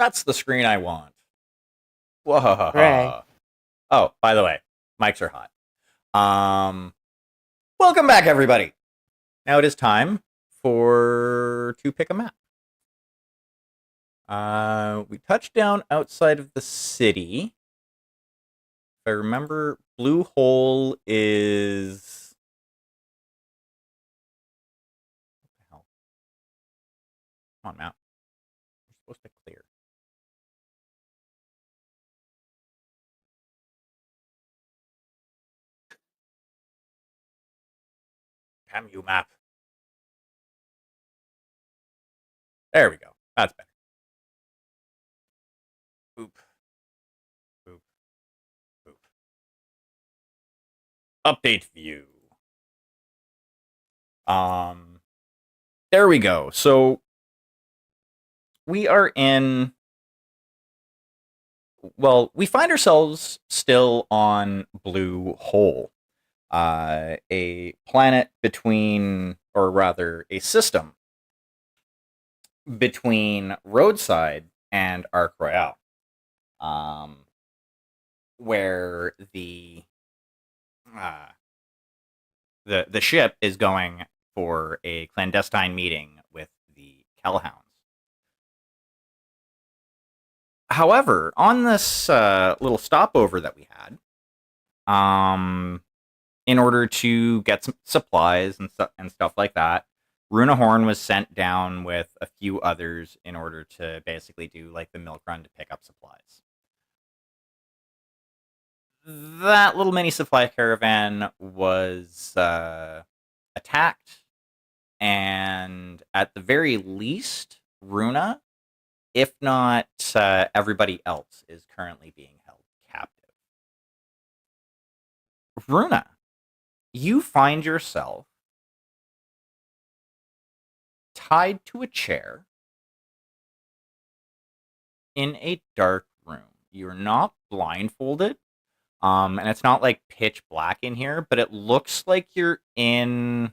That's the screen I want. Right. Whoa. Oh, by the way, mics are hot. Um, Welcome back, everybody. Now it is time to pick a map. We touched down outside of the city. If I remember, Blue Hole is. What the hell? Come on, map. You're supposed to clear. Damn you, map. There we go. That's better. Boop. Boop. Boop. Update view. Um, there we go. So we are in. Well, we find ourselves still on Blue Hole, a planet between, or rather, a system between Roadside and Arc Royale, um, where uh, the ship is going for a clandestine meeting with the Kellhounds. However, on this little stopover that we had, in order to get some supplies and stuff like that, Runa Horn was sent down with a few others in order to basically do like the milk run to pick up supplies. That little mini supply caravan was attacked, and at the very least, Runa, if not everybody else, is currently being held captive. Runa, you find yourself tied to a chair in a dark room. You're not blindfolded, and it's not like pitch black in here, but it looks like you're in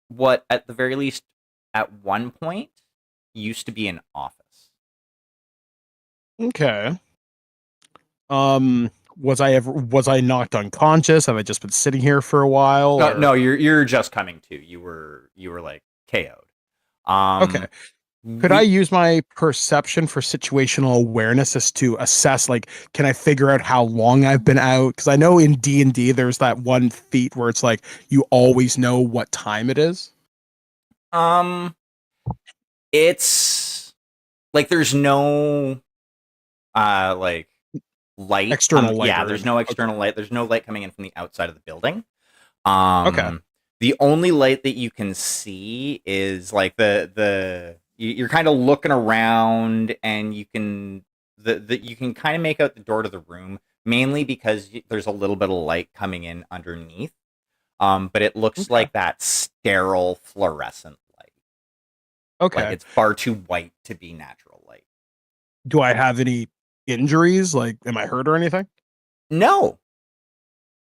what, at the very least, at one point, used to be an office. Okay. Was I knocked unconscious? Have I just been sitting here for a while? No, Or no, you're just coming to. You were like KO'd. okay. Could I We use my perception for situational awareness as to assess, like, can I figure out how long I've been out? Because I know in D&D there's that one feat where it's like you always know what time it is. um it's like there's no like light External light yeah, or there's anything. no Okay. external light. There's no light coming in from the outside of the building. Okay. The only light that you can see is like you're kind of looking around, and you can kind of make out the door to the room, mainly because there's a little bit of light coming in underneath. But it looks Okay. like that sterile fluorescent light. Like Okay. it's far too white to be natural light. Do I have any injuries? Like, am I hurt or anything? No,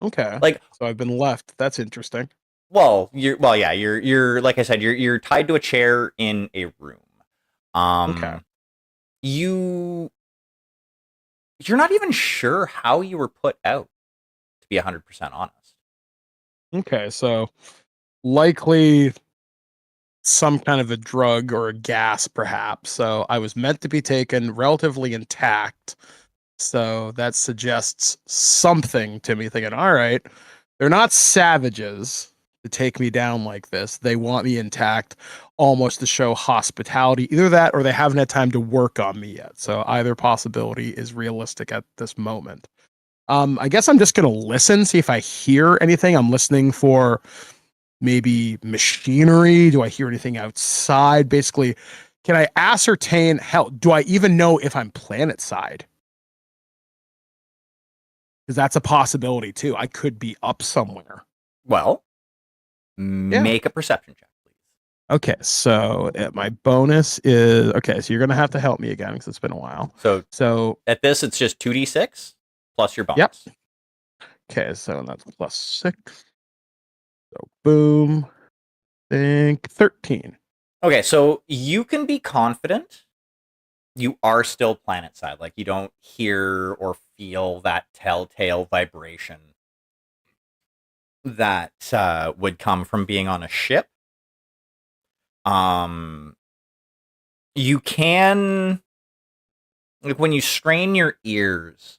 Okay. like So I've been left. That's interesting. yeah, you're like I said, you're tied to a chair in a room. Okay. Um, you you're not even sure how you were put out, to be 100% honest. Okay. So likely some kind of a drug or a gas, perhaps. So I was meant to be taken relatively intact. So that suggests something to me, thinking, all right, they're not savages to take me down like this. They want me intact, almost to show hospitality. Either that or they haven't had time to work on me yet. So either possibility is realistic at this moment. I guess I'm just gonna listen, see if I hear anything. I'm listening for maybe machinery. Do I hear anything outside? Basically, can I ascertain, hell, do I even know if I'm planet side? Because that's a possibility too. I could be up somewhere. Well, Yeah. make a perception check, please. Okay, so my bonus is okay. So you're gonna have to help me again because it's been a while. So So at this, it's just 2d6 plus your yep. bonus. Okay, so that's +6. So boom. Think 13. Okay, so you can be confident you are still planet side. Like you don't hear or feel that telltale vibration that would come from being on a ship. Um, you can, like, when you strain your ears,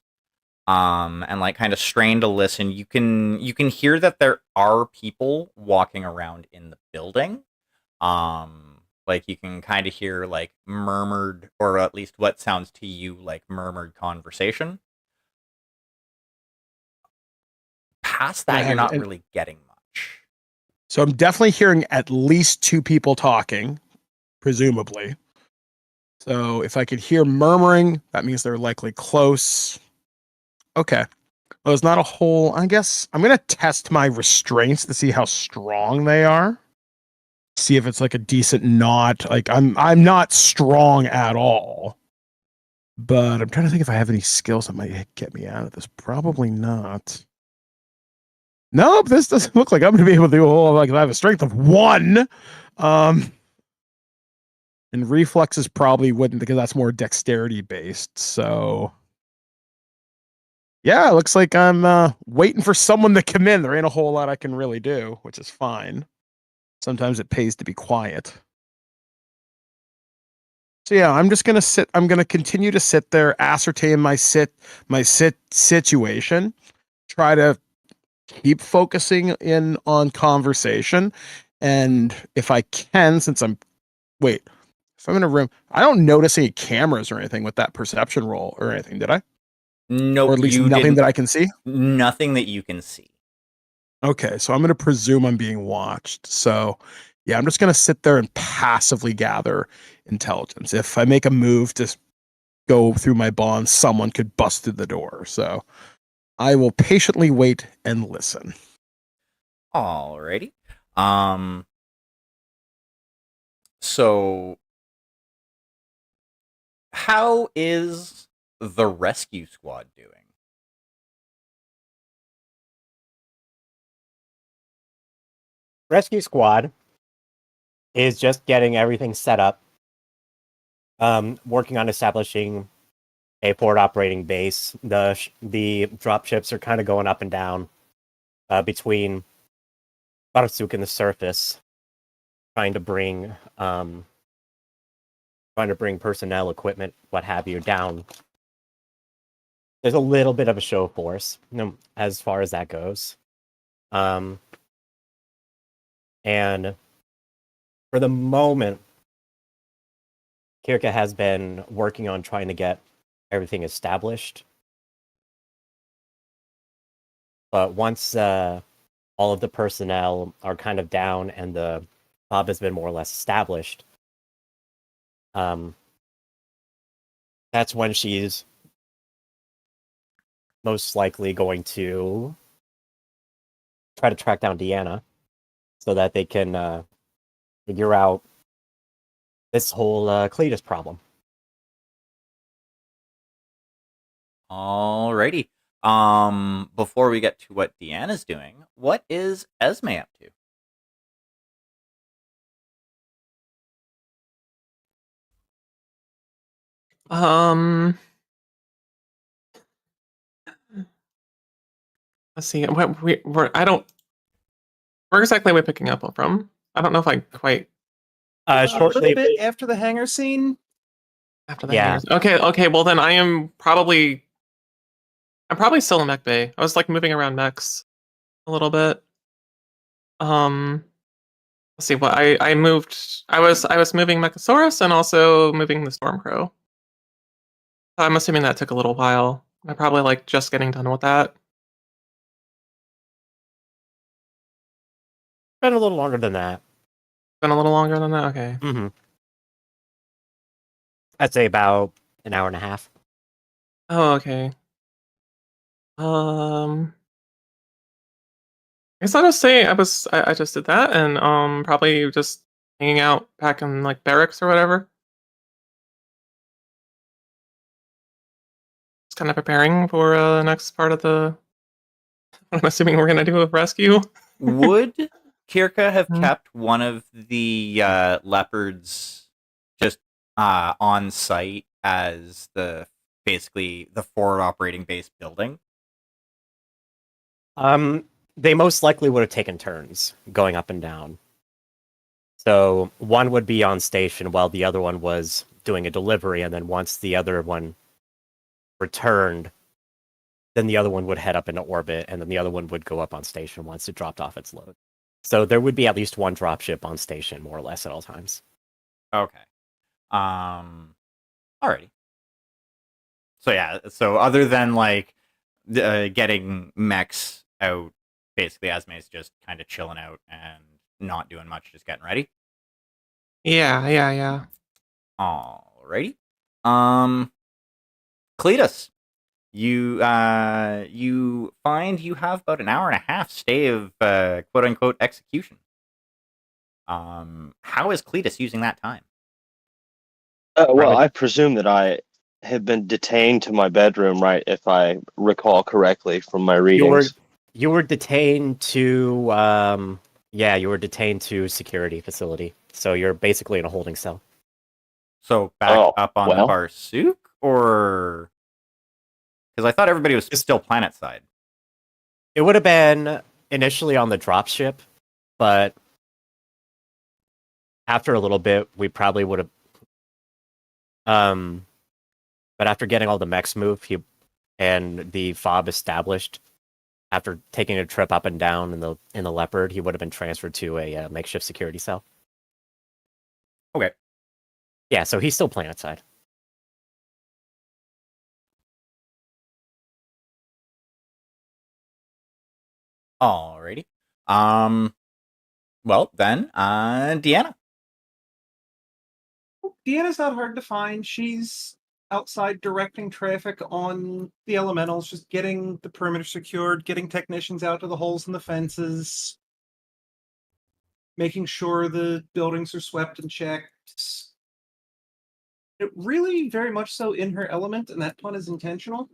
and like kind of strain to listen, you can hear that there are people walking around in the building. Like you can kind of hear like murmured, or at least what sounds to you like murmured conversation. Past that, you're not And really getting much. so I'm definitely hearing at least two people talking, presumably. So if I could hear murmuring, that means they're likely close. Okay. Well, there's not a whole. I guess I'm gonna test my restraints to see how strong they are. See if it's like a decent knot. Like I'm not strong at all. But I'm trying to think if I have any skills that might get me out of this. Probably not. Nope, this doesn't look like I'm gonna be able to do a whole like I have a strength of 1. Um and reflexes probably wouldn't because that's more dexterity based. So yeah, it looks like I'm waiting for someone to come in. There ain't a whole lot I can really do, which is fine. Sometimes it pays to be quiet. So yeah, I'm just gonna sit. I'm gonna continue to sit there, ascertain my situation, try to keep focusing in on conversation, and if I can, since I'm wait, if I'm in a room, I don't notice any cameras or anything with that perception roll or anything, did I? Or Nope, at least you nothing didn't. that I can see. Nothing that you can see. Okay, so I'm going to presume I'm being watched. So, yeah, I'm just going to sit there and passively gather intelligence. If I make a move to go through my bonds, someone could bust through the door. So, I will patiently wait and listen. Alrighty. Um. So, how is the rescue squad doing? Rescue squad is just getting everything set up, working on establishing a port operating base. The drop ships are kind of going up and down between Barsuk and the surface, trying to bring personnel, equipment, what have you, down. There's a little bit of a show force, as far as that goes. And for the moment, Kirka has been working on trying to get everything established. But once all of the personnel are kind of down and the hub has been more or less established, that's when she's most likely going to try to track down Deanna so that they can figure out this whole Cletus problem. Alrighty. Before we get to what Deanna's doing, what is Esme up to? Let's see. I don't. Where exactly are we picking up from? I don't know if I quite A Shortly little bit after the hangar scene. after the Yeah. hangers. Okay. Well, then I'm probably still in Mech Bay. I was like moving around mechs a little bit. Let's see. What I moved. I was moving Mechasaurus and also moving the Stormcrow. I'm assuming that took a little while. I'm probably like just getting done with that. Been a little longer than that. Been a little longer than that. Okay. Mm-hmm. I'd say about an hour and a half. Oh, okay. I guess I'll just say I just did that and probably just hanging out back in like barracks or whatever. Just kind of preparing for the next part of the. I'm assuming we're gonna do a rescue. Would Kirka have Hmm. kept one of the leopards just on site as basically the forward operating base building? They most likely would have taken turns going up and down. So one would be on station while the other one was doing a delivery, and then once the other one returned, then the other one would head up into orbit, and then the other one would go up on station once it dropped off its load. So there would be at least one dropship on station, more or less, at all times. Okay. Alrighty. So yeah, so other than like getting mechs out, basically Esme's just kind of chilling out and not doing much, just getting ready. Yeah. Alrighty. Cletus, you find you have about an hour and a half stay of quote unquote execution. How is Cletus using that time? Well, I presume that I have been detained to my bedroom, right? If I recall correctly from my readings. You were detained to you were detained to security facility. So you're basically in a holding cell. So back up on the Barsuk, or because I thought everybody was still planet side. It would have been initially on the dropship, but after a little bit, we probably would have. But after getting all the mechs moved, and the fob established, after taking a trip up and down in the Leopard, he would have been transferred to a makeshift security cell. Okay. Yeah, so he's still planet side. Alrighty. Well then, Deanna. Deanna's not hard to find. She's outside directing traffic on the elementals, just getting the perimeter secured, getting technicians out to the holes in the fences, making sure the buildings are swept and checked. It really very much so in her element, and that pun is intentional.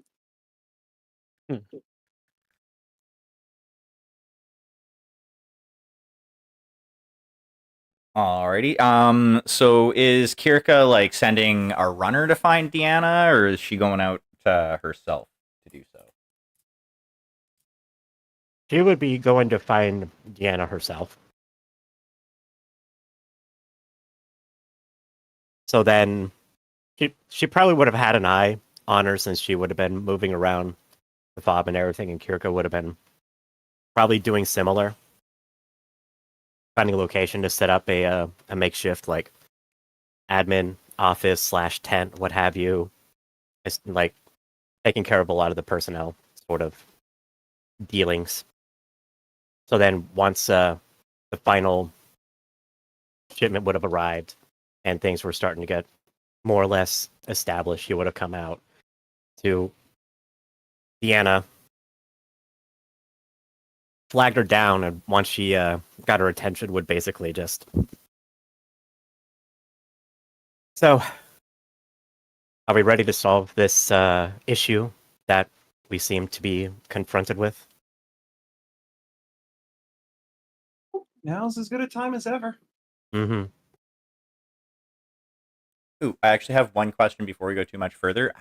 Alrighty. So is Kirka like sending a runner to find Deanna, or is she going out herself to do so? She would be going to find Deanna herself. So then she probably would have had an eye on her since she would have been moving around the fob and everything, and Kirka would have been probably doing similar. Finding a location to set up a makeshift like admin office / tent, what have you. It's like taking care of a lot of the personnel sort of dealings. So then once the final shipment would have arrived and things were starting to get more or less established, he would have come out to Deanna, flagged her down, and once she got her attention, would basically just... So, are we ready to solve this issue that we seem to be confronted with? Now's as good a time as ever. Mm-hmm. Ooh, I actually have one question before we go too much further.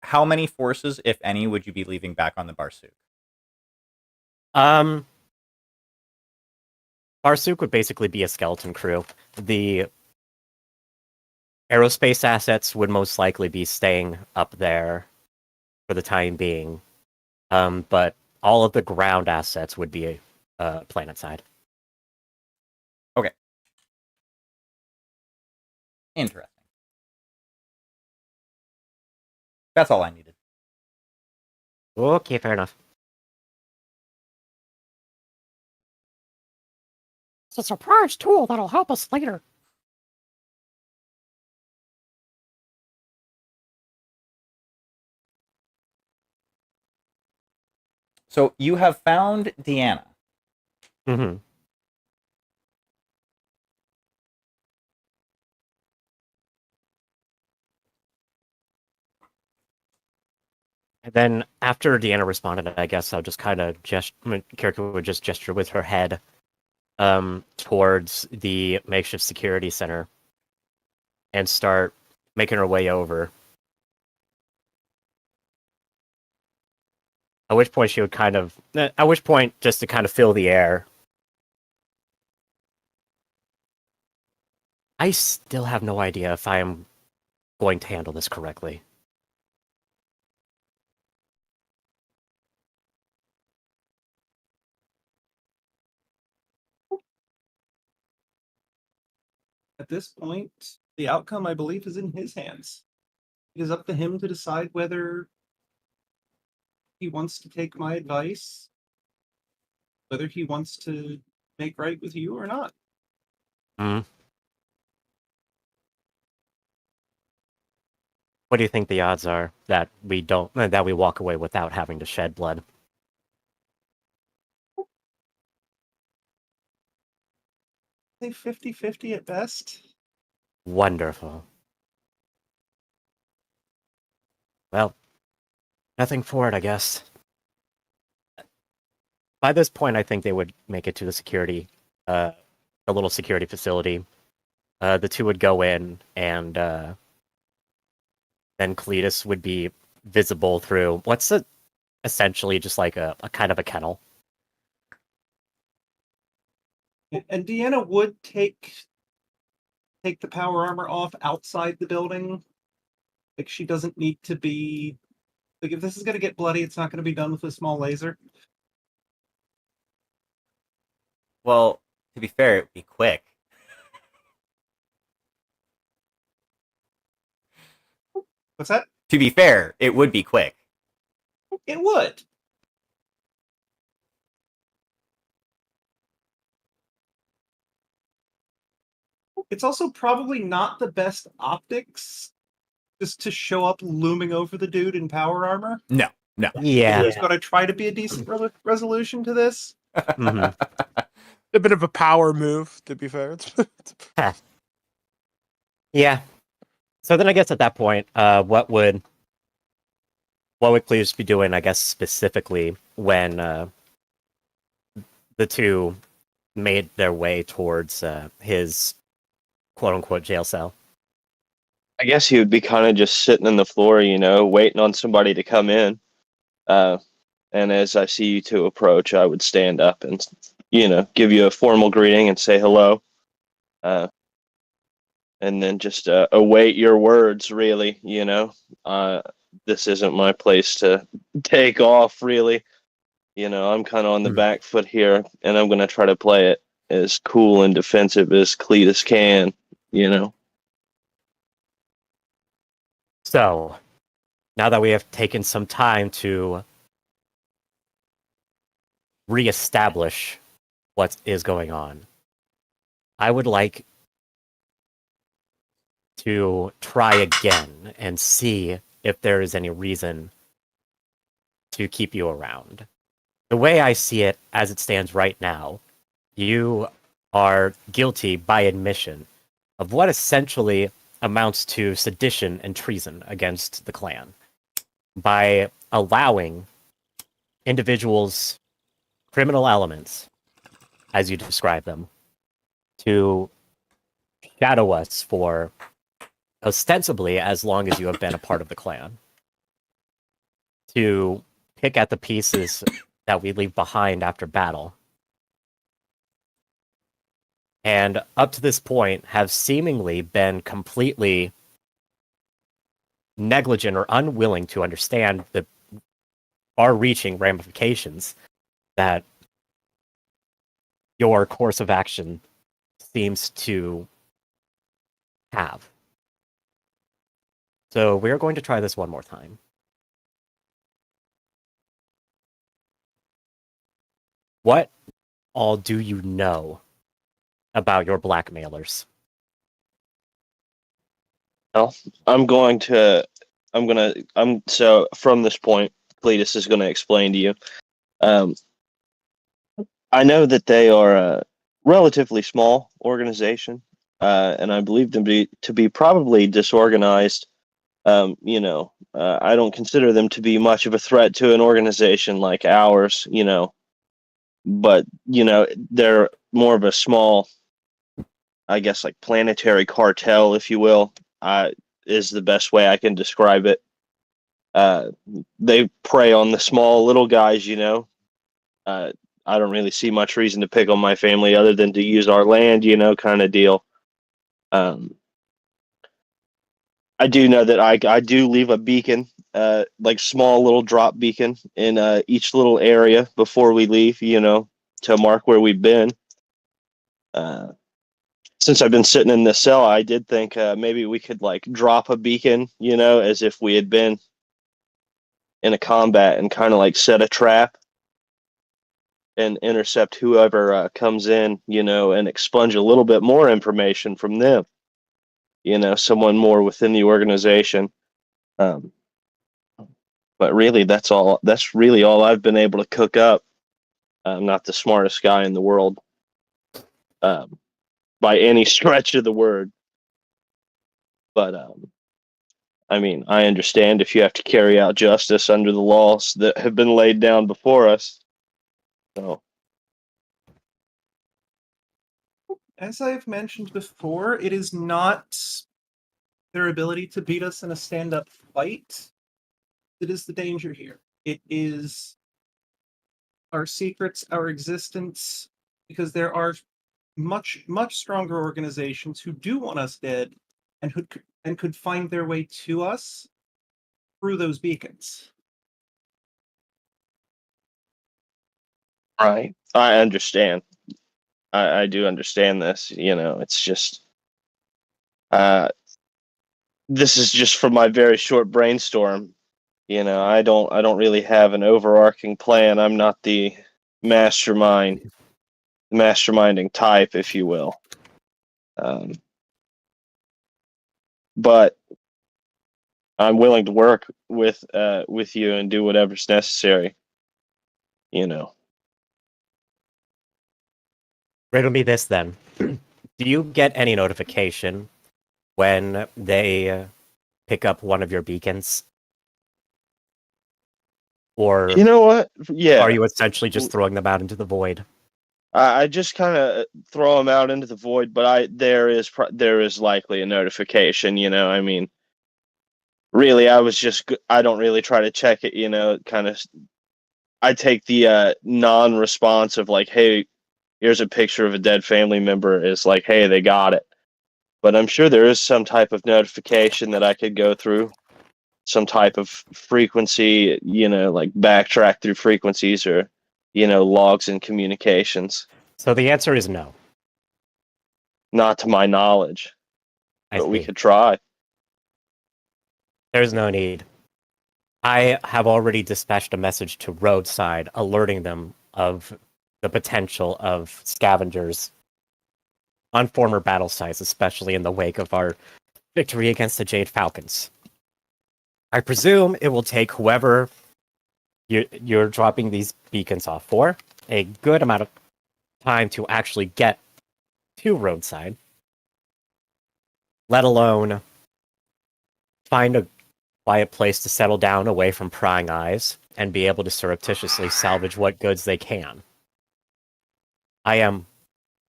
How many forces, if any, would you be leaving back on the Barsuk? Barsuk would basically be a skeleton crew. The aerospace assets would most likely be staying up there for the time being. But all of the ground assets would be planet side. Okay. Interesting. That's all I needed. Okay, fair enough. It's a surprise tool that'll help us later. So you have found Deanna. Mm-hmm. And then after Deanna responded, I guess I'll just kind of Kiriko would just gesture with her head towards the makeshift security center. and start making her way over. At which point just to kind of fill the air. I still have no idea if I am going to handle this correctly. At this point, the outcome, I believe, is in his hands. It is up to him to decide whether he wants to take my advice, whether he wants to make right with you or not. What do you think the odds are that we walk away without having to shed blood? I say 50-50 at best. Wonderful. Well, nothing for it, I guess. By this point, I think they would make it to the little security facility. The two would go in, and then Cletus would be visible through essentially just like a kind of a kennel. And Deanna would take the power armor off outside the building. Like, she doesn't need to be... Like, if this is going to get bloody, it's not going to be done with a small laser. Well, to be fair, it would be quick. What's that? To be fair, it would be quick. It would. It's also probably not the best optics just to show up looming over the dude in power armor. No. Yeah. There's got to try to be a decent resolution to this. Mm-hmm. A bit of a power move, to be fair. Yeah. So then I guess at that point, what would Cletus be doing, I guess, specifically when the two made their way towards his quote-unquote jail cell? I guess he would be kind of just sitting on the floor, waiting on somebody to come in. And as I see you two approach, I would stand up and, give you a formal greeting and say hello. And then just await your words, really, This isn't my place to take off, really. I'm kind of on the back foot here, and I'm going to try to play it as cool and defensive as Cletus can, So, now that we have taken some time to reestablish what is going on, I would like to try again and see if there is any reason to keep you around. The way I see it, as it stands right now, you are guilty by admission of what essentially amounts to sedition and treason against the clan by allowing individuals, criminal elements, as you describe them, to shadow us for ostensibly as long as you have been a part of the clan, to pick at the pieces that we leave behind after battle, and up to this point have seemingly been completely negligent or unwilling to understand the far-reaching ramifications that your course of action seems to have. So we're going to try this one more time. What all do you know about your blackmailers? Well, so from this point, Cletus is going to explain to you. I know that they are a relatively small organization, and I believe them to be probably disorganized. I don't consider them to be much of a threat to an organization like ours, but, they're more of a small, I guess, like planetary cartel, if you will. is the best way I can describe it. They prey on the small little guys, you know. I don't really see much reason to pick on my family other than to use our land, you know, kind of deal. I do know that I do leave a beacon, like small little drop beacon in each little area before we leave, you know, to mark where we've been. Since I've been sitting in this cell, I did think maybe we could like drop a beacon, you know, as if we had been in a combat and kind of like set a trap and intercept whoever comes in, you know, and expunge a little bit more information from them, you know, someone more within the organization. Um, but really, that's all. That's really all I've been able to cook up. I'm not the smartest guy in the world, um, by any stretch of the word. But I mean, I understand if you have to carry out justice under the laws that have been laid down before us. So, As I've mentioned before, it is not their ability to beat us in a stand-up fight that is the danger here. It is our secrets, our existence, because there are much stronger organizations who do want us dead and could find their way to us through those beacons. right, I understand. I do understand this. You know, it's just uh, this is just from my very short brainstorm. You know, I don't really have an overarching plan. I'm not the masterminding type, if you will. Um, but I'm willing to work with you and do whatever's necessary. You know. Riddle me this then. Do you get any notification when they pick up one of your beacons? Or You know what? Yeah. are you essentially just throwing them out into the void? I just kind of throw them out into the void, but there is likely a notification. You know, I mean, really, I don't really try to check it. You know, kind of. I take the non-response of like, hey, here's a picture of a dead family member. Is like, hey, they got it. But I'm sure there is some type of notification that I could go through, some type of frequency. You know, like backtrack through frequencies or, you know, logs and communications. So the answer is no. Not to my knowledge, I but we see. could try. There's no need. I have already dispatched a message to Roadside alerting them of the potential of scavengers on former battle sites, especially in the wake of our victory against the Jade Falcons. I presume it will take whoever you're dropping these beacons off for a good amount of time to actually get to Roadside, let alone find a quiet place to settle down away from prying eyes and be able to surreptitiously salvage what goods they can. I am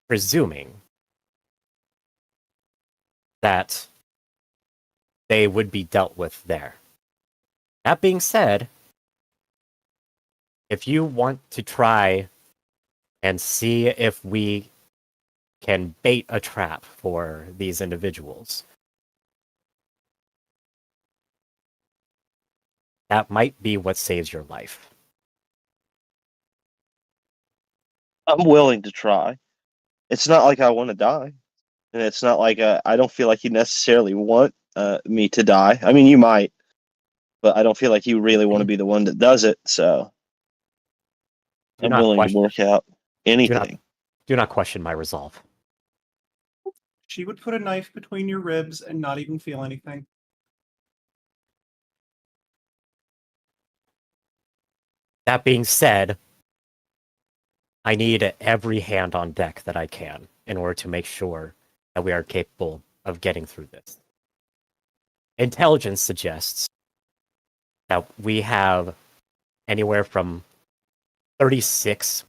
presuming that they would be dealt with there. That being said, if you want to try and see if we can bait a trap for these individuals, that might be what saves your life. I'm willing to try. It's not like I want to die, and it's not like I don't feel like you necessarily want me to die. I mean, you might, but I don't feel like you really want to be the one that does it. So Do I'm not willing to question. work out Do anything. not question my resolve. She would put a knife between your ribs and not even feel anything. That being said, I need every hand on deck that I can in order to make sure that we are capable of getting through this. Intelligence suggests that we have anywhere from 36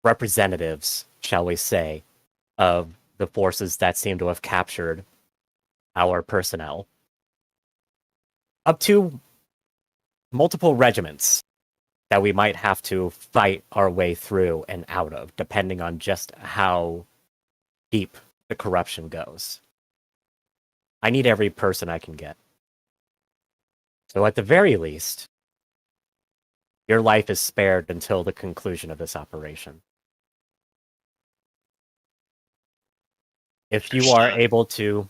representatives, shall we say, of the forces that seem to have captured our personnel. Up to multiple regiments that we might have to fight our way through and out of, depending on just how deep the corruption goes. I need every person I can get. So at the very least, your life is spared until the conclusion of this operation. If you are able to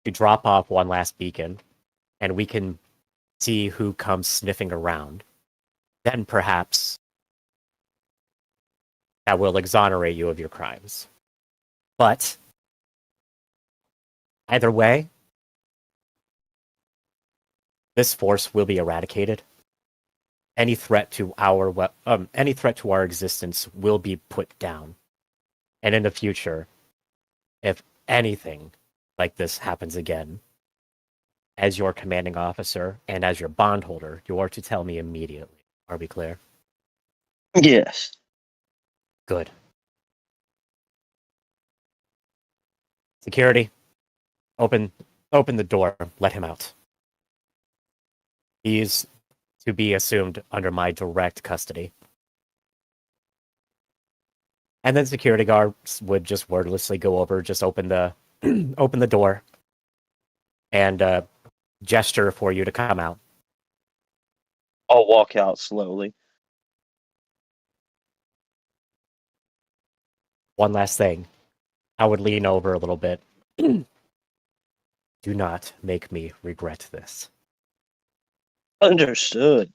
drop off one last beacon, and we can see who comes sniffing around, then perhaps that will exonerate you of your crimes. But either way, this force will be eradicated. Any threat to our existence will be put down. And in the future, if anything like this happens again, as your commanding officer and as your bondholder, you are to tell me immediately. Are we clear? Yes. Good. Security, open the door. Let him out. He's to be assumed under my direct custody. And then security guards would just wordlessly go over, just open the open the door, and gesture for you to come out. I'll walk out slowly. One last thing. I would lean over a little bit. Do not make me regret this. Understood.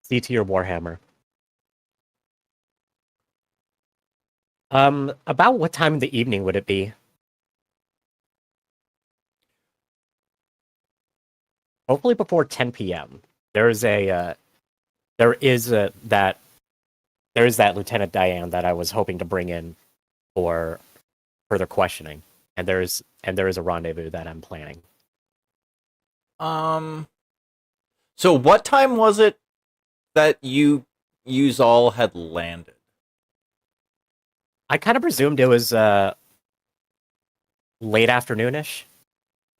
See to your Warhammer. About what time in the evening would it be? Hopefully before 10 p.m. There is that Lieutenant Diane that I was hoping to bring in for further questioning, and there is a rendezvous that I'm planning. So what time was it that yous all had landed? I kind of presumed it was late afternoonish.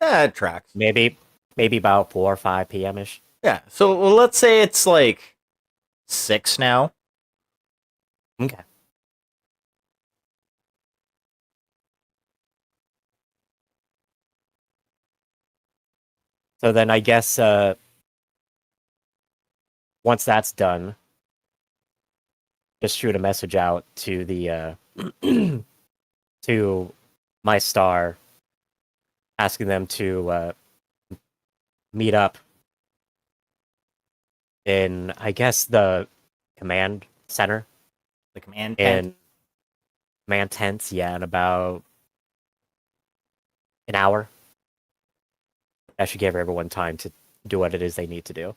Yeah, it tracks. Maybe about 4 or 5 p.m. ish. Yeah. So let's say it's like 6 now. Okay. So then I guess once that's done, just shoot a message out to the to my star, asking them to meet up in, I guess, the command center. The command tent. In command tents, yeah, in about an hour. That should give everyone time to do what it is they need to do.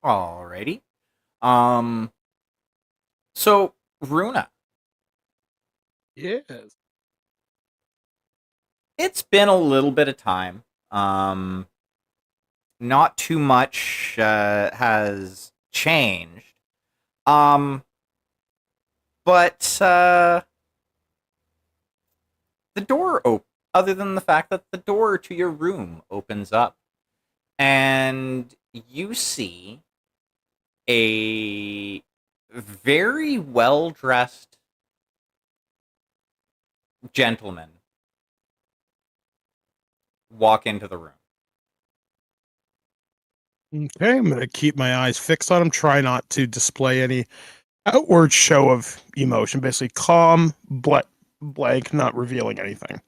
Alrighty. So Runa, Yes. it's been a little bit of time. Not too much has changed. But the door other than the fact that the door to your room opens up, and you see a very well-dressed gentleman walk into the room. Okay, I'm going to keep my eyes fixed on him, try not to display any outward show of emotion, basically calm, blank, not revealing anything.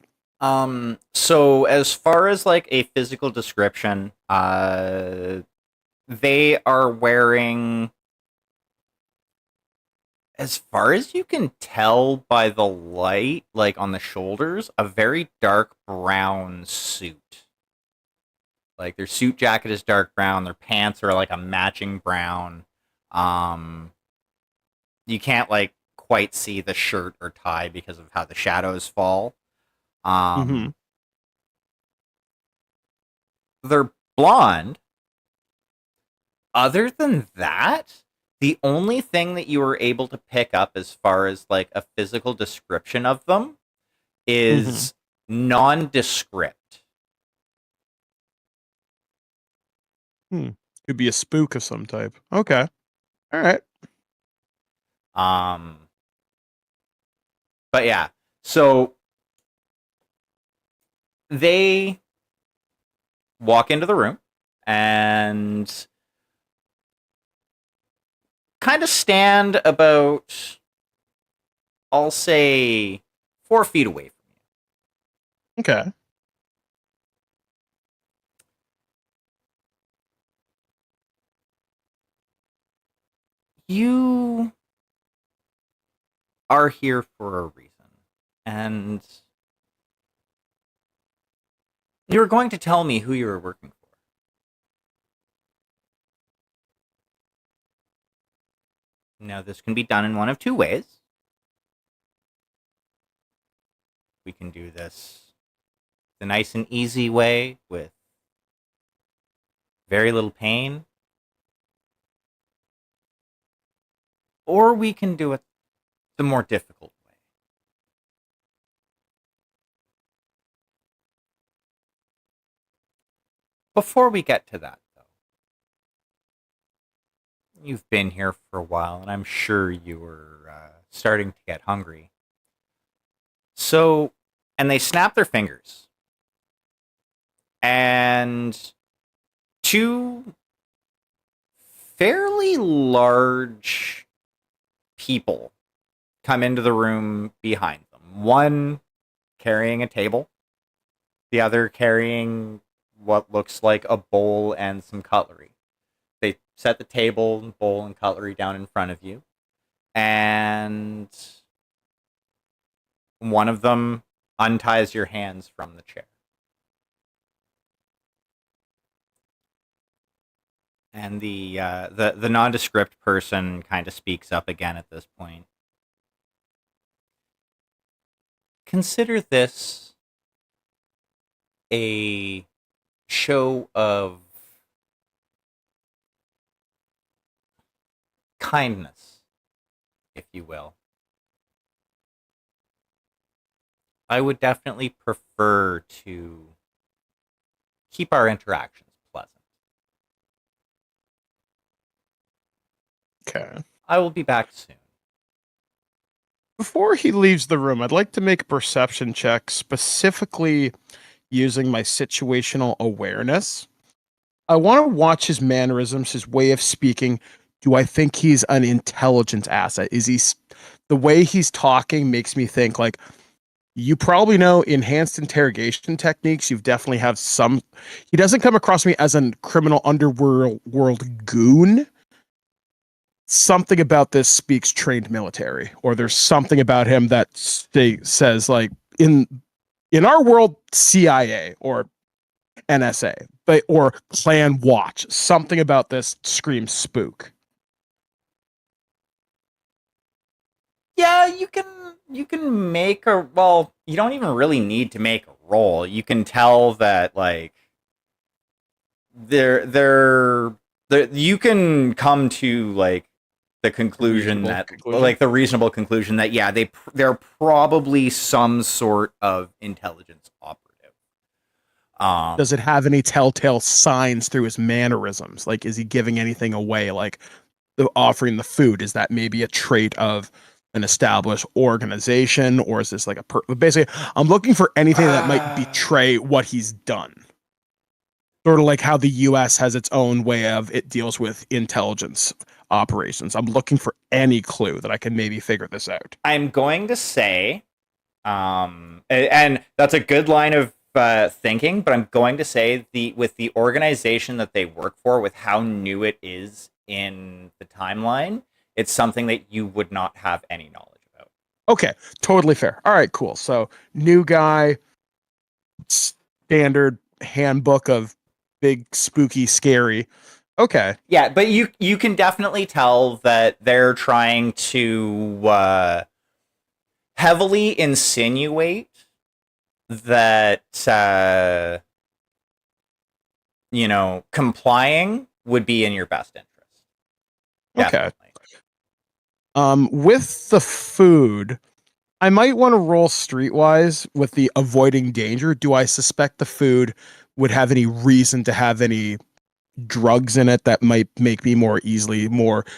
So as far as like a physical description, they are wearing, as far as you can tell by the light, like on the shoulders, a very dark brown suit. Like their suit jacket is dark brown, their pants are like a matching brown. You can't like quite see the shirt or tie because of how the shadows fall. they're blonde. Other than that, the only thing that you were able to pick up as far as like a physical description of them is nondescript. Could be a spook of some type. Okay. All right. But yeah, so they walk into the room and kind of stand about, I'll say, 4 feet away from you. Okay. You are here for a reason, and you're going to tell me who you're working for. Now, this can be done in one of 2 ways. We can do this the nice and easy way with very little pain, or we can do it the more difficult way. Before we get to that, though, you've been here for a while, and I'm sure you were starting to get hungry. So, and they snap their fingers, and 2 fairly large people come into the room behind them. One carrying a table, the other carrying what looks like a bowl and some cutlery. They set the table, bowl, and cutlery down in front of you, and one of them unties your hands from the chair. And the nondescript person kind of speaks up again at this point. Consider this a show of kindness, if you will. I would definitely prefer to keep our interactions pleasant. Okay. I will be back soon. Before he leaves the room, I'd like to make a perception check, specifically using my situational awareness. I want to watch his mannerisms, his way of speaking. Do I think he's an intelligence asset? Is he the way he's talking makes me think like you probably know enhanced interrogation techniques. You've definitely have some. He doesn't come across me as a criminal underworld goon. Something about this speaks trained military, or there's something about him that says like in our world CIA or NSA, but or Clan Watch. Something about this screams spook. Yeah, you can make a, well, you don't even really need to make a roll. You can tell that like they're you can come to like the conclusion like the reasonable conclusion that yeah, they're probably some sort of intelligence operative. Does it have any telltale signs through his mannerisms? Like, is he giving anything away? Like, offering the food, is that maybe a trait of an established organization, or is this like basically? I'm looking for anything that might betray what he's done. Sort of like how the U.S. has its own way of it deals with intelligence operations. I'm looking for any clue that I can maybe figure this out. I'm going to say, and that's a good line of thinking, but I'm going to say with the organization that they work for, with how new it is in the timeline, it's something that you would not have any knowledge about. Okay, totally fair. All right, cool. So new guy, standard handbook of big, spooky, scary. Okay. Yeah, but you can definitely tell that they're trying to heavily insinuate that complying would be in your best interest. Okay. Definitely. With the food, I might want to roll streetwise with the avoiding danger. Do I suspect the food would have any reason to have any drugs in it that might make me more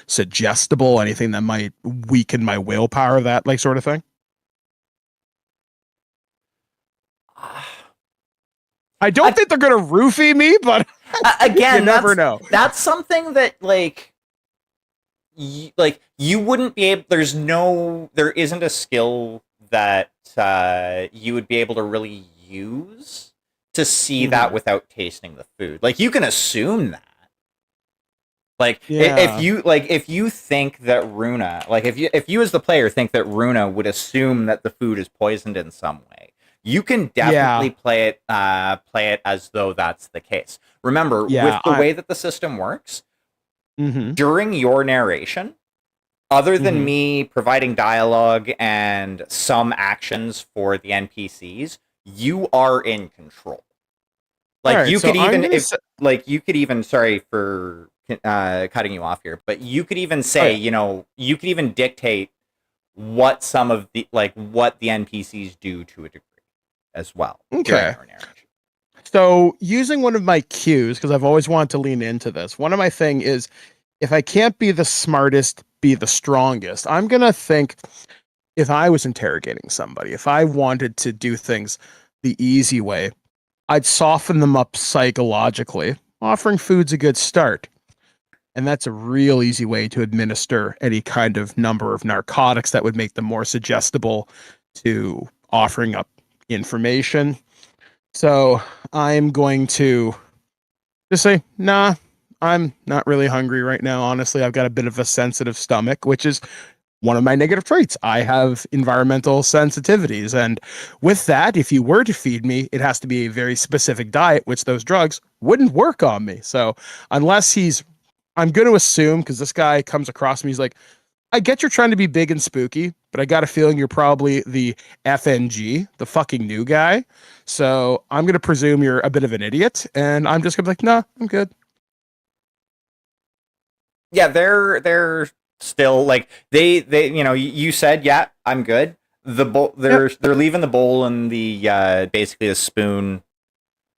suggestible? Anything that might weaken my willpower, that like sort of thing? I don't think they're gonna roofie me, but Again, you never know. That's something that you wouldn't be able. There isn't a skill that you would be able to really use to see that without tasting the food. Like, you can assume that. Like, Yeah. if you think that Runa, like if you as the player think that Runa would assume that the food is poisoned in some way, you can definitely play it as though that's the case. Remember, with the way that the system works, during your narration, other than me providing dialogue and some actions for the NPCs, you are in control. Like, Alright, you so could I'm even gonna sorry for cutting you off here, but you could even say, you could even dictate what some of the what the NPCs do to a degree as well during Okay. your narration. So using one of my cues, because I've always wanted to lean into this, one of my thing is, if I can't be the smartest, be the strongest. I'm gonna think, if I was interrogating somebody, if I wanted to do things the easy way, I'd soften them up psychologically. Offering food's a good start. And that's a real easy way to administer any kind of number of narcotics that would make them more suggestible to offering up information. So I'm going to just say, nah, I'm not really hungry right now. Honestly, I've got a bit of a sensitive stomach, which is one of my negative traits. I have environmental sensitivities. And with that, if you were to feed me, it has to be a very specific diet, which those drugs wouldn't work on me. So unless I'm going to assume, because this guy comes across me, he's like, I get you're trying to be big and spooky, but I got a feeling you're probably the FNG, the fucking new guy. So I'm going to presume you're a bit of an idiot. And I'm just going to be like, nah, I'm good. Yeah, they're still like they you said, yeah, I'm good. The bowl they're leaving the bowl and the basically the spoon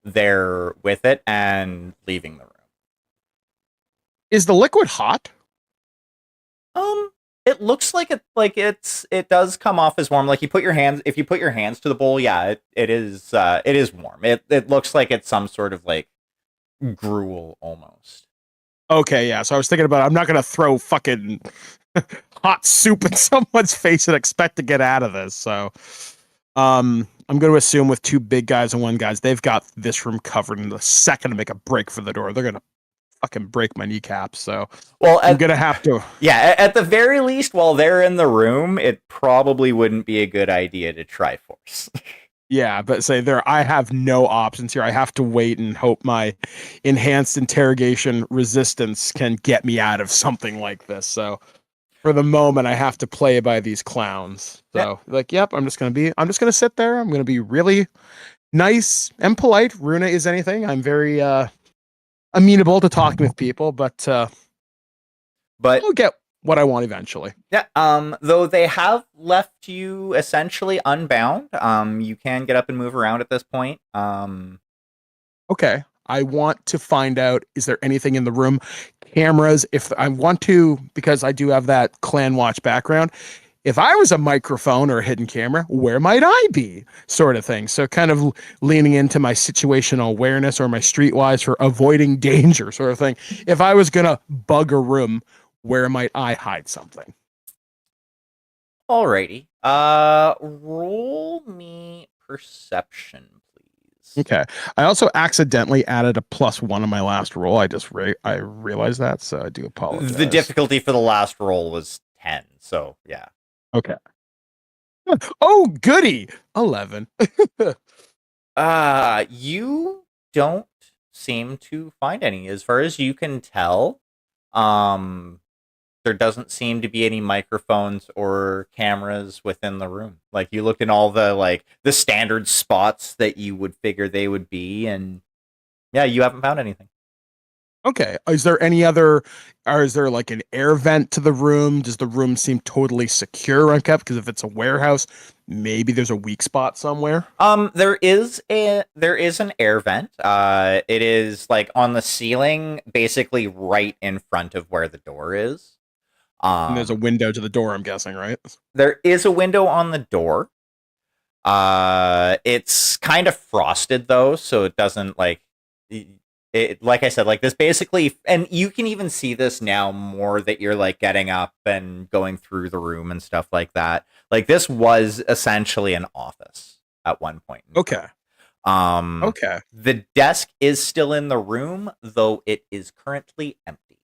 there with it and leaving the room. Is the liquid hot? It looks like it does come off as warm. Like, if you put your hands to the bowl, yeah, it is warm. It looks like it's some sort of like gruel almost. Okay, yeah. So I was thinking about, I'm not going to throw fucking hot soup in someone's face and expect to get out of this. So I'm going to assume with two big guys and one guys, they've got this room covered in the second to make a break for the door. They're going to fucking break my kneecaps. So I'm going to have to. Yeah, at the very least, while they're in the room, it probably wouldn't be a good idea to try force. Yeah, but say I have no options here. I have to wait and hope my enhanced interrogation resistance can get me out of something like this. So for the moment, I have to play by these clowns. So I'm just gonna sit there. I'm gonna be really nice and polite. Runa is anything. I'm very amenable to talking with people, but I'll get what I want eventually. Yeah. Though they have left you essentially unbound. You can get up and move around at this point. Okay. I want to find out, is there anything in the room? Cameras, if I want to, because I do have that clan watch background. If I was a microphone or a hidden camera, where might I be? Sort of thing. So kind of leaning into my situational awareness or my streetwise for avoiding danger sort of thing. If I was going to bug a room, where might I hide something? Alrighty. Roll me perception, please. Okay. I also accidentally added a +1 on my last roll. I realized that, so I do apologize. The difficulty for the last roll was 10, so yeah. Okay. Oh, goody! 11. You don't seem to find any. As far as you can tell, there doesn't seem to be any microphones or cameras within the room. Like, you looked in all the standard spots that you would figure they would be, and Yeah, you haven't found anything. Okay. Is there any other, or is there like an air vent to the room? Does the room seem totally secure and kept? Because if it's a warehouse, maybe there's a weak spot somewhere. There is an air vent. It is like on the ceiling, basically right in front of where the door is. And there's a window to the door, I'm guessing, right? There is a window on the door. It's kind of frosted though, so it doesn't like it. Like I said, like this basically, and you can even see this now more that you're like getting up and going through the room and stuff like that. Like this was essentially an office at one point. Okay. Okay. The desk is still in the room, though it is currently empty.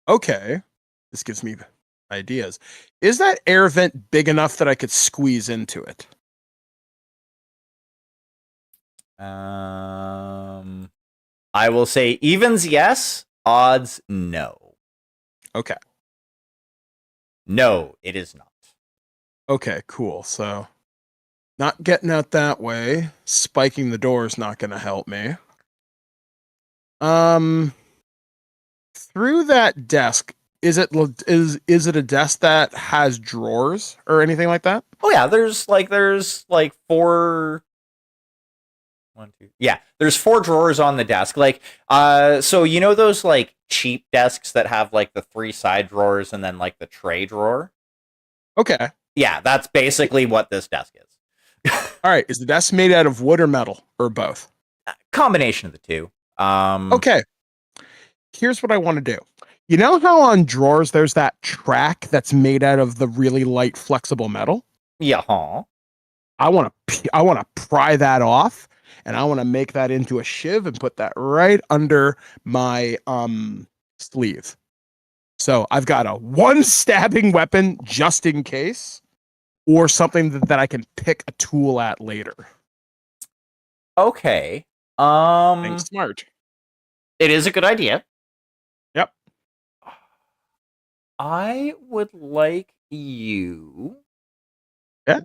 Okay. This gives me ideas. Is that air vent big enough that I could squeeze into it? I will say evens yes, odds no. Okay. No, it is not. Okay, cool. So not getting out that way. Spiking the door is not going to help me. Through that desk, is it a desk that has drawers or anything like that? Oh yeah, there's four. One, two. Yeah, there's 4 drawers on the desk. Like, so you know those like cheap desks that have like the 3 side drawers and then like the tray drawer? Okay. Yeah, that's basically what this desk is. All right. Is the desk made out of wood or metal or both? Combination of the two. Okay. Here's what I want to do. You know how on drawers there's that track that's made out of the really light flexible metal? Yeah, huh? I want to pry that off, and I want to make that into a shiv and put that right under my sleeve. So I've got a 1 stabbing weapon just in case, or something that I can pick a tool at later. Okay. Think smart. It is a good idea. Yep. I would like you. Yeah.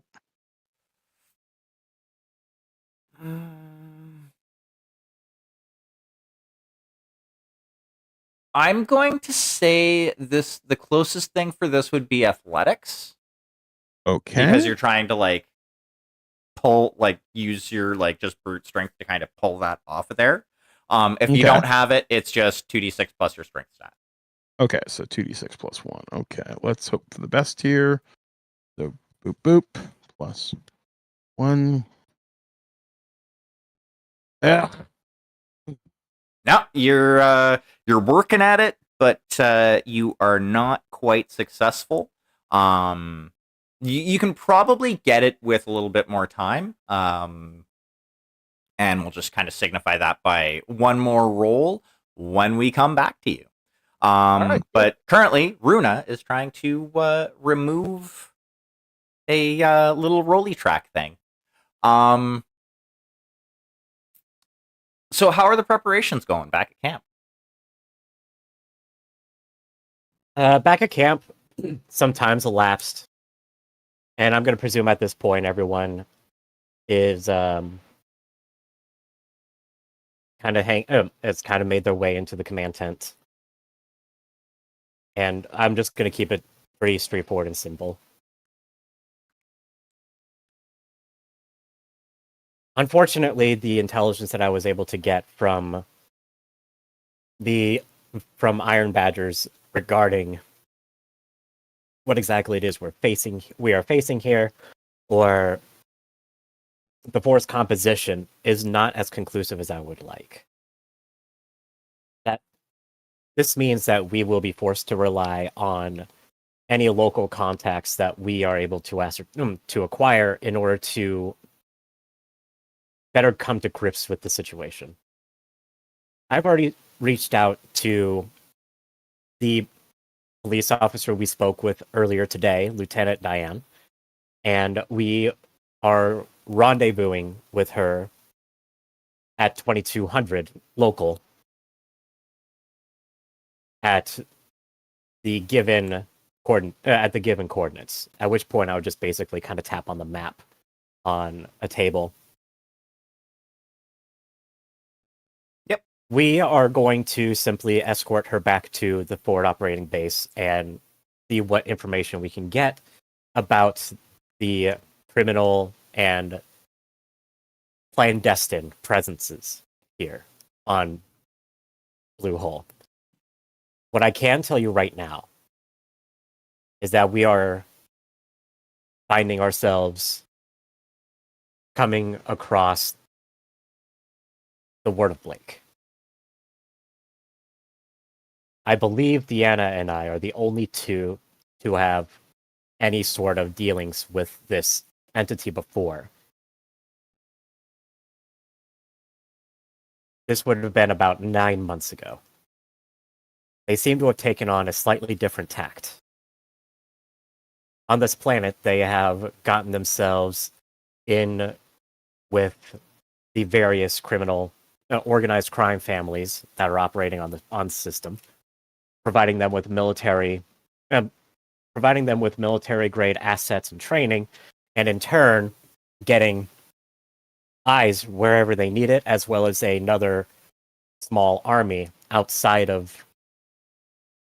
I'm going to say the closest thing for this would be athletics. Okay. Because you're trying to like pull, like use your like just brute strength to kind of pull that off of there. If you don't have it, it's just 2d6 plus your strength stat. Okay, so 2d6 plus 1. Okay, let's hope for the best here. So boop boop plus 1. Yeah. Now you're working at it, but you are not quite successful. You can probably get it with a little bit more time. And we'll just kind of signify that by one more roll when we come back to you. Right, but currently, Runa is trying to remove a little rolly track thing. So how are the preparations going back at camp? Back at camp, some time's elapsed, and I'm going to presume at this point everyone is kind of has kind of made their way into the command tent, and I'm just going to keep it pretty straightforward and simple. Unfortunately, the intelligence that I was able to get from Iron Badgers regarding what exactly it is we are facing here, or the force composition, is not as conclusive as I would like. This means that we will be forced to rely on any local contacts that we are able to acquire in order to better come to grips with the situation. I've already reached out to the police officer we spoke with earlier today, Lieutenant Diane, and we are rendezvousing with her at 2200 local at the given coordinates, at which point I would just basically kind of tap on the map on a table We are going to simply escort her back to the forward operating base and see what information we can get about the criminal and clandestine presences here on Blue Hole. What I can tell you right now is that we are finding ourselves coming across the Word of Blake. I believe Deanna and I are the only two to have any sort of dealings with this entity before. This would have been about 9 months ago. They seem to have taken on a slightly different tact. On this planet, they have gotten themselves in with the various criminal, organized crime families that are operating on the system, providing them with military grade assets and training, and in turn getting eyes wherever they need it, as well as another small army outside of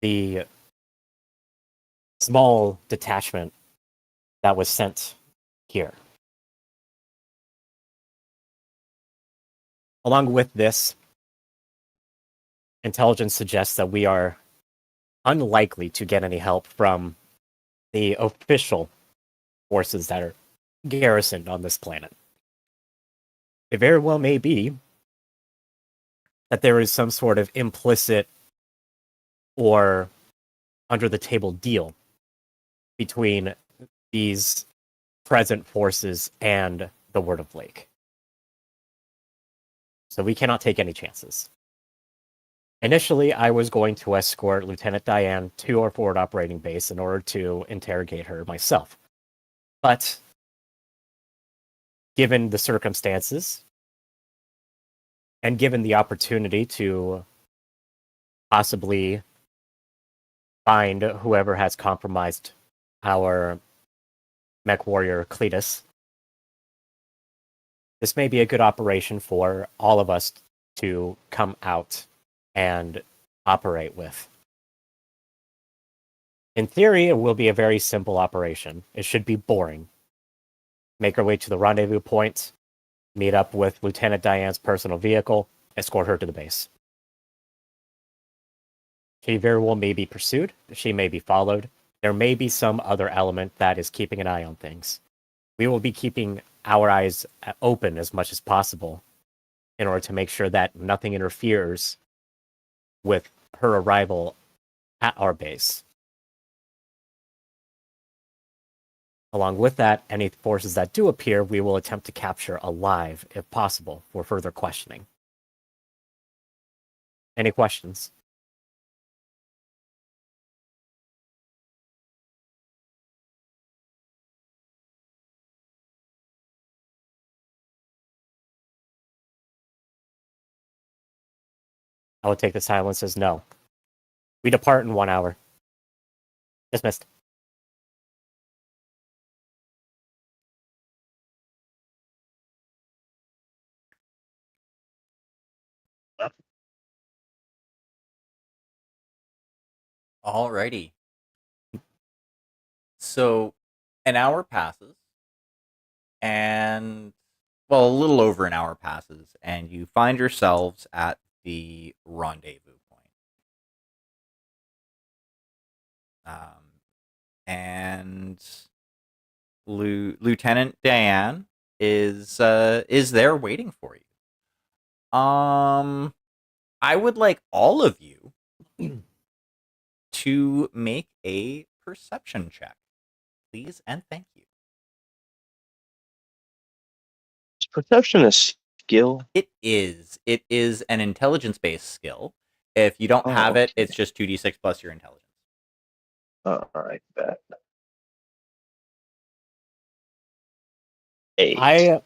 the small detachment that was sent here. Along with this, intelligence suggests that we are unlikely to get any help from the official forces that are garrisoned on this planet. It very well may be that there is some sort of implicit or under the table deal between these present forces and the Word of Blake. So we cannot take any chances. Initially, I was going to escort Lieutenant Diane to our forward operating base in order to interrogate her myself. But given the circumstances, and given the opportunity to possibly find whoever has compromised our Mechwarrior Cletus, this may be a good operation for all of us to come out and operate with. In theory, it will be a very simple operation. It should be boring. Make our way to the rendezvous point, meet up with Lieutenant Diane's personal vehicle, escort her to the base. She very well may be pursued, she may be followed. There may be some other element that is keeping an eye on things. We will be keeping our eyes open as much as possible in order to make sure that nothing interferes with her arrival at our base. Along with that, any forces that do appear, we will attempt to capture alive, if possible, for further questioning. Any questions? I will take the silence as no. We depart in 1 hour. Dismissed. Alrighty. So an hour passes, and well, a little over an hour passes, and you find yourselves at the rendezvous point. And Lieutenant Diane is there waiting for you. I would like all of you to make a perception check, please, and thank you. Is perception a skill? It is. It is an intelligence-based skill. If you don't have it, it's just 2d6 plus your intelligence. All right, bet. 8.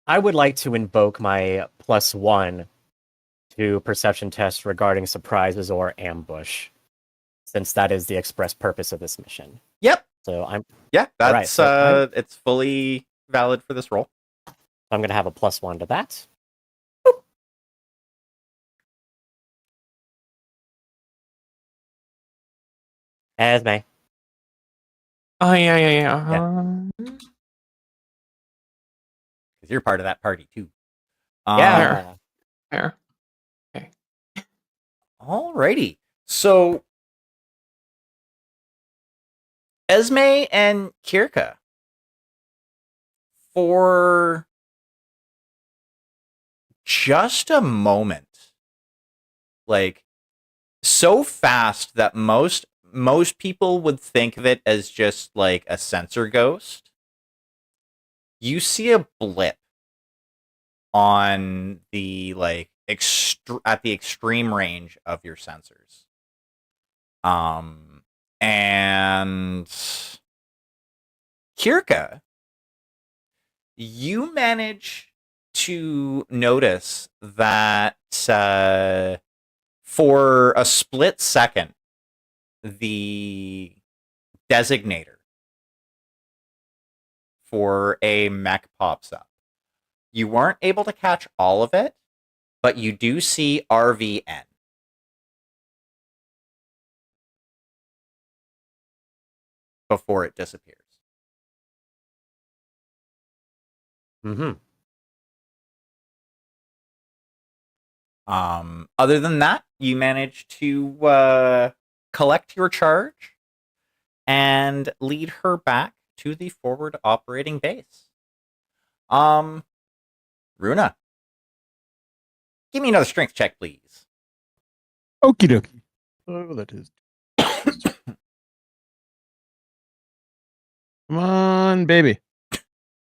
I would like to invoke my +1 to perception tests regarding surprises or ambush, since that is the express purpose of this mission. Yep. So that's right, so it's fully valid for this role. I'm going to have a +1 to that. Esme. Oh yeah. Yeah. Because you're part of that party too. Yeah. Fair. Alrighty. So Esme and Kirka, for just a moment, like so fast that most people would think of it as just like a sensor ghost, you see a blip on the like at the extreme range of your sensors. And Kirka, you manage to notice that for a split second, the designator for a mech pops up. You weren't able to catch all of it, but you do see RVN. Before it disappears. Mm-hmm. Other than that, you manage to collect your charge and lead her back to the forward operating base. Runa, give me another strength check, please. Okie dokie. Oh, that is. Come on, baby.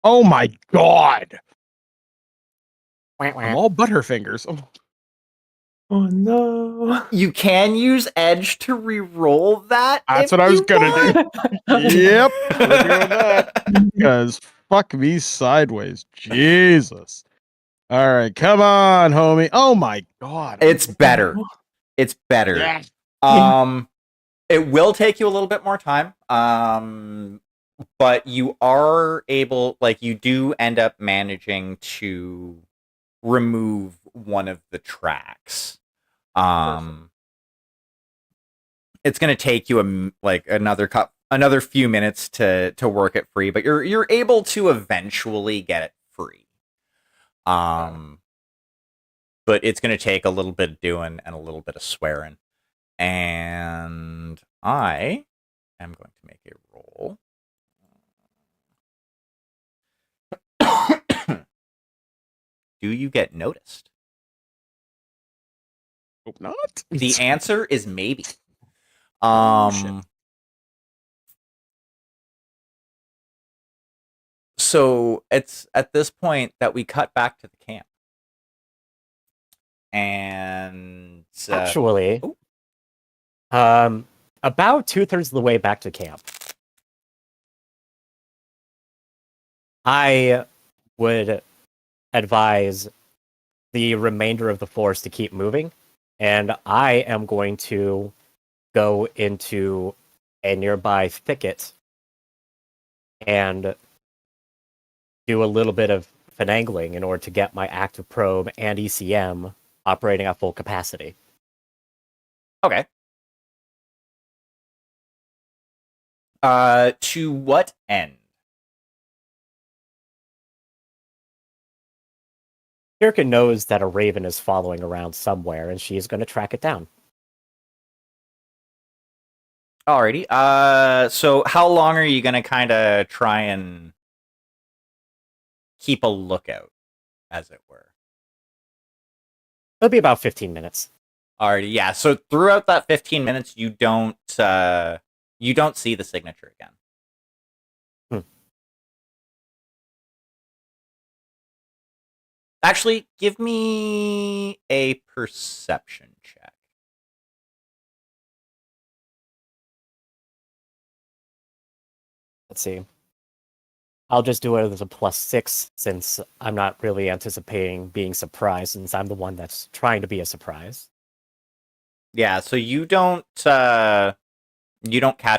Oh my god. I'm all butterfingers. Oh. Oh no. You can use Edge to re-roll that. That's if what I was you gonna want. do. Yep. We're doing that. Because fuck me sideways. Jesus. All right. Come on, homie. Oh my god. It's better. It's better. Yeah. It will take you a little bit more time. But you are able, like, you do end up managing to remove one of the tracks. It's going to take you another few minutes to work it free, but you're able to eventually get it free. But it's going to take a little bit of doing and a little bit of swearing. And I am going to make a roll. Do you get noticed? Hope not. The answer is maybe. Shit. So it's at this point that we cut back to the camp. And Actually, oh. about 2/3 of the way back to camp, I would advise the remainder of the force to keep moving, and I am going to go into a nearby thicket and do a little bit of finagling in order to get my active probe and ECM operating at full capacity. Okay. To what end? Kirka knows that a raven is following around somewhere, and she is going to track it down. Alrighty. So how long are you gonna kind of try and keep a lookout, as it were? It'll be about 15 minutes. Alrighty. Yeah. So throughout that 15 minutes, you don't see the signature again. Actually, give me a perception check. Let's see. I'll just do it as a +6 since I'm not really anticipating being surprised since I'm the one that's trying to be a surprise. Yeah, so you don't catch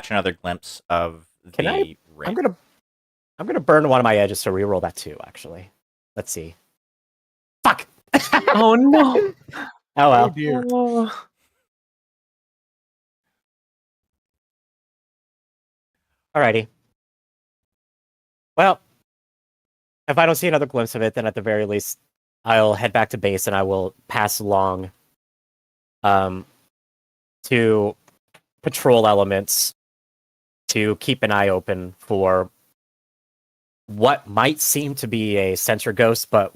another glimpse of Can the I- ring. I'm gonna burn one of my edges to reroll that too, actually. Let's see. Fuck! Oh no. Oh Oh well. dear. Oh. Alrighty. Well, if I don't see another glimpse of it, then at the very least, I'll head back to base and I will pass along to patrol elements to keep an eye open for what might seem to be a sensor ghost, but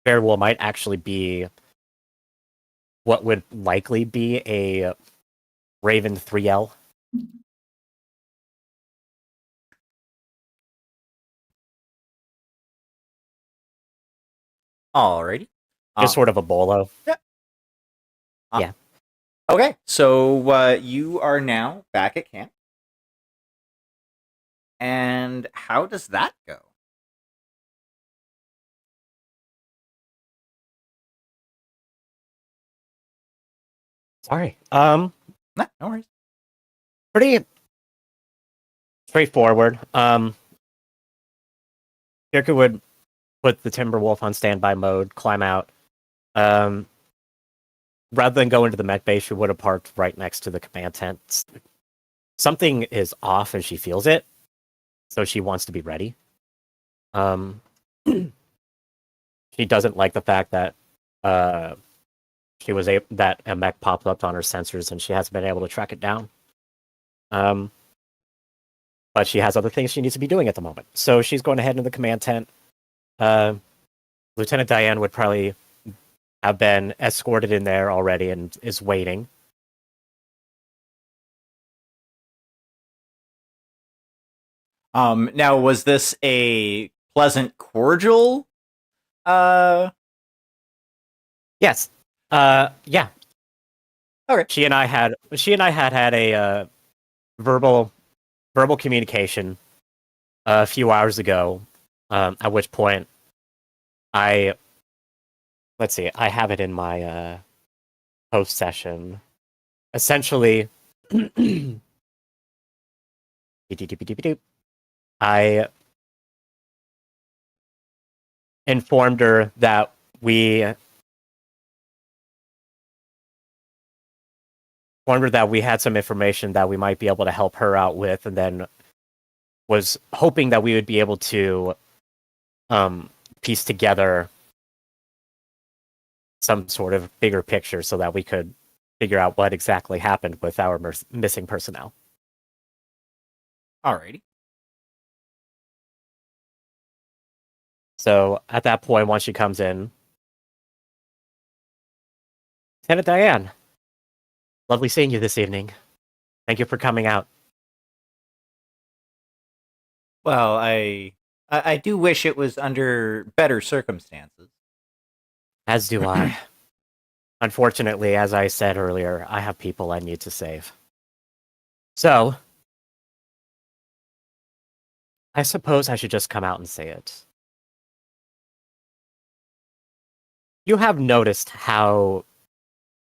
very well might actually be what would likely be a Raven 3L. Alrighty. Just sort of a bolo. Okay, so you are now back at camp. And how does that go? Sorry. Nah, no worries. Pretty straightforward. Kirka would put the Timberwolf on standby mode, climb out. Rather than go into the mech base, she would have parked right next to the command tent. Something is off and she feels it, so she wants to be ready. She doesn't like the fact that that a mech popped up on her sensors and she hasn't been able to track it down. But she has other things she needs to be doing at the moment, so she's going to head into the command tent. Lieutenant Diane would probably have been escorted in there already and is waiting. Now, was this a pleasant, cordial? Yes. Yeah. Okay. She and I had a verbal communication a few hours ago. At which point, let's see, I have it in my post session. Essentially, I informed her that we had some information that we might be able to help her out with, and then was hoping that we would be able to piece together some sort of bigger picture so that we could figure out what exactly happened with our missing personnel. Alrighty. So at that point, once she comes in, Lieutenant Diane, lovely seeing you this evening. Thank you for coming out. Well, I do wish it was under better circumstances. As do I. Unfortunately, as I said earlier, I have people I need to save. So, I suppose I should just come out and say it. You have noticed how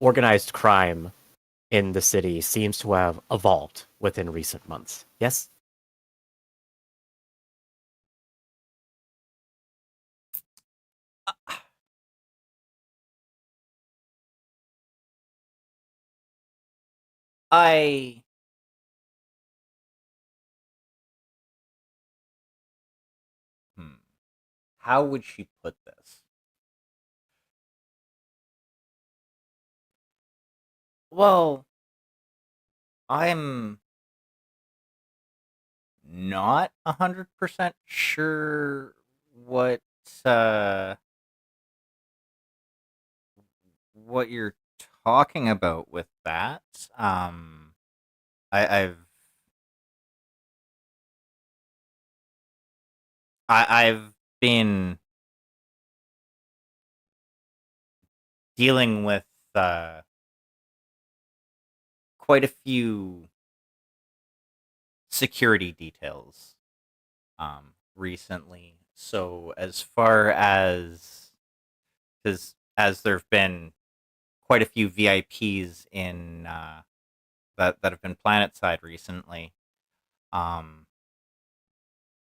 organized crime in the city seems to have evolved within recent months, yes? I How would she put this? Well, I'm not 100% sure uh what you're talking about with that. I, I've I've been dealing with quite a few security details recently. So as far as there've been quite a few VIPs in that have been planet side recently.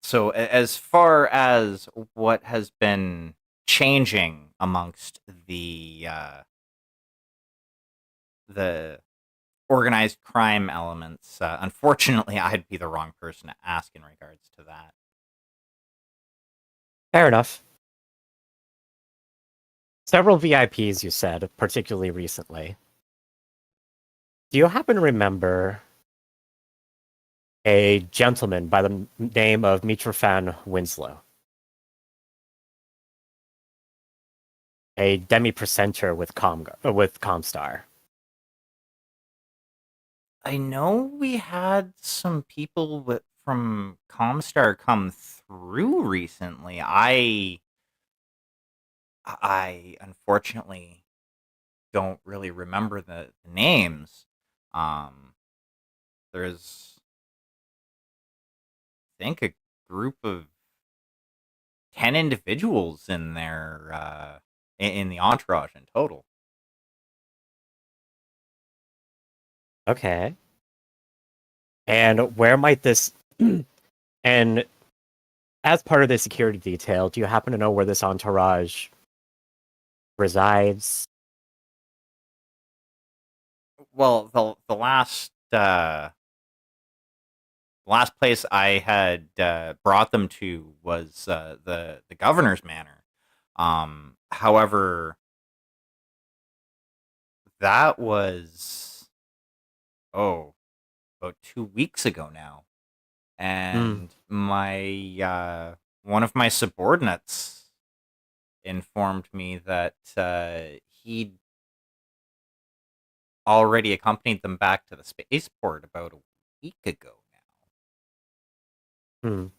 So as far as what has been changing amongst the organized crime elements. Unfortunately, I'd be the wrong person to ask in regards to that. Fair enough. Several VIPs, you said, particularly recently. Do you happen to remember a gentleman by the name of Mitrofan Winslow? A demi-presenter with Comstar. I know we had some people from Comstar come through recently. I unfortunately don't really remember the names. There's, I think, a group of 10 individuals in there, in the entourage in total. Okay. And where might this... and as part of the security detail, do you happen to know where this entourage resides? Well, the last place I had brought them to was the governor's manor. However, that was about 2 weeks ago now, and my one of my subordinates informed me that he'd already accompanied them back to the spaceport about a week ago now.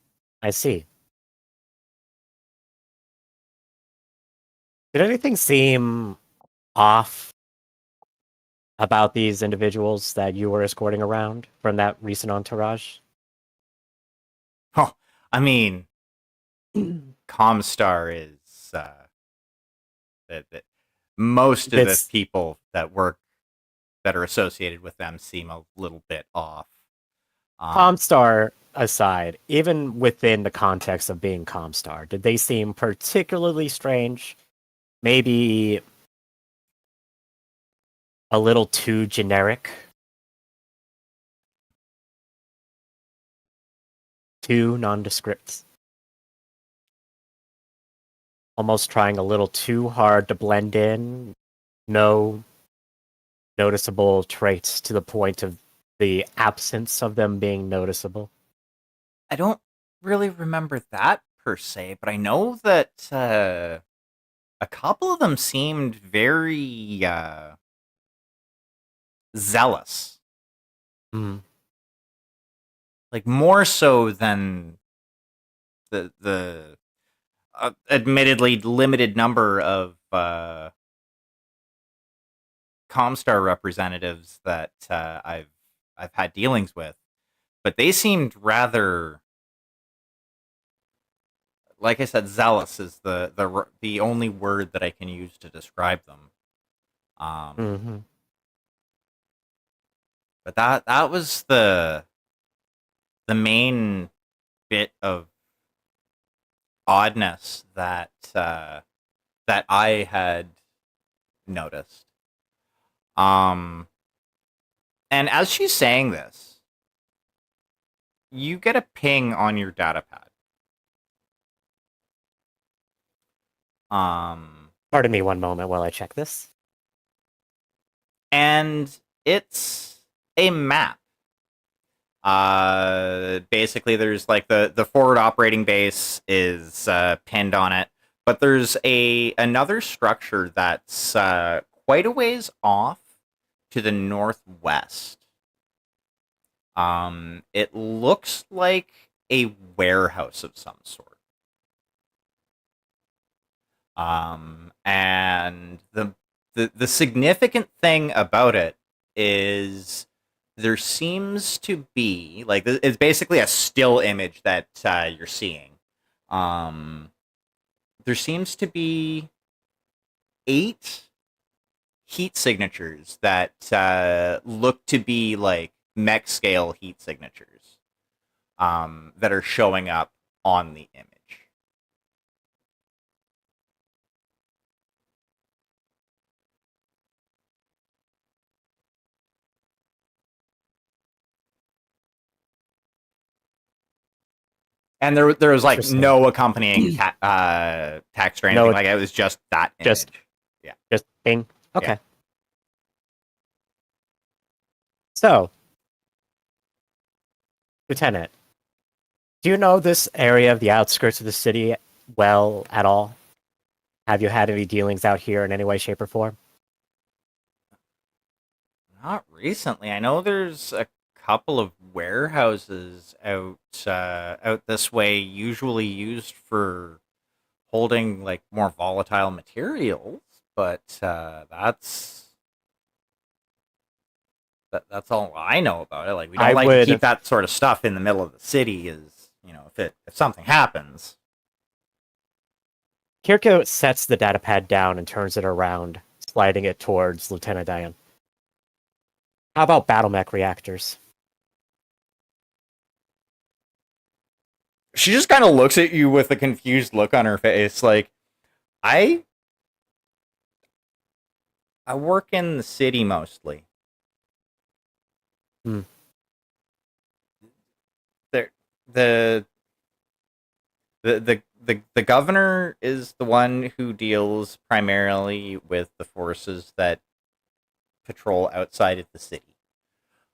I see. Did anything seem off about these individuals that you were escorting around from that recent entourage? Oh, I mean, Comstar is that most of the It's- people that are associated with them seem a little bit off. Comstar aside, even within the context of being Comstar, did they seem particularly strange? Maybe a little too generic? Too nondescript? Almost trying a little too hard to blend in? No noticeable traits to the point of the absence of them being noticeable? I don't really remember that per se, but I know that a couple of them seemed very zealous, like more so than the admittedly limited number of Comstar representatives that I've had dealings with, but they seemed rather, like I said, zealous is the only word that I can use to describe them. But that was the main bit of oddness that that I had noticed. And as she's saying this, you get a ping on your data pad. Pardon me one moment while I check this. And it's a map. Basically, there's like the forward operating base is pinned on it, but there's another structure that's quite a ways off to the northwest. It looks like a warehouse of some sort. And the significant thing about it is there seems to be, like, it's basically a still image that you're seeing. There seems to be 8 heat signatures that look to be like mech scale heat signatures that are showing up on the image. And there was like Interesting. no accompanying text or anything. No, Like it was just that just- image. Yeah. Just bing. Okay. Yeah. So, Lieutenant, do you know this area of the outskirts of the city well at all? Have you had any dealings out here in any way, shape, or form? Not recently. I know there's a couple of warehouses out this way, usually used for holding like more volatile materials, but that's all I know about it. Like we don't I like would- to keep that sort of stuff in the middle of the city. Is if something happens. Kirko sets the data pad down and turns it around, sliding it towards Lieutenant Diane. How about battle mech reactors? She just kind of looks at you with a confused look on her face, like I work in the city mostly. Hmm. The governor is the one who deals primarily with the forces that patrol outside of the city.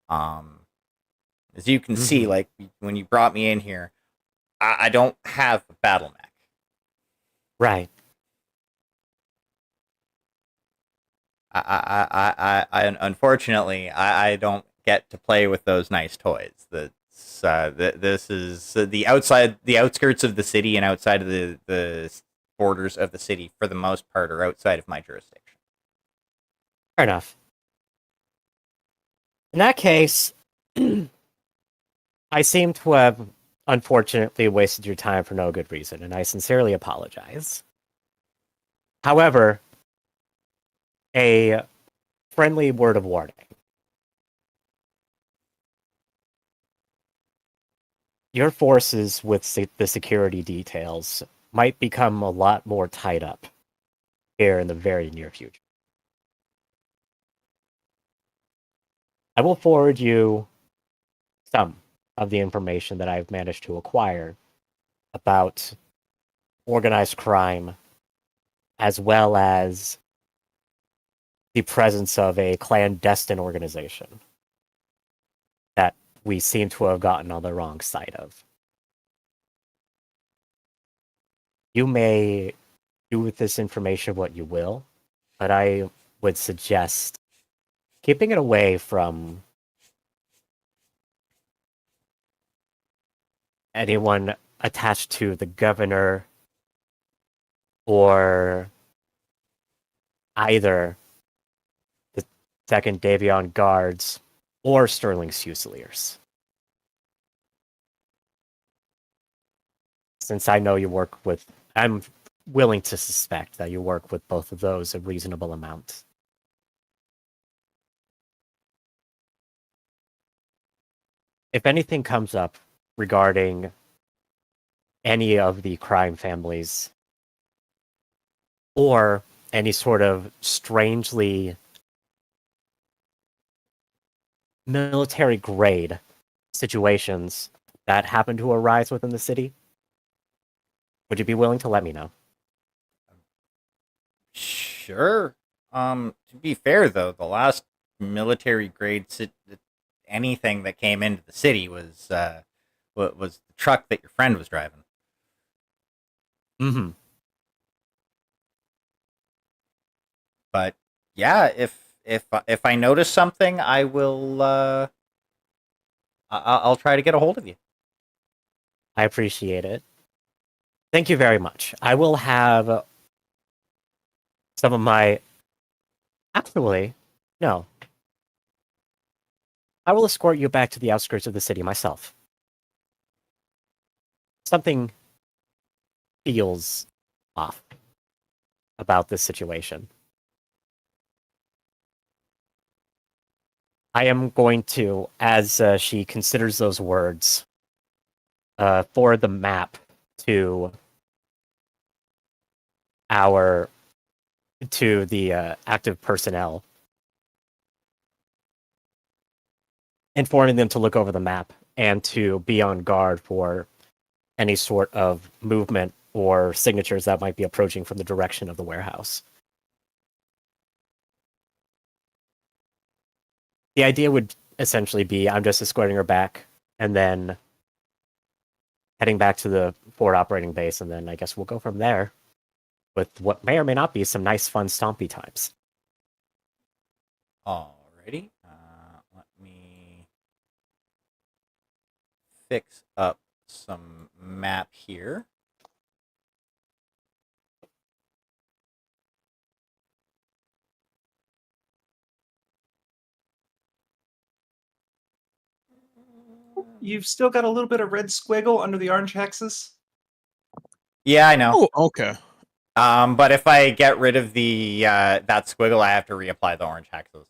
As you can see, like when you brought me in here, I don't have a battle mech. Right. I unfortunately I don't get to play with those nice toys. This is the outskirts of the city and outside of the borders of the city for the most part are outside of my jurisdiction. Fair enough. In that case, I seem to have unfortunately wasted your time for no good reason, and I sincerely apologize. However, a friendly word of warning. Your forces with the security details might become a lot more tied up here in the very near future. I will forward you some of the information that I've managed to acquire about organized crime, as well as the presence of a clandestine organization that we seem to have gotten on the wrong side of. You may do with this information what you will, but I would suggest keeping it away from anyone attached to the governor or either the Second Davion Guards or Sterling's Fusiliers. Since I know you work with, I'm willing to suspect that you work with both of those a reasonable amount. If anything comes up regarding any of the crime families or any sort of strangely military grade situations that happen to arise within the city, would you be willing to let me know? Sure. To be fair though, the last military grade anything that came into the city was the truck that your friend was driving. Mm-hmm. But yeah, if I notice something, I will. I'll try to get a hold of you. I appreciate it. Thank you very much. I will have some of my... Actually, no. I will escort you back to the outskirts of the city myself. Something feels off about this situation. I am going to, as she considers those words, forward the map to the active personnel, informing them to look over the map and to be on guard for any sort of movement or signatures that might be approaching from the direction of the warehouse. The idea would essentially be I'm just escorting her back and then heading back to the forward operating base, and then I guess we'll go from there with what may or may not be some nice, fun, stompy times. Alrighty. Let me fix up some map here. You've still got a little bit of red squiggle under the orange hexes. Yeah, I know. Oh, okay. But if I get rid of the that squiggle, I have to reapply the orange hexes.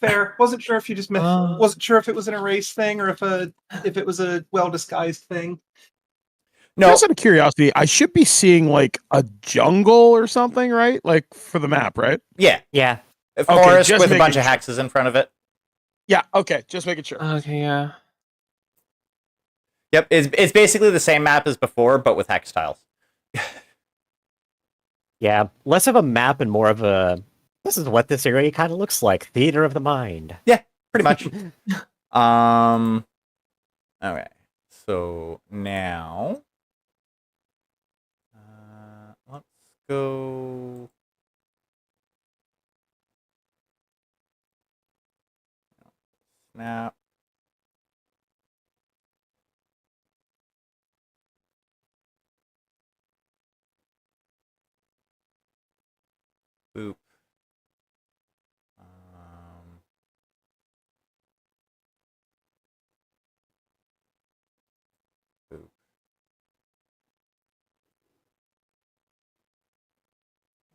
Fair. Wasn't sure if you just wasn't sure if it was an erase thing or if it was a well disguised thing. No, Just out of curiosity, I should be seeing like a jungle or something, right? Like for the map, right? yeah, Yeah. a forest just with a bunch making of hexes in front of it. Yeah. Okay. Just making sure. Okay, yeah. Yep, it's basically the same map as before, but with hex tiles. Yeah. Less of a map and more of a this is what this area kind of looks like. Theater of the mind. Yeah, pretty much. Okay. So now let's go. Snap. Boop. Boop.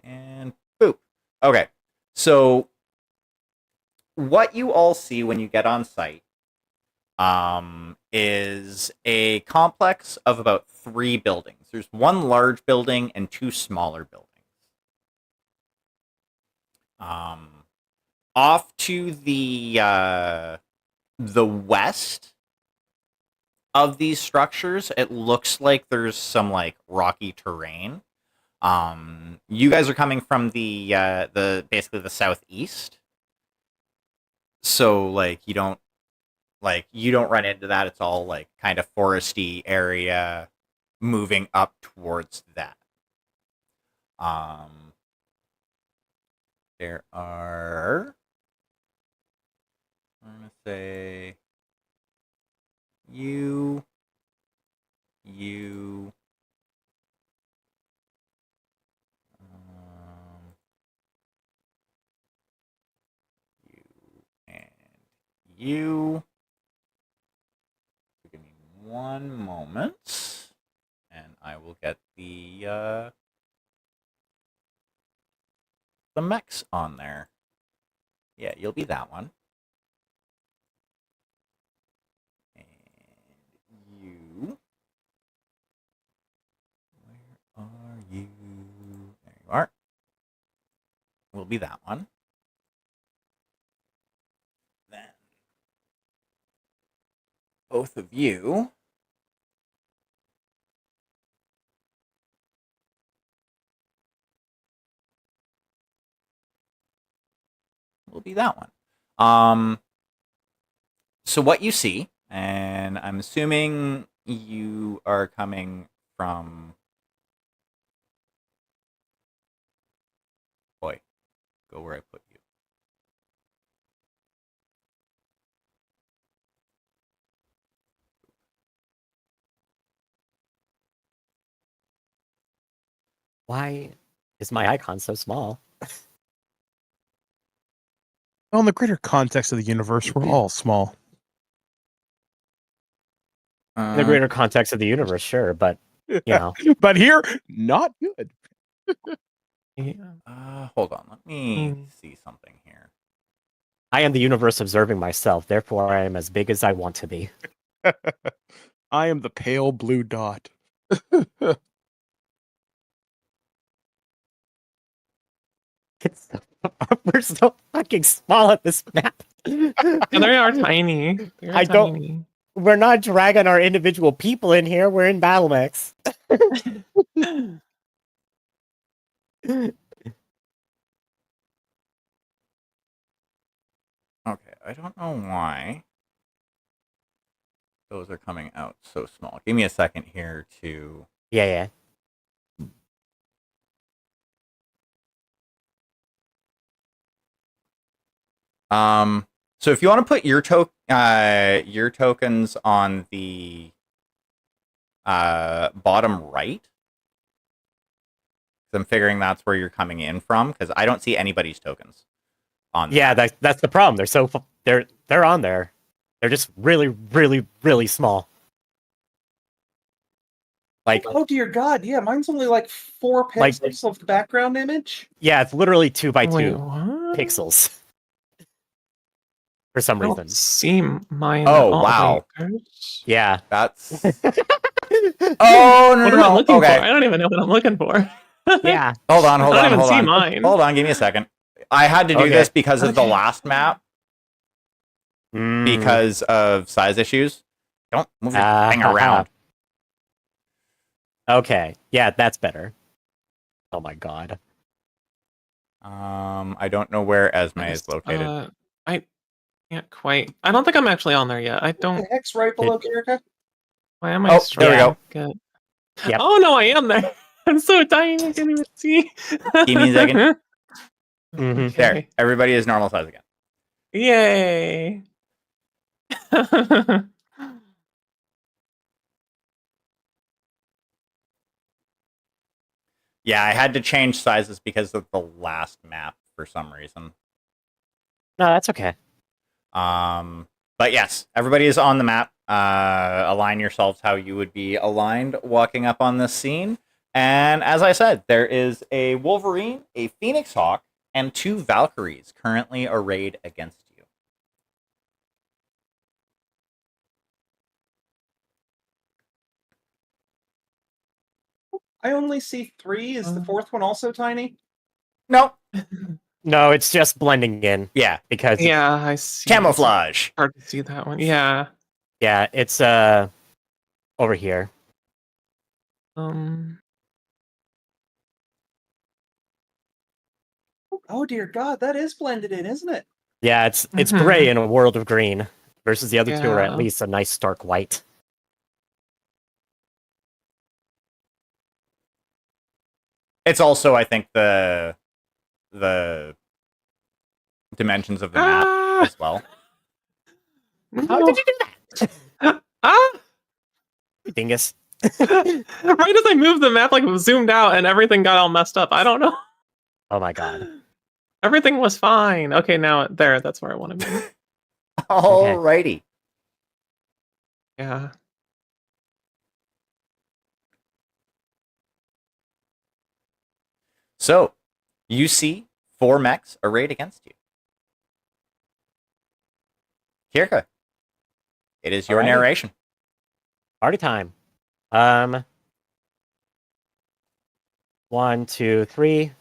And boop. Okay. So what you all see when you get on site is a complex of about 3 buildings. There's one large building and 2 smaller buildings. Off to the west of these structures, it looks like there's some like rocky terrain. You guys are coming from the basically the southeast, so like you don't run into that. It's all like kind of foresty area, moving up towards that. There are, I'm gonna say you, and you. Give me one moment, and I will get the mechs on there. Yeah, you'll be that one. And you. Where are you? There you are. Will be that one. Then both of you will be that one. So what you see, and I'm assuming you are coming from. Boy, go where I put you. Why is my icon so small? Well, in the greater context of the universe, we're all small. In the greater context of the universe, sure, but you know. But here, not good. Hold on. Let me see something here. I am the universe observing myself, therefore I am as big as I want to be. I am the pale blue dot. We're so fucking small at this map. And they are tiny. They are I don't- tiny. we're not dragging our individual people in here. We're in battle mechs. Okay, I don't know why those are coming out so small. Give me a second here to... Yeah. So if you want to put your tokens on the bottom right, 'cause I'm figuring that's where you're coming in from, because I don't see anybody's tokens on there. Yeah, that's the problem. They're on there. They're just really, really, really small. Like, Oh dear God! Yeah, mine's only like 4 Like- pixels of the background image. yeah, it's literally 2 by 2 Wait, what? pixels. For some I reason. don't see mine. Oh, at all. wow. Wait, there's- Yeah. That's... Oh, no, What no, am I no. looking Okay. for? I don't even know what I'm looking for. Yeah. Hold on, I hold don't on, even hold see on. mine. Hold on, give me a second. I had to do Okay. this because of the Okay. last map, Mm. because of size issues. Don't move your thing around. Okay. Yeah, that's better. Oh my god. I don't know where Esme is located. I can't quite. I don't think I'm actually on there yet. I The don't. heck's right below Kirka. Why am I Oh, there we go. struggling? Yep. Oh no, I am there. I'm so tiny. I can't even see. Give me a second. Mhm. There, Okay. everybody is normal size again. Yay. Yeah, I had to change sizes because of the last map for some reason. No, that's okay. But yes, everybody is on the map. Align yourselves how you would be aligned walking up on this scene. And as I said, there is a Wolverine, a Phoenix Hawk, and 2 Valkyries currently arrayed against you. I only see 3. Is the 4th one also tiny? No. No, it's just blending in Yeah. because Yeah, I see. Camouflage. It's hard to see that one. Yeah. yeah, it's over here. Oh dear God, that is blended in, isn't it? Yeah, it's Mhm. gray in a world of green versus the other two are at Yeah. least a nice stark white. It's also, I think, the dimensions of the map Ah! as well. How did you do that? Ah! Dingus. Right as I moved the map, like zoomed out, and everything got all messed up. I don't know. Oh my god. Everything was fine. Okay, now there. That's where I want to be. Alrighty. Yeah. So, you see 4 mechs arrayed against you. Kirka, it is your Alrighty. narration. Party time. 1, 2, 3.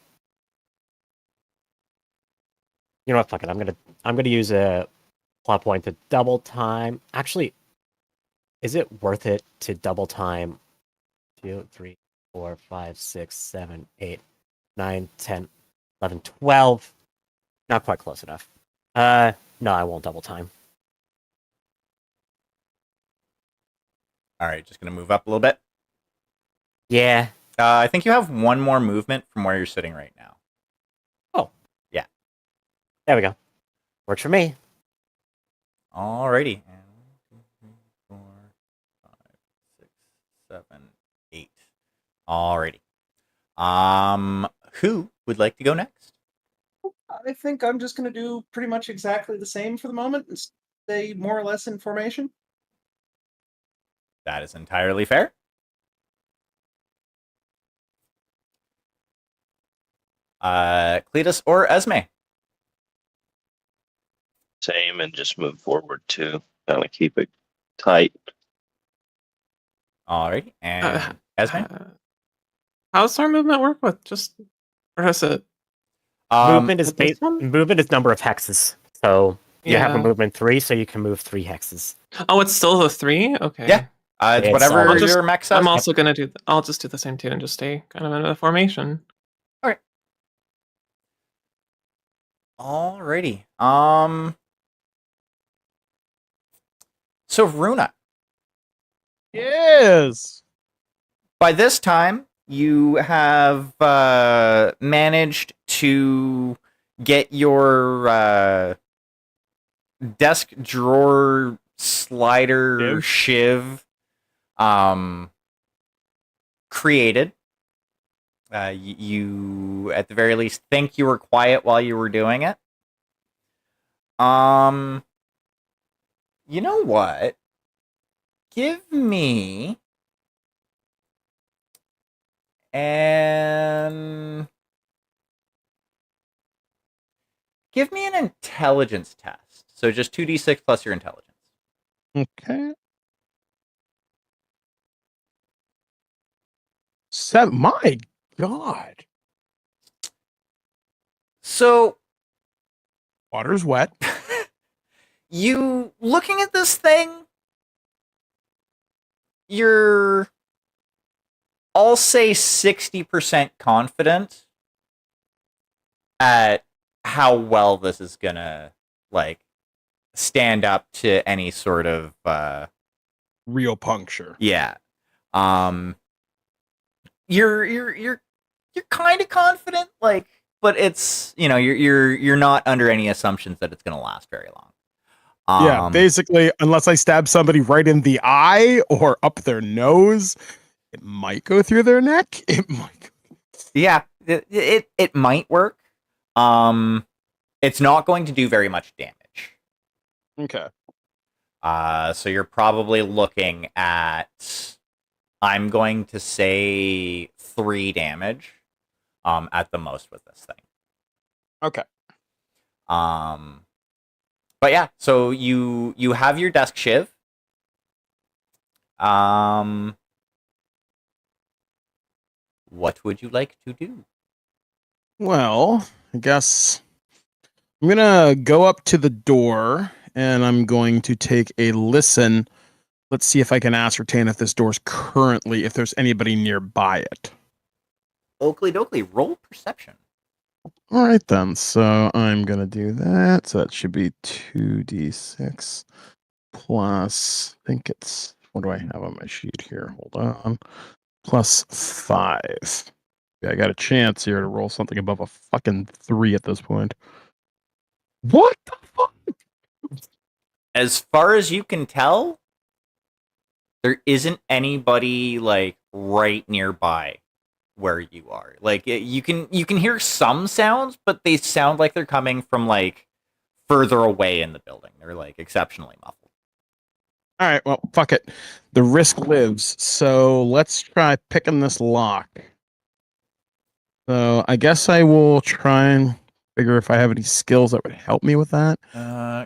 You know what? Fuck it. I'm gonna use a plot point to double time. Actually, is it worth it to double time? 2, 3, 4, 5, 6, 7, 8, 9, 10, 11, 12. Not quite close enough. No, I won't double time. All right, just going to move up a little bit. Yeah. I think you have 1 more movement from where you're sitting right now. Oh. Yeah. There we go. Works for me. Alrighty. 1, 2, 3, 4, 5, 6, 7, 8. Alrighty. Who would like to go next? I think I'm just going to do pretty much exactly the same for the moment and stay more or less in formation. That is entirely fair. Cletus or Esme? Same, and just move forward too. Kind of keep it tight. Alrighty. And Esme? How's our movement work with just, or is it? Movement is With this one? movement is number of hexes. So You have a Yeah. movement 3, so you can move 3 hexes. Oh, it's still the 3? Okay. Yeah. It's It's, whatever I'll your mech says. I'm also gonna do. I'll just do the same too and just stay kind of in a formation. Alrighty. So Runa, Yes. by this time you have managed to get your desk drawer slider shiv created. You at the very least think you were quiet while you were doing it. You know what? Give me an intelligence test. So just 2d6 plus your intelligence. Okay. My God. So Water's wet. you looking at this thing, you're, I'll say 60% confident at how well this is gonna like stand up to any sort of Real puncture. yeah. You're kind of confident, like, but it's, you know, you're not under any assumptions that it's gonna last very long. Yeah, basically, unless I stab somebody right in the eye or up their nose, it might go through their neck. It might. Yeah, it might work. It's not going to do very much damage. Okay. So you're probably looking at, I'm going to say 3 damage, at the most with this thing. Okay. But yeah, so you have your desk shiv. What would you like to do? Well, I guess I'm gonna go up to the door and I'm going to take a listen. Let's see if I can ascertain if this door's currently, if there's anybody nearby it. Oakley dokley, roll perception. All right then. So I'm gonna do that. So that should be 2d6 plus. I think it's, what do I have on my sheet here? Hold on. Plus 5. Yeah, I got a chance here to roll something above a fucking 3 at this point. What the fuck? As far as you can tell, there isn't anybody like right nearby where you are. Like you can hear some sounds, but they sound like they're coming from like further away in the building. They're like exceptionally muffled. All right, well, fuck it. The risk lives. So let's try picking this lock. So I guess I will try and figure if I have any skills that would help me with that.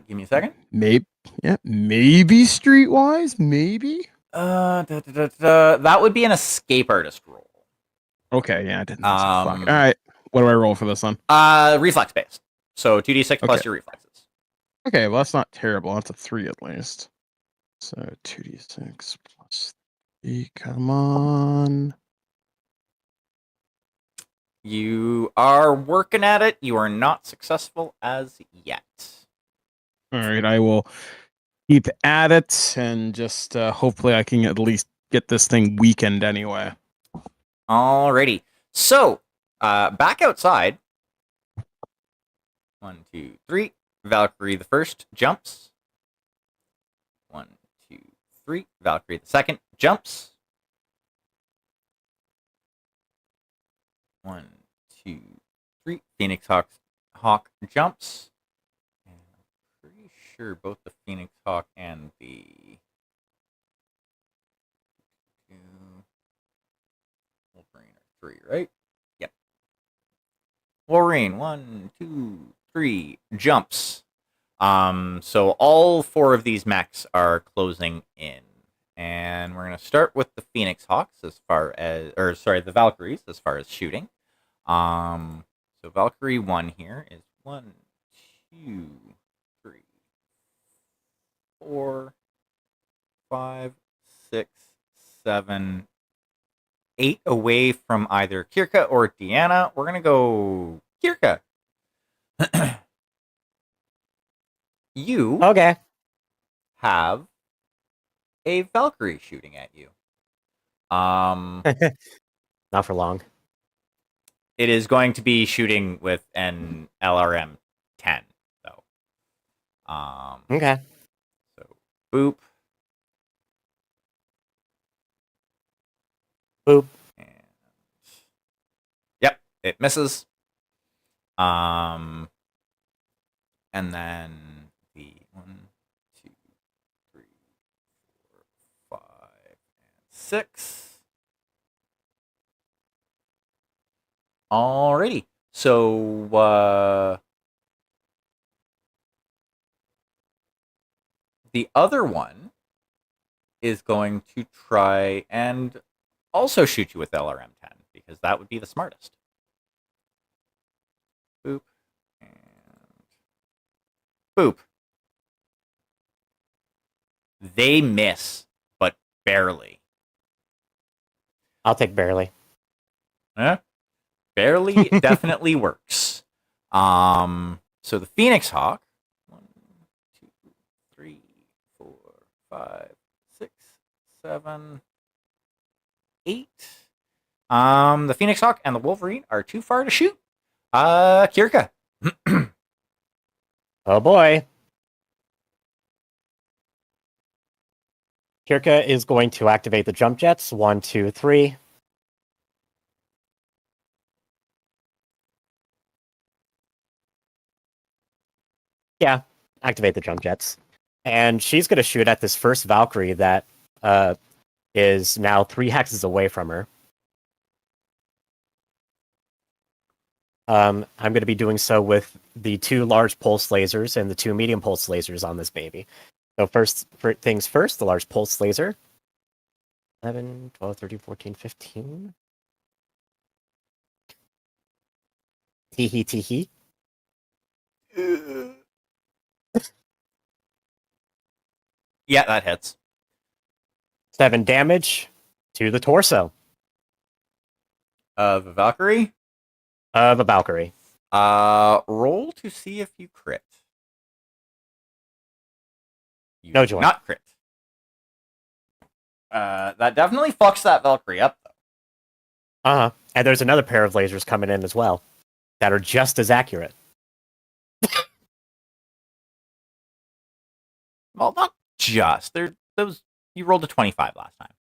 Give me a second. Maybe, yeah, maybe streetwise, maybe. That would be an escape artist roll. Okay, yeah, I didn't think so. Fuck. Um, All right, what do I roll for this one? Reflex based. So 2d6 plus Okay. your reflexes. Okay, well that's not terrible. That's a 3 at least. So 2d6 plus 3. Come on. You are working at it. You are not successful as yet. All right, I will keep at it and just hopefully I can at least get this thing weakened anyway. Alrighty. So, back outside. 1, 2, 3. Valkyrie the first jumps. 1, 2, 3. Valkyrie the second jumps. 1, 2, 3. Phoenix Hawk jumps. And I'm pretty sure both the Phoenix Hawk and the Wolverine are 3, right? Yep. Wolverine, 1, 2, 3 jumps. So all 4 of these mechs are closing in. And we're going to start with the Phoenix Hawks as far as, or sorry, the Valkyries as far as shooting. So Valkyrie 1 here is 1, 2, 3, 4, 5, 6, 7, 8 away from either Kirka or Deanna. We're gonna go Kirka. You Okay. have a Valkyrie shooting at you. Not for long. It is going to be shooting with an LRM 10, though. Okay. So boop. Boop. And yep, it misses. And then the 1, 2, 3, 4, 5, and 6. Alrighty. So the other one is going to try and also shoot you with LRM 10 because that would be the smartest. Boop. And boop. They miss, but barely. I'll take barely. Barely definitely works. So the Phoenix Hawk. 1, 2, 3, 4, 5, 6, 7, 8. The Phoenix Hawk and the Wolverine are too far to shoot. Kirka. Oh boy. Kirka is going to activate the jump jets. 1, 2, 3. Yeah, activate the jump jets. And she's going to shoot at this first Valkyrie that is now 3 hexes away from her. I'm going to be doing so with the 2 large pulse lasers and the 2 medium pulse lasers on this baby. So first things first, the large pulse laser. 11, 12, 13, 14, 15. Teehee teehee. Yeah, that hits. 7 damage to the torso Of a Valkyrie. of a Valkyrie. Roll to see if you crit. You No do joy. not crit. That definitely fucks that Valkyrie up, though. Uh-huh. And there's another pair of lasers coming in as well that are just as accurate. Well, not just. They're those. You rolled a 25 last time.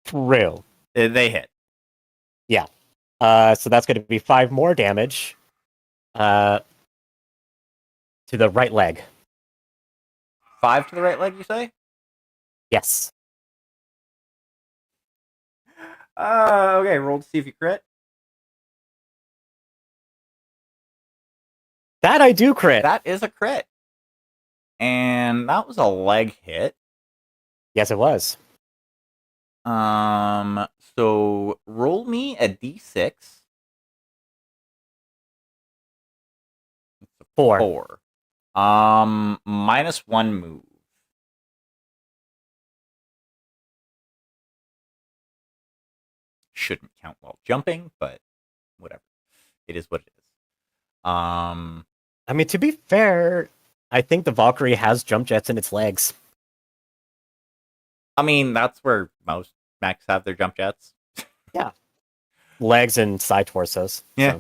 True. They hit. So that's going to be 5 more damage to the right leg. 5 to the right leg, you say? Yes. Okay. Roll to see if you crit. That I do crit. That is a crit. And that was a leg hit. Yes, it was. So roll me a d6. 4. 4. -1 move. Shouldn't count while jumping, but whatever. It is what it is. I mean, to be fair, I think the Valkyrie has jump jets in its legs. I mean, that's where most mechs have their jump jets. Legs and side torsos. Yeah.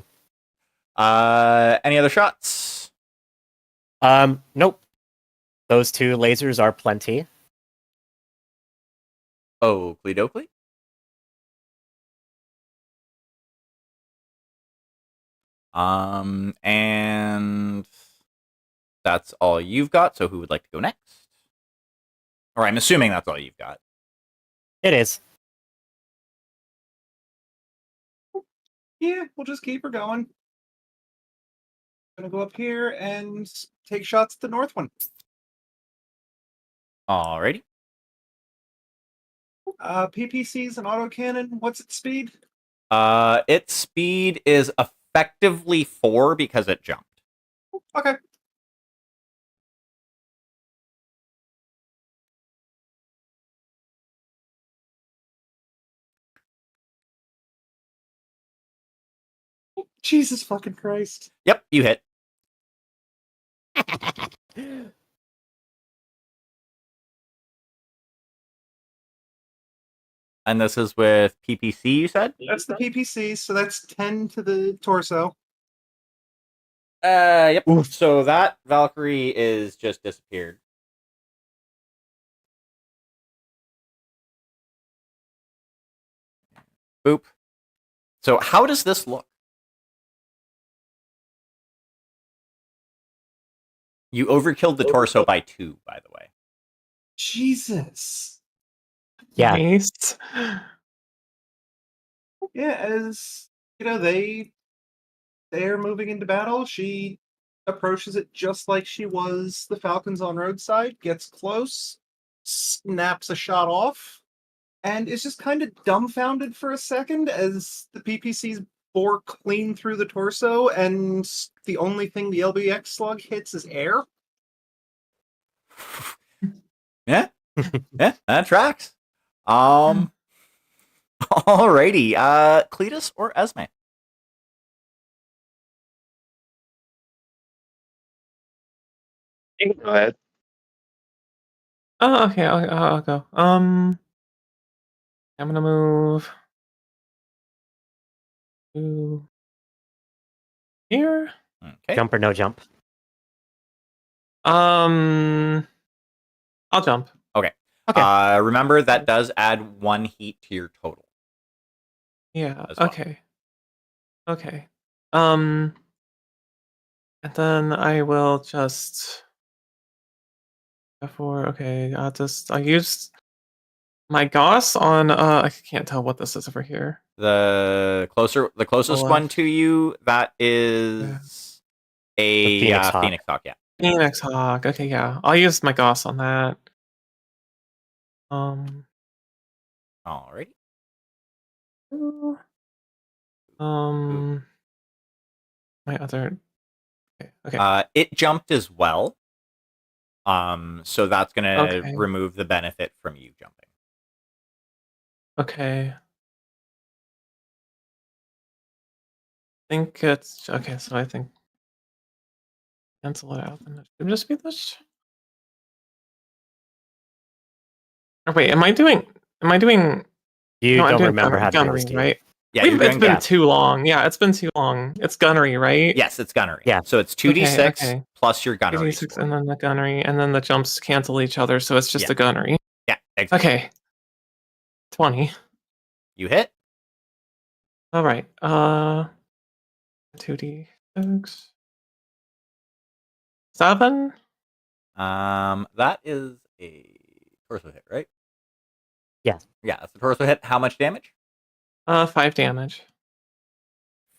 Any other shots? So. Nope. Those 2 lasers are plenty. Oakley dokley. And that's all you've got. So who would like to go next? Or I'm assuming that's all you've got. It is. Yeah, we'll just keep her going. Gonna go up here and take shots at the north one. Alrighty. PPC's an autocannon. What's its speed? Its speed is effectively 4 because it jumped. Okay. Jesus fucking Christ. Yep, you hit. And this is with PPC, you said? That's the PPC, so that's 10 to the torso. Yep. Oof. So that Valkyrie is just disappeared. Boop. So how does this look? You overkilled the torso by 2, by the way. Jesus. Yeah. Nice. Yeah, as you know, they're moving into battle. She approaches it just like she was the Falcons on roadside, gets close, snaps a shot off, and is just kind of dumbfounded for a second as the PPC's bore clean through the torso, and the only thing the LBX slug hits is air. Yeah. Yeah, that tracks. Alrighty. Cletus or Esme? Go ahead. Oh, okay, I'll go. I'm gonna move to here. Okay. Jump or no jump? I'll jump. Okay. Okay. Remember that does add 1 heat to your total. Yeah. As well. Okay. Okay. And then I will just okay. I used my Gauss on I can't tell what this is over here. The closest Oh, one to you, that is a The Phoenix Hawk. Phoenix Hawk, yeah. Phoenix Hawk. Okay, yeah. I'll use my Gauss on that. Alrighty. My other. Okay. It jumped as well. So that's gonna Okay. remove the benefit from you jumping. Okay. I think it's okay. So I think cancel it out. Then it should just be this. Or wait, am I doing? You No, I'm don't doing remember how to do gunnery, this, do you? right? Yeah, It's you're doing been gas. too long. Yeah, it's been too long. It's gunnery, right? Yes, it's gunnery. Yeah. So it's 2d6 Okay. plus your gunnery 2d6 score. and then the gunnery, and then the jumps cancel each other, so it's just Yeah. a gunnery. Yeah, exactly. Okay. 20. You hit. All right. 2d6. 7. That is a torso hit, right? Yeah. Yeah, that's a torso hit. How much damage? 5 damage.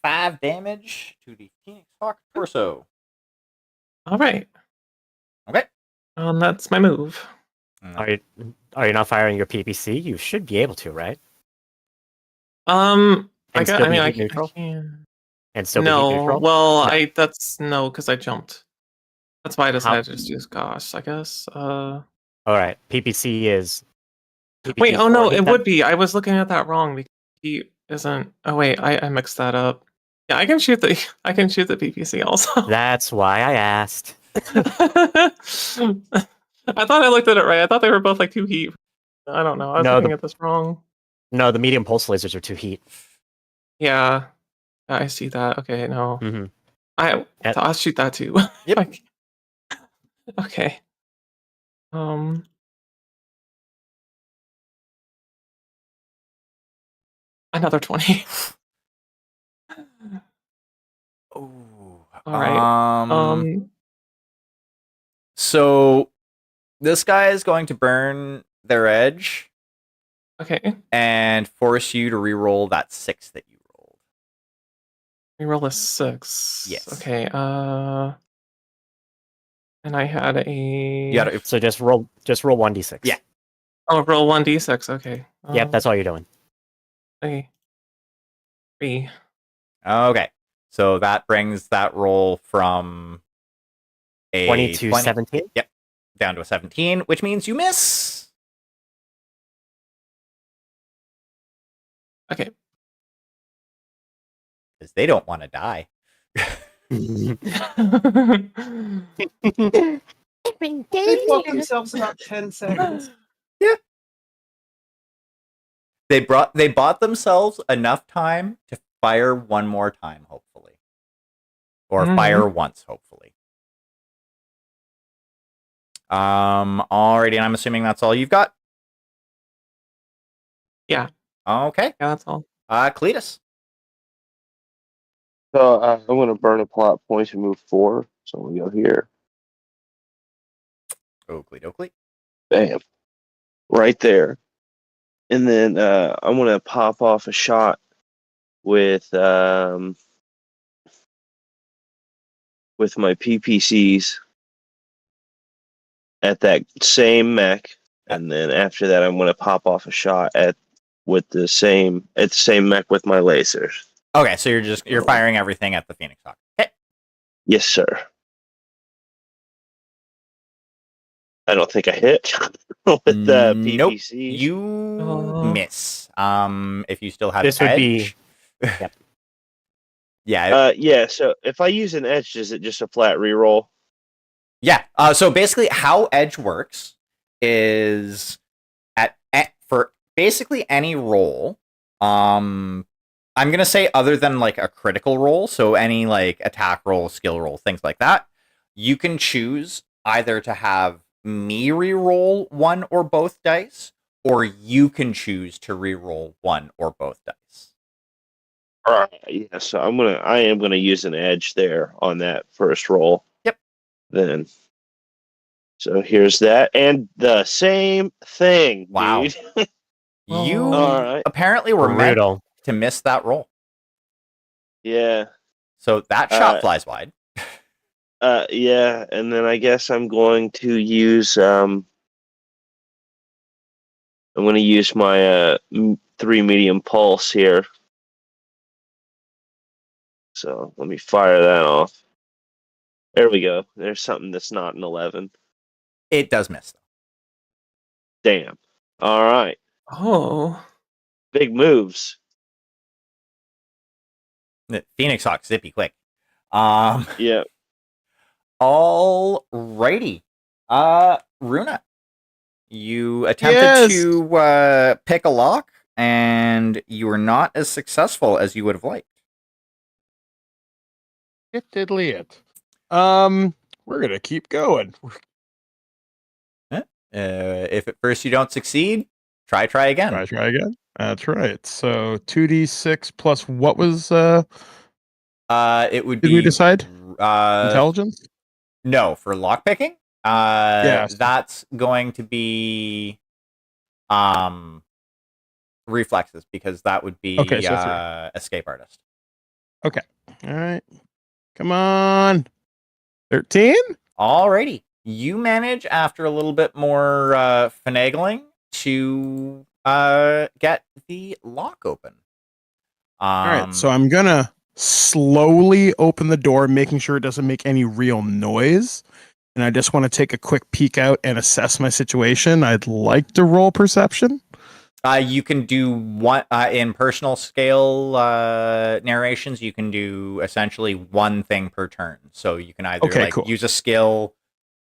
5 damage to the Phoenix Hawk torso. All right. Okay. That's my move. Are you not firing your PPC? You should be able to, right? I And got. still I be mean, I heat neutral? can. And still be heat No. neutral? Well, No. that's no, because I jumped. That's why I decided to just use Gosh, I guess. All right. PPC is. Wait, PPC oh no, 4 hit it then? would be. I was looking at that wrong because he isn't. Oh wait, I mixed that up. Yeah, I can shoot the PPC also. That's why I asked. I thought I looked at it right. I thought they were both like 2 heat. I don't know. I was No, looking at this wrong. No, the medium pulse lasers are 2 heat. Yeah, I see that. Okay, no, Mm-hmm. I'll shoot that too. Yep. Okay. Another 20. Oh. All right. So this guy is going to burn their edge Okay. and force you to re-roll that 6 that you rolled. We roll a 6. Yes. Okay. And I had a. You gotta, So just roll 1d6. Yeah. Oh, roll 1d6. Okay. Yep, that's all you're doing. Okay. 3. okay. So that brings that roll from a 20 to 17? Yep. Down to a 17, which means you miss. Okay. because they don't want to die. It's been They days bought here. themselves about 10 seconds. They bought themselves enough time to fire one more time, hopefully, or fire once, hopefully. Alrighty, and I'm assuming that's all you've got. Yeah. Okay. Yeah, that's all. Cletus. So I'm going to burn a plot point and move 4. So we go here. Oakley dokley. Bam. Right there. And then I'm going to pop off a shot with my PPCs at that same mech. And then after that, I'm going to pop off a shot at the same mech with my lasers. Okay, so you're firing everything at the Phoenix Hawk. Okay. Yes, sir. I don't think I hit with the Nope. PPCs. You miss. If you still have This edge. would be. Yep. Yeah. Yeah. So if I use an edge, is it just a flat reroll? Yeah. So basically, how edge works is for basically any roll. I'm gonna say other than like a critical roll, so any like attack roll, skill roll, things like that, you can choose either to have me re-roll one or both dice, or you can choose to re-roll one or both dice. Yeah. So I am gonna use an edge there on that first roll. Yep. Then. So here's that, and the same thing, Wow. dude. You All right. apparently were Brutal. meant to miss that roll. Yeah. So that shot flies wide. Yeah, and then I guess I'm going to use my 3 medium pulse here. So let me fire that off. There we go. There's something that's not an 11. It does miss, though. Damn. All right. Oh. Big moves. The Phoenix Hawk, zippy quick. Yeah. Alrighty. Runa, you attempted to pick a lock, and you were not as successful as you would have liked. It diddly it. We're gonna keep going. If at first you don't succeed, try again. Try again. That's right. So 2d6 plus what was It would did be we decide? Intelligence? No, for lock picking. Yes. That's going to be reflexes, because that would be Okay, so 3. escape artist. Okay. All right. Come on. 13? Alrighty. You manage, after a little bit more finagling, to get the lock open. All right. So I'm gonna slowly open the door, making sure it doesn't make any real noise. And I just want to take a quick peek out and assess my situation. I'd like to roll perception. You can do one in personal scale narrations. You can do essentially one thing per turn. So you can either cool. use a skill,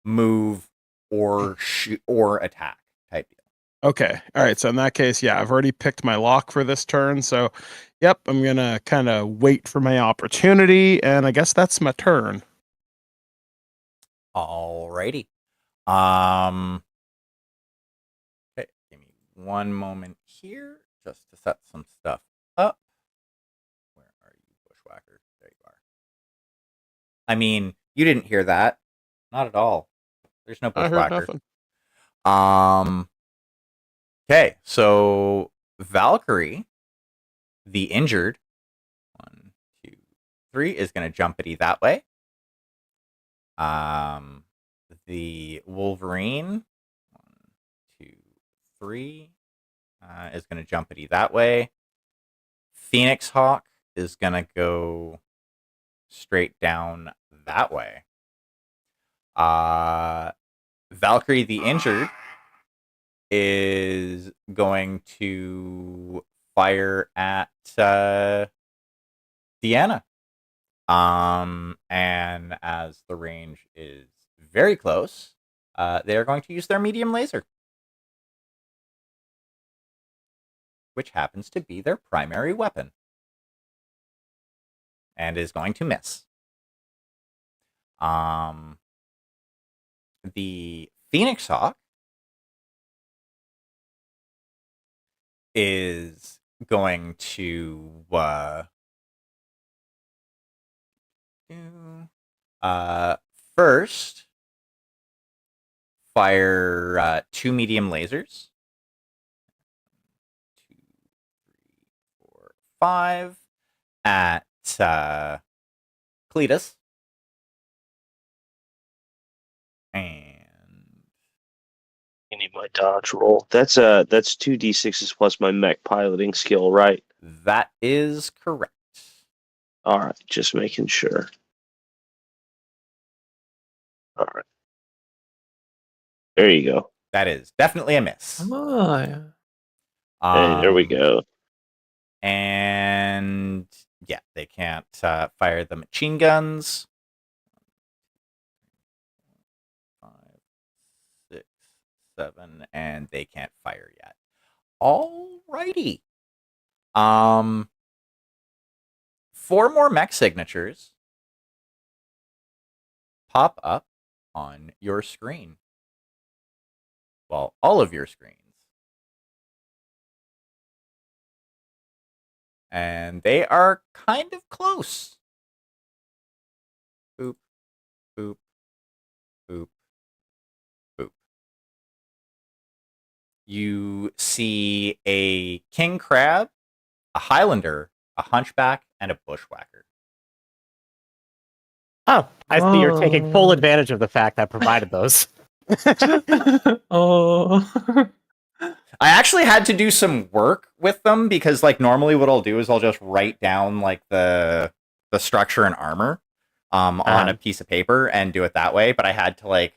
move, or shoot or attack type deal. Okay. All right. So in that case, yeah, I've already picked my lock for this turn. So, yep, I'm going to kind of wait for my opportunity. And I guess that's my turn. Alrighty. Okay, give me one moment here just to set some stuff up. Where are you, Bushwhacker? There you are. I mean, you didn't hear that. Not at all. There's no I heard Bushwhacker. nothing. Okay, so Valkyrie, the injured, 1, 2, 3, is going to jumpity that way. The Wolverine, 1, 2, 3, is going to jumpity that way. Phoenix Hawk is going to go straight down that way. Valkyrie, the injured, is going to fire at the Deanna. And as the range is very close, they are going to use their medium laser, which happens to be their primary weapon, and is going to miss. The Phoenix Hawk is going to first fire 2 medium lasers. 2, 3, 4, 5 at Cletus. And I need my dodge roll. That's 2d6s plus my mech piloting skill, right? that is correct. All right, just making sure. All right. There you go. That is definitely a miss. Oh, yeah. Hey, there we Um, go. And yeah, they can't fire the machine guns. 5, 6, 7, and they can't fire yet. Alrighty. 4 more mech signatures pop up on your screen. Well, all of your screens. And they are kind of close. Boop, boop, boop, boop. You see a king crab, a highlander, a hunchback, and a bushwhacker. Oh, I see you're taking full Oh. advantage of the fact that I provided those. Oh. I actually had to do some work with them because, like, normally what I'll do is I'll just write down like the structure and armor on a piece of paper and do it that way. But I had to like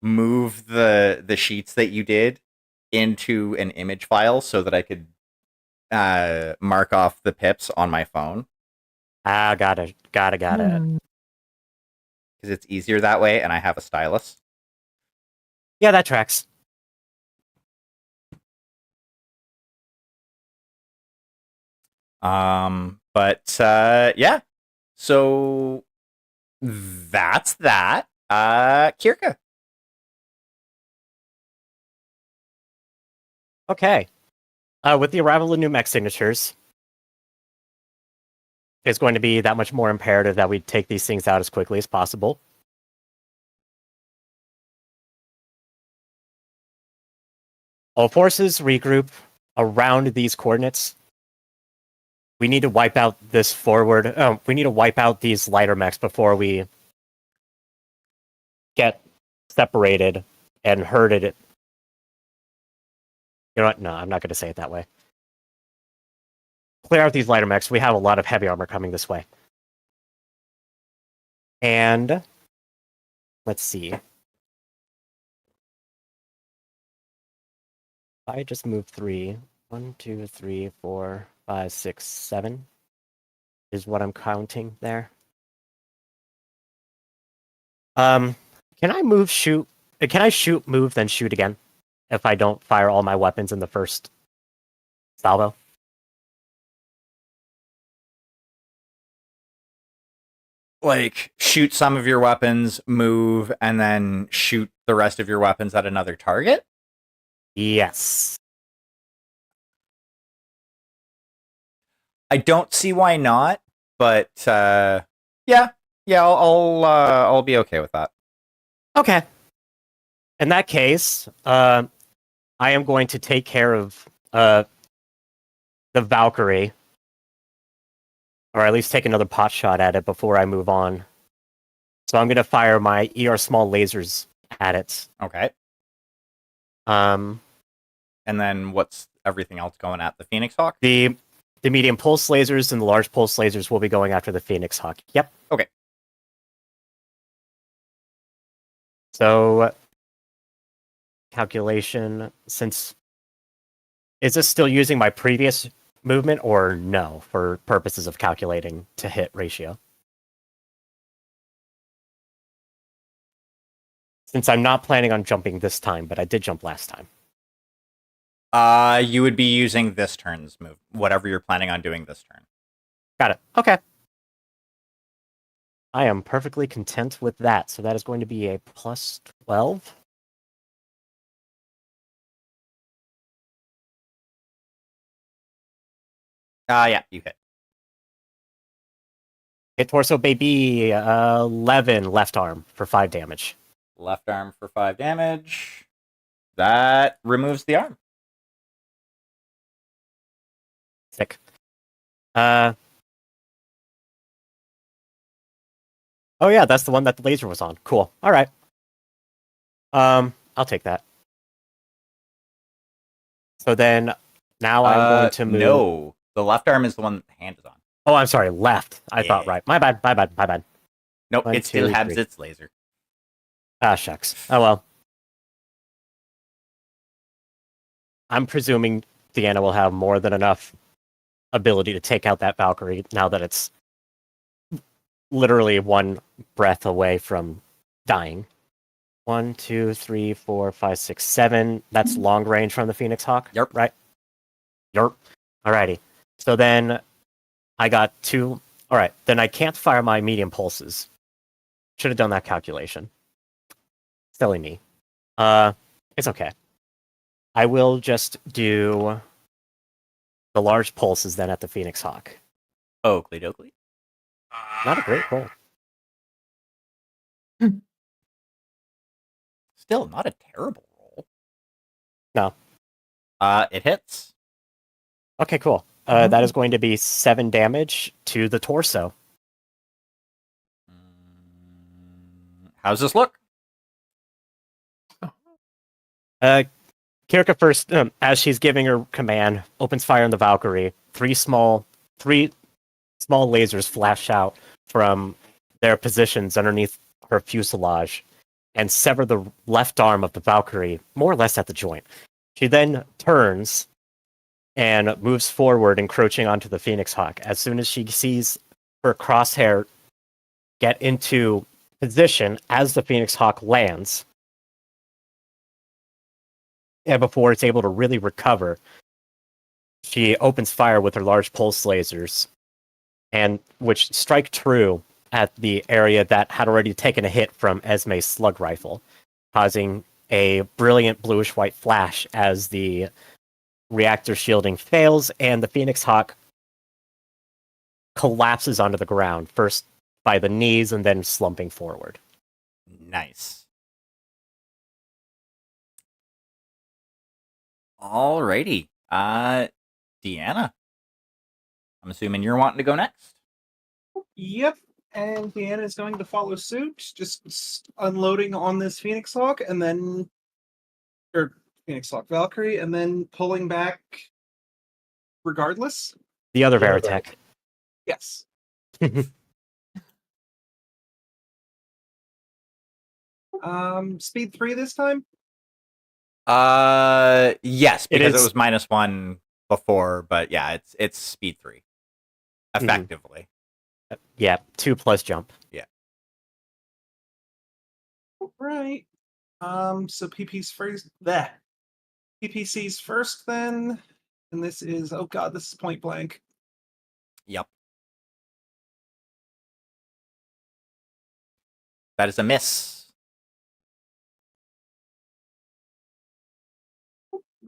move the sheets that you did into an image file so that I could mark off the pips on my phone Got it. because it's easier that way, and I have a stylus. Yeah, that tracks. But yeah. So that's that. Kirka. Okay. With the arrival of new mech signatures, it's going to be that much more imperative that we take these things out as quickly as possible. All forces regroup around these coordinates. We need to wipe out this forward. We need to wipe out these lighter mechs before we get separated and herded. You know what? No, I'm not going to say it that way. Clear out these lighter mechs. We have a lot of heavy armor coming this way. And let's see. I just moved 3. 1, 2, 3, 4, 5, 6, 7 is what I'm counting there. Can I move, shoot? Can I shoot, move, then shoot again if I don't fire all my weapons in the first salvo? Like shoot some of your weapons, move, and then shoot the rest of your weapons at another target? Yes. I don't see why not, but yeah, I'll be okay with that. Okay. In that case, I am going to take care of the Valkyrie, or at least take another pot shot at it before I move on. So I'm going to fire my ER small lasers at it. Okay. And then what's everything else going at the Phoenix Hawk? The medium pulse lasers and the large pulse lasers will be going after the Phoenix Hawk. Yep. Okay. So calculation, since is this still using my previous movement or no for purposes of calculating to hit ratio? Since I'm not planning on jumping this time, but I did jump last time. You would be using this turn's move, whatever you're planning on doing this turn. Got it. Okay. I am perfectly content with that. So that is going to be a plus 12. Yeah, you hit. Hit torso, baby. 11 left arm for 5 damage. Left arm for 5 damage. That removes the arm. Sick. Oh yeah, that's the one that the laser was on. Cool. All right. I'll take that. So then, now I'm going to move. No, the left arm is the one that the hand is on. Oh, I'm sorry, left. I thought Yeah. right. My bad. My bad. My bad. Nope, 1, it still 2, has 3. its laser. Ah, shucks. Oh well. I'm presuming Deanna will have more than enough ability to take out that Valkyrie now that it's literally one breath away from dying. 1, 2, 3, 4, 5, 6, 7. That's long range from the Phoenix Hawk. Yep. Right. Yerp. Alrighty. So then I got 2. All right. Then I can't fire my medium pulses. Should have done that calculation. Silly me. It's okay. I will just do the large pulses then at the Phoenix Hawk. Oakley dokley. Not a great roll. Still not a terrible roll. No. It hits. Okay, cool. That is going to be 7 damage to the torso. How's this look? Kirka first, as she's giving her command, opens fire on the Valkyrie. Three small lasers flash out from their positions underneath her fuselage and sever the left arm of the Valkyrie, more or less at the joint. She then turns and moves forward, encroaching onto the Phoenix Hawk. As soon as she sees her crosshair get into position as the Phoenix Hawk lands, and before it's able to really recover, she opens fire with her large pulse lasers, and which strike true at the area that had already taken a hit from Esme's slug rifle, causing a brilliant bluish-white flash as the reactor shielding fails, and the Phoenix Hawk collapses onto the ground, first by the knees and then slumping forward. Nice. Alrighty. Deanna. I'm assuming you're wanting to go next. Yep. And Deanna is going to follow suit, just unloading on this Phoenix Hawk, and then, or Phoenix Hawk Valkyrie, and then pulling back regardless. The other Veritech. Yes. Speed 3 this time? Yes, It because it is- was -1 before, but yeah, it's speed 3. Effectively. Yeah, 2+ jump. Right. So PP's first. That. PPC's first then. And this is, oh god, this is point blank. Yep. That is a miss.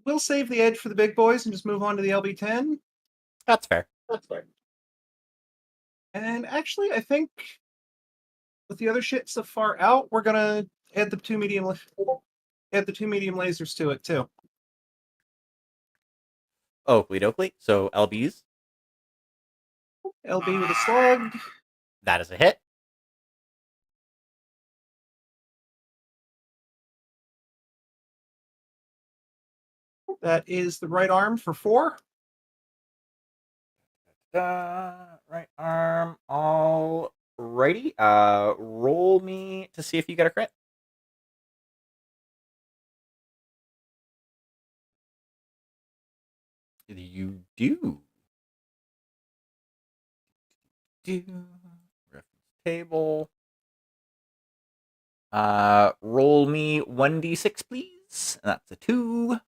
We'll save the edge for the big boys and just move on to the LB10. That's fair. That's fine. And actually, I think with the other shit so far out, we're gonna add the two medium lasers to it too. Oakley dokley. So LBs. LB with a slug. That is a hit. That is the right arm for 4. Right arm. Alrighty. Roll me to see if you get a crit. You do. Reference table. Roll me 1d6, please. That's a 2.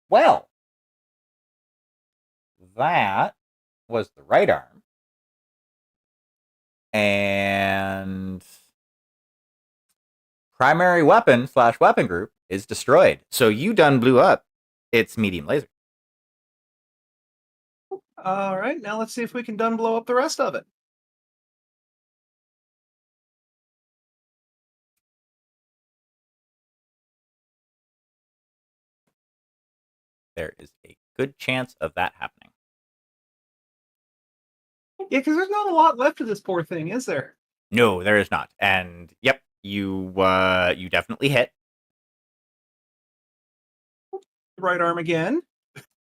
Well, that was the right arm. And primary weapon / weapon group is destroyed. So you done blew up its medium laser. All right, now let's see if we can done blow up the rest of it. There is a good chance of that happening. Yeah, because there's not a lot left of this poor thing, is there? No, there is not. And yep, you definitely hit. Right arm again.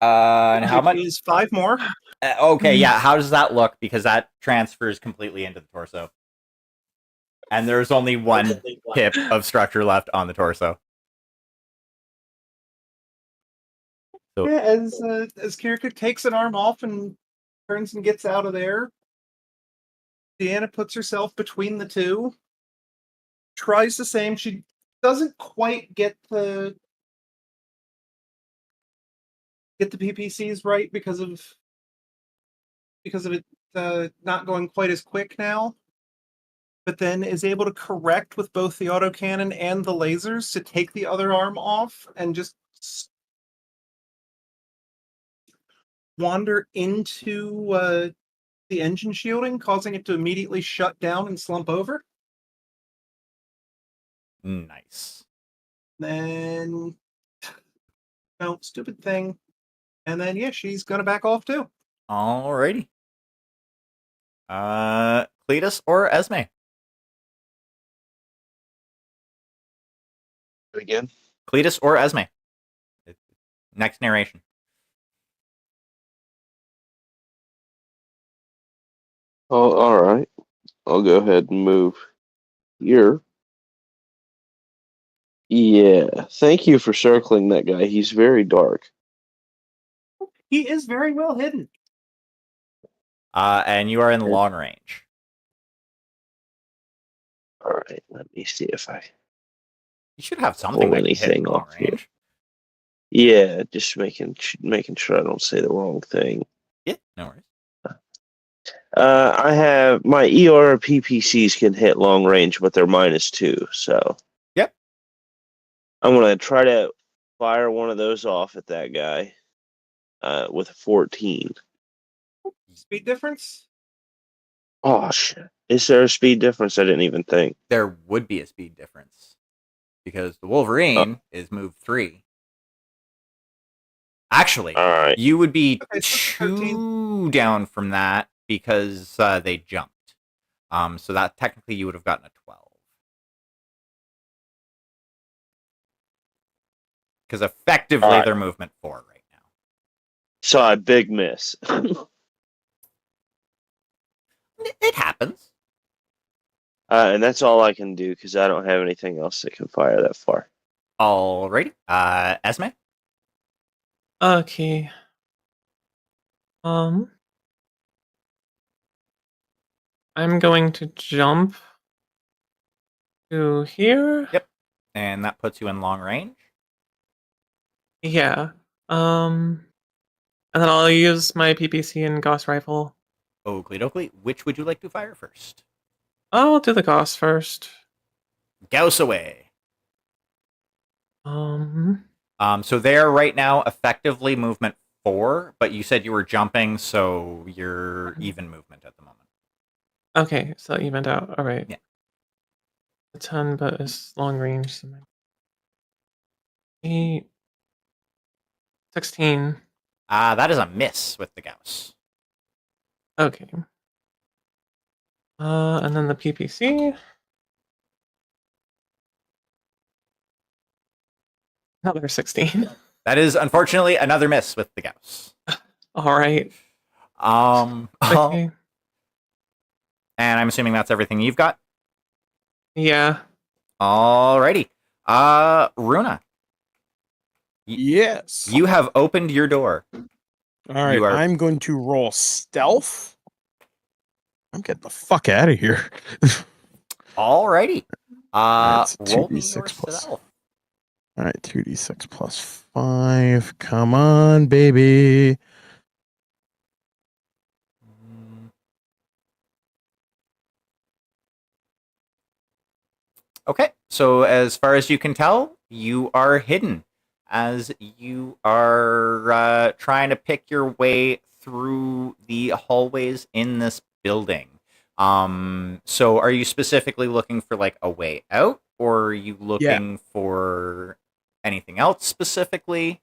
And how much? Is 5 more. Okay, yeah. How does that look? Because that transfers completely into the torso, and there's only one pip of structure left on the torso. So, Yeah, as Kirika takes an arm off and turns and gets out of there, Deanna puts herself between the two. Tries the same. She doesn't quite get the PPCs right because of it not going quite as quick now. But then is able to correct with both the autocannon and the lasers to take the other arm off and just wander into the engine shielding, causing it to immediately shut down and slump over. nice. Then, no, stupid thing. And then, yeah, she's gonna back off too. Alrighty. Cletus or Esme? Again. Cletus or Esme? Next narration. Oh, all right. I'll go ahead and move here. Yeah. Thank you for circling that guy. He's very dark. He is very well hidden. And you are in long range. All right. Let me see if I You should have something pull that can hit in anything long off here. range. Yeah, just making sure I don't say the wrong thing. Yeah, no worries. I have my ER PPCs can hit long range, but they're -2. So Yep. I'm gonna try to fire one of those off at that guy with a 14. Speed difference? Oh shit! Is there a speed difference? I didn't even think. There would be a speed difference because the Wolverine is move 3. Actually, All right. you would be Okay, so 2 down from that because they jumped. So that technically you would have gotten a 12. Because effectively Alright. they're movement 4 right now. So I big miss. It happens. And that's all I can do because I don't have anything else that can fire that far. Alrighty. Esme? Okay. I'm going to jump to here. Yep. And that puts you in long range. Yeah. And then I'll use my PPC and Gauss rifle. Oakley dokley. Which would you like to fire first? I'll do the Gauss first. Gauss away. So they're right now effectively movement 4, but you said you were jumping, so you're even movement at the moment. Okay, so that evened out. All right. Yeah. A 10, but it's long range. So 8, 16. That is a miss with the Gauss. Okay. And then the PPC. Another 16. That is unfortunately another miss with the Gauss. All right. Okay. And I'm assuming that's everything you've got. Yeah. Alrighty. Runa, Yes. you have opened your door. All right, You are- I'm going to roll stealth. I'm getting the fuck out of here. Alrighty. Alright, so Roll me 2d6 your plus- stealth. All right, 2d6 plus 5. Come on, baby. Okay, so as far as you can tell, you are hidden as you are trying to pick your way through the hallways in this building. So are you specifically looking for like a way out, or are you looking for anything else specifically?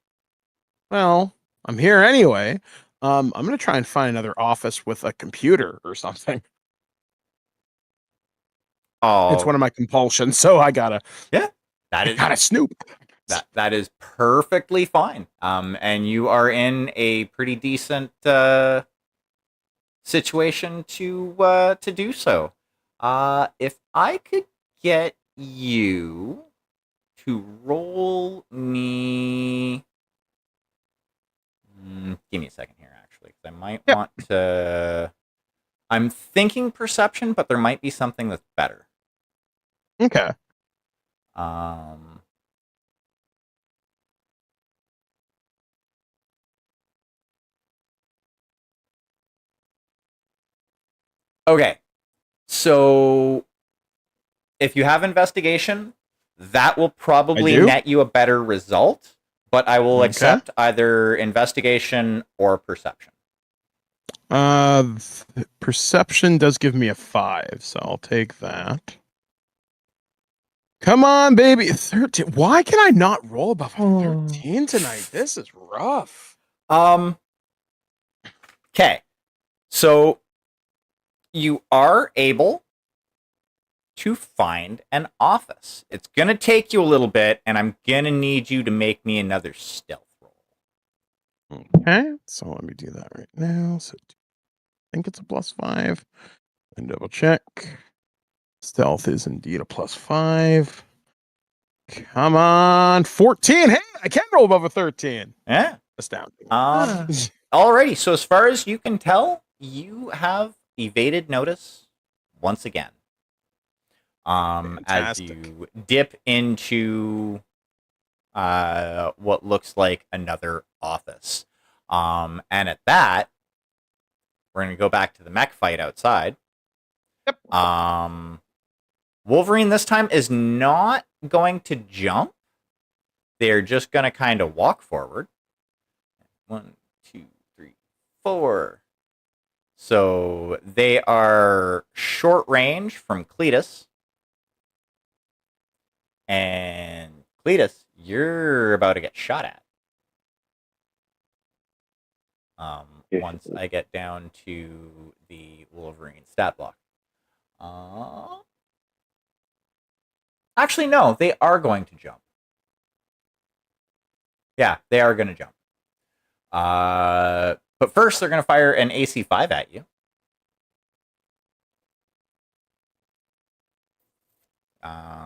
Well, I'm here anyway. I'm gonna try and find another office with a computer or something. It's Oh, one of my compulsions, so I gotta that is snoop. that is perfectly fine. And you are in a pretty decent situation to do so. If I could get you to roll me, give me a second here, actually, because I might Yep. want to. I'm thinking perception, but there might be something that's better. Okay. Um, okay, so if you have investigation, that will probably do? net you a better result, but I will Okay. accept either investigation or perception. Perception does give me a 5, so I'll take that. Come on, baby. 13. Why can I not roll above 13 tonight? This is rough. Okay. So you are able to find an office. It's going to take you a little bit, and I'm going to need you to make me another stealth roll. Okay, so let me do that right now. So I think it's a +5. And double check. Stealth is indeed a +5. Come on, 14. Hey, I can roll above a 13. Yeah. Astounding. Alrighty. So as far as you can tell, you have evaded notice once again. As Fantastic. you dip into what looks like another office. And at that, we're going to go back to the mech fight outside. Yep. Wolverine this time is not going to jump. They're just going to kind of walk forward. 1, 2, 3, 4. So they are short range from Cletus. And Cletus, you're about to get shot at. Once I get down to the Wolverine stat block. Actually, no, they are going to jump. Yeah, they are going to jump. But first, they're going to fire an AC 5 at you.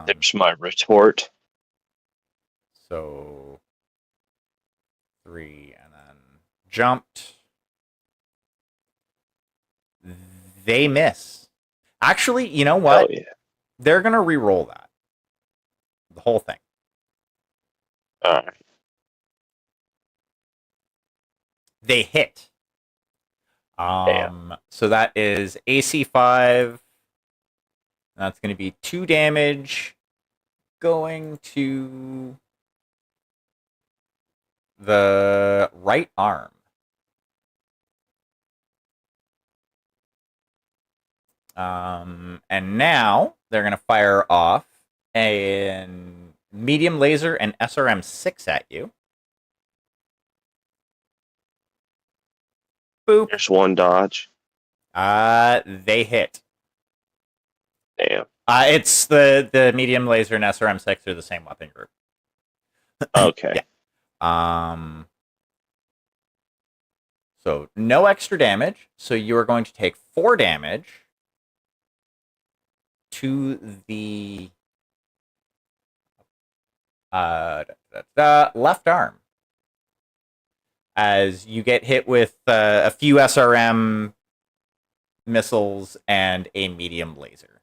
There's my retort. So 3 and then jumped. They miss. Actually, you know what? Oh yeah. They're going to re-roll that. The whole thing. All right. They hit. So that is AC 5. That's going to be 2 damage going to the right arm. And now they're going to fire off a medium laser and SRM 6 at you. Boop. There's one dodge. They hit. Damn. It's the medium laser and SRM 6 are the same weapon group. Okay. Yeah. So no extra damage. So you are going to take 4 damage to the left arm as you get hit with a few SRM missiles and a medium laser.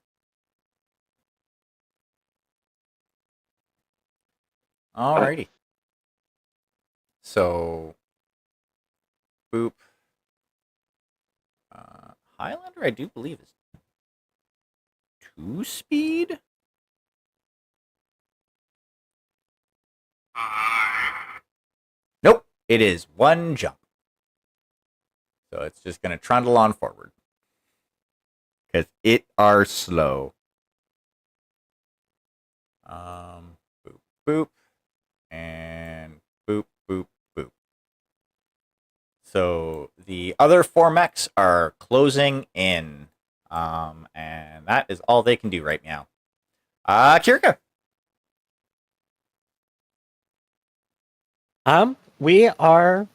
Alrighty. So, boop. Highlander, I do believe, is 2 speed. Nope, it is 1 jump. So it's just going to trundle on forward. Because it are slow. Boop, boop. And boop, boop, boop. So the other 4 mechs are closing in. And that is all they can do right now. Kirka. We are.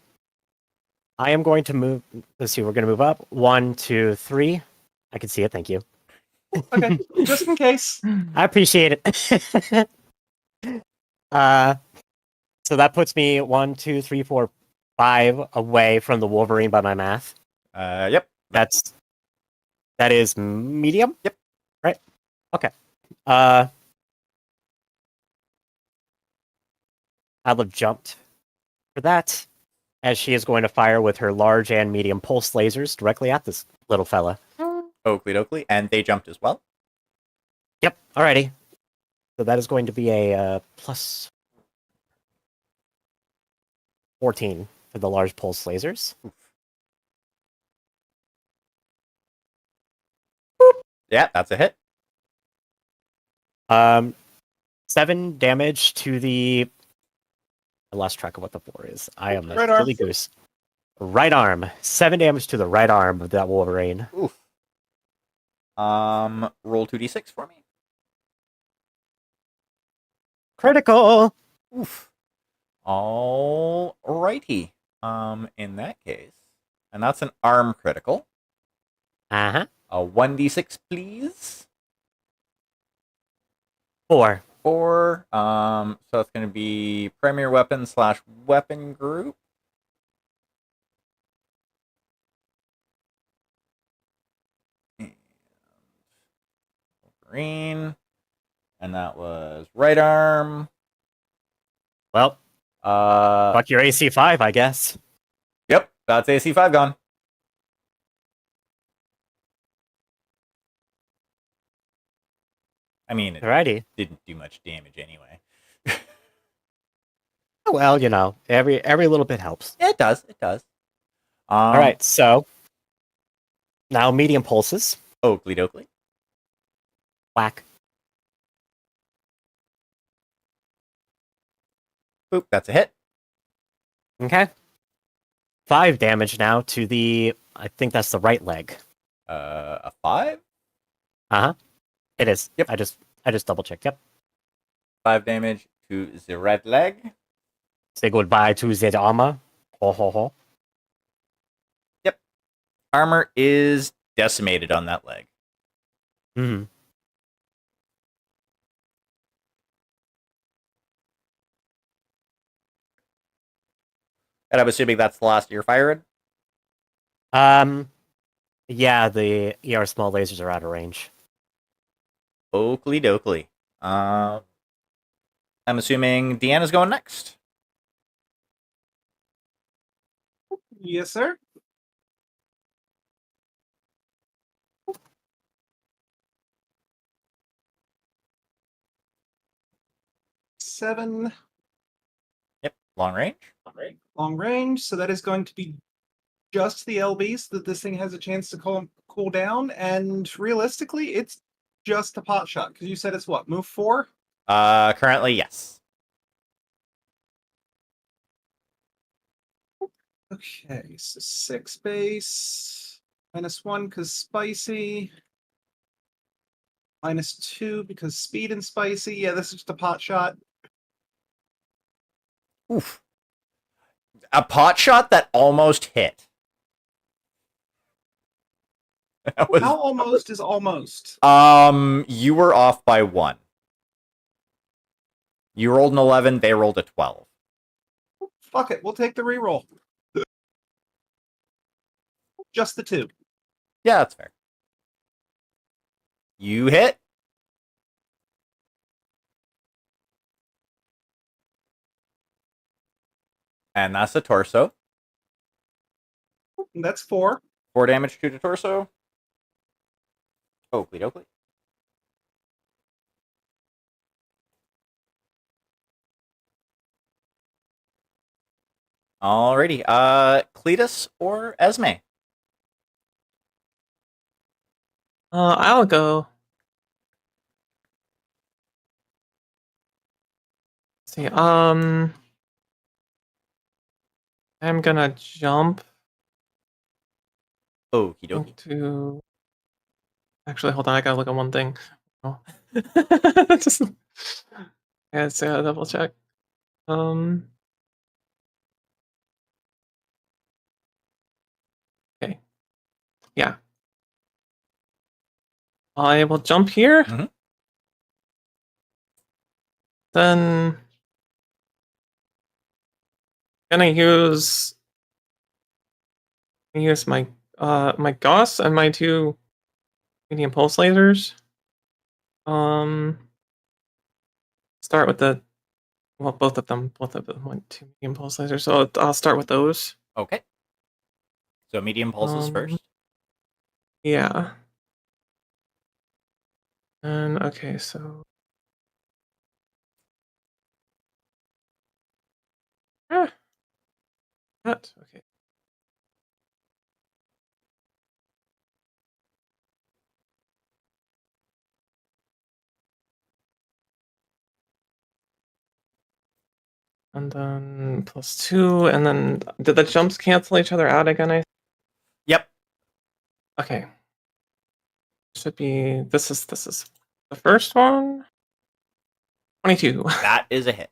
I am going to move. Let's see. We're going to move up. 1, 2, 3. I can see it. Thank you. Okay, just in case. I appreciate it. So that puts me 1, 2, 3, 4, 5 away from the Wolverine by my math. Yep. That is medium. Yep. Right. Okay. I'll have jumped for that, as she is going to fire with her large and medium pulse lasers directly at this little fella. Oakley. And they jumped as well. Yep. Alrighty. So that is going to be a plus 14 for the large pulse lasers. Yeah, that's a hit. 7 damage to the. I lost track of what the 4 is. I am a Right arm. silly goose. Right arm. 7 damage to the right arm of that Wolverine. Oof. Roll 2d6 for me. Critical. Oof. All righty. In that case, and that's an arm critical. Uh-huh. A 1d6, please. 4. 4. So it's going to be primary weapon / weapon group. And Wolverine. And that was right arm. Well, fuck your AC 5, I guess. Yep, that's AC 5 gone. I mean, it Alrighty. didn't do much damage anyway. Well, you know, every little bit helps. It does. All right, so now medium pulses. Oakley dokley. Whack. Boop, that's a hit. Okay. 5 damage now to the. I think that's the right leg. A 5? It is. Yep. I just double checked. Yep. 5 damage to the red leg. Say goodbye to the armor. Ho ho ho. Armor is decimated on that leg. Mm-hmm. And I'm assuming that's the last you're firing? Yeah, the ER small lasers are out of range. Oakley dokley. I'm assuming Deanna's going next. Yes, sir. Seven. Yep, long range. Long range, so that is going to be just the LB so that this thing has a chance to cool down, and realistically, it's just a pot shot, because you said it's what, move 4? Currently, yes. Okay, so 6 base, -1 because spicy, -2 because speed and spicy. Yeah, this is just a pot shot. Oof. A pot shot that almost hit. That was, How almost is almost? you were off by 1. You rolled an 11, they rolled a 12. Fuck it, we'll take the reroll. Just the 2. Yeah, that's fair. You hit. And that's the torso. That's 4. 4 damage to the torso. Oakley dokley. Alrighty. Cletus or Esme? I'll go. Let's see. I'm gonna jump Okie dokie. into. Actually, hold on. I gotta look at one thing. Oh. Just. I gotta double check. Okay. Yeah. I will jump here. Mhm. Then gonna use my my Gauss and my 2 medium pulse lasers. Start with the both of them went 2 medium pulse lasers, so I'll start with those. Okay. So medium pulses first. Yeah. And okay, so that okay. And then +2, and then did the jumps cancel each other out again? Yep. Okay. Should be this is the first one. 22. That is a hit.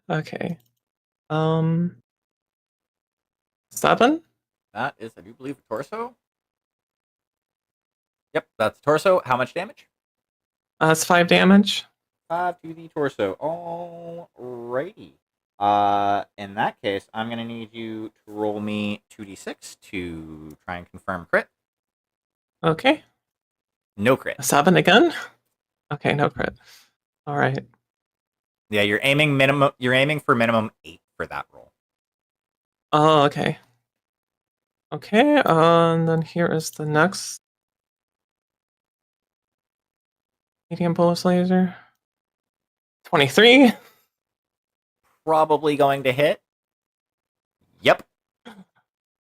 Okay. 7. That is, I do believe, a torso. Yep, that's torso. How much damage? It's 5 damage. 5 to the torso. Alrighty. In that case, I'm gonna need you to roll me 2d6 to try and confirm crit. Okay. No crit. 7 again. Okay, no crit. All right. Yeah, you're aiming minimum. You're aiming for minimum 8 for that roll. Oh, okay. Okay. And then here is the next medium pulse laser. 23. Probably going to hit. Yep.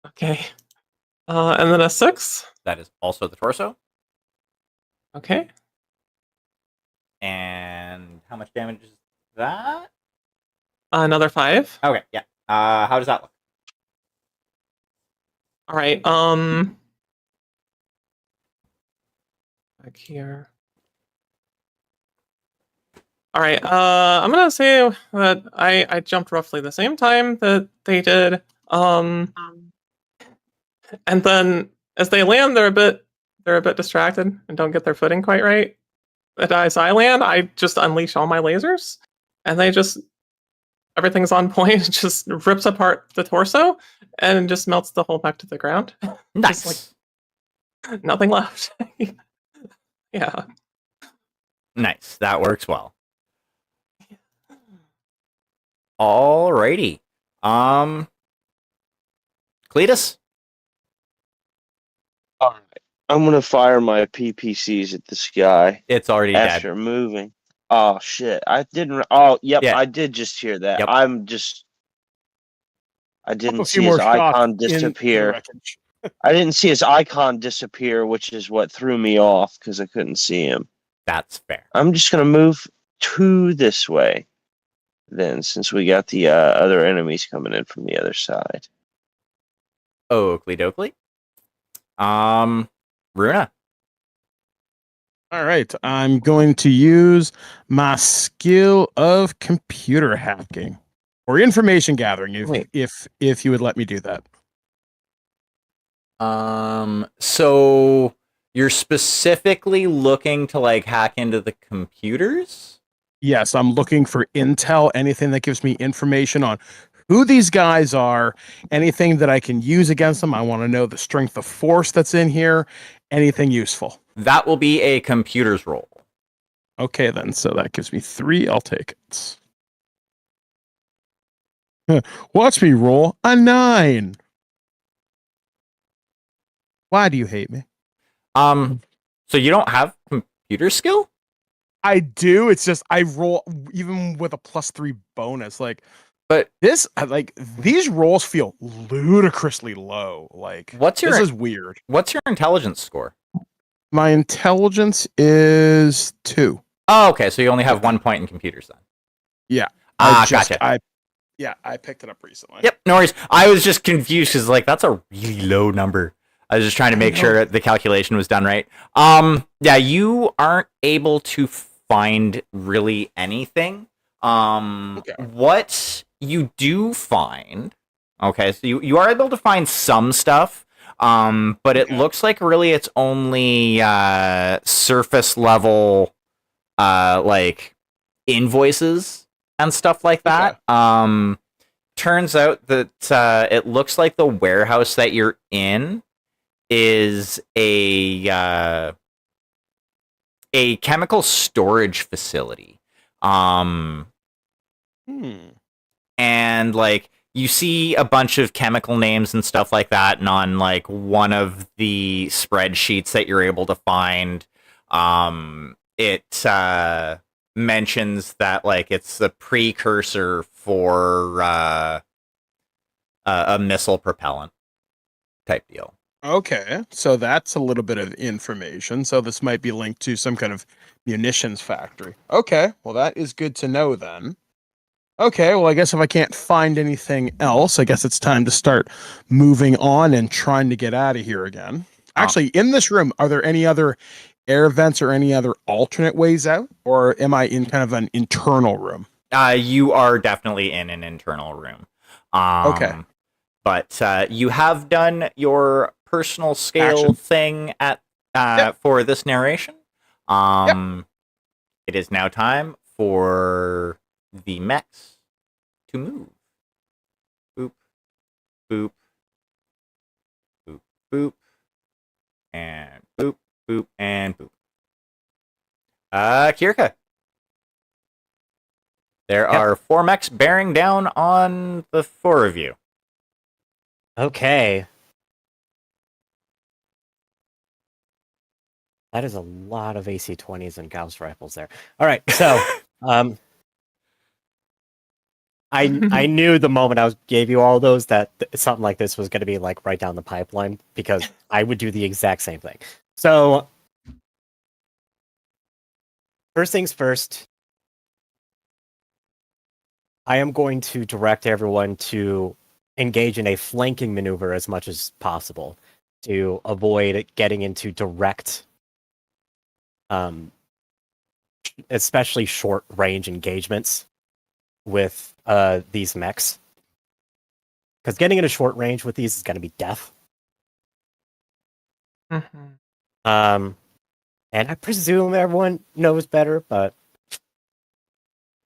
Okay. And then a 6. That is also the torso. Okay. And how much damage is that? Another 5. Okay, yeah. How does that look? All right. Back here. All right. I'm gonna say that I jumped roughly the same time that they did. And then as they land, they're a bit distracted and don't get their footing quite right. But as I land, I just unleash all my lasers, and they just everything's on point. It just rips apart the torso and just melts the whole back to the ground. Nice. Nothing left. Yeah. Nice. That works well. Alrighty. Cletus? All right. I'm gonna fire my PPCs at this guy It's already after dead. moving. Oh shit! I didn't. Oh, yep. Yeah. I did just hear that. Yep. I A didn't few see more his shots icon in the disappear. wreckage. I didn't see his icon disappear, which is what threw me off because I couldn't see him. That's fair. I'm just gonna move 2 this way, then, since we got the other enemies coming in from the other side. Oakley dokley. Runa. All right, I'm going to use my skill of computer hacking or information gathering, Wait. if you would let me do that. So you're specifically looking to like hack into the computers? Yes, I'm looking for intel, anything that gives me information on who these guys are, anything that I can use against them. I want to know the strength of force that's in here, anything useful. That will be a computer's roll. Okay, then. So that gives me 3. I'll take it. Watch me roll a 9. Why do you hate me? So you don't have computer skill? I do. It's just I roll even with a +3 bonus. But this, these rolls feel ludicrously low. What's your this is weird. What's your intelligence score? My intelligence is 2. Oh, okay. So you only have 1 point in computers then. Yeah. Gotcha. I picked it up recently. Yep, no worries. I was just confused because that's a really low number. I was just trying to make sure the calculation was done right. Yeah, you aren't able to find really anything. What you do find, okay, so you are able to find some stuff, but it looks like really it's only surface level, invoices and stuff like that. Okay. Turns out that it looks like the warehouse that you're in is a chemical storage facility. And you see a bunch of chemical names and stuff like that, and on one of the spreadsheets that you're able to find, it mentions that it's the precursor for a missile propellant type deal. Okay, so that's a little bit of information. So this might be linked to some kind of munitions factory. Okay, well that is good to know then. Okay, well I guess if I can't find anything else, I guess it's time to start moving on and trying to get out of here again. Actually, in this room, are there any other air vents or any other alternate ways out? Or am I in kind of an internal room? You are definitely in an internal room. Okay. But you have done your personal scale thing at for this narration. It is now time for the mechs to move. Boop, boop, boop, boop, and boop, boop, and boop. Kirka. There are 4 mechs bearing down on the 4 of you. Okay. That is a lot of AC-20s and Gauss rifles there. All right, so I knew the moment gave you all those that something like this was going to be right down the pipeline, because I would do the exact same thing. So first things first, I am going to direct everyone to engage in a flanking maneuver as much as possible to avoid getting into direct, especially short range engagements with these mechs. Because getting into short range with these is going to be death. Mm-hmm. And I presume everyone knows better, but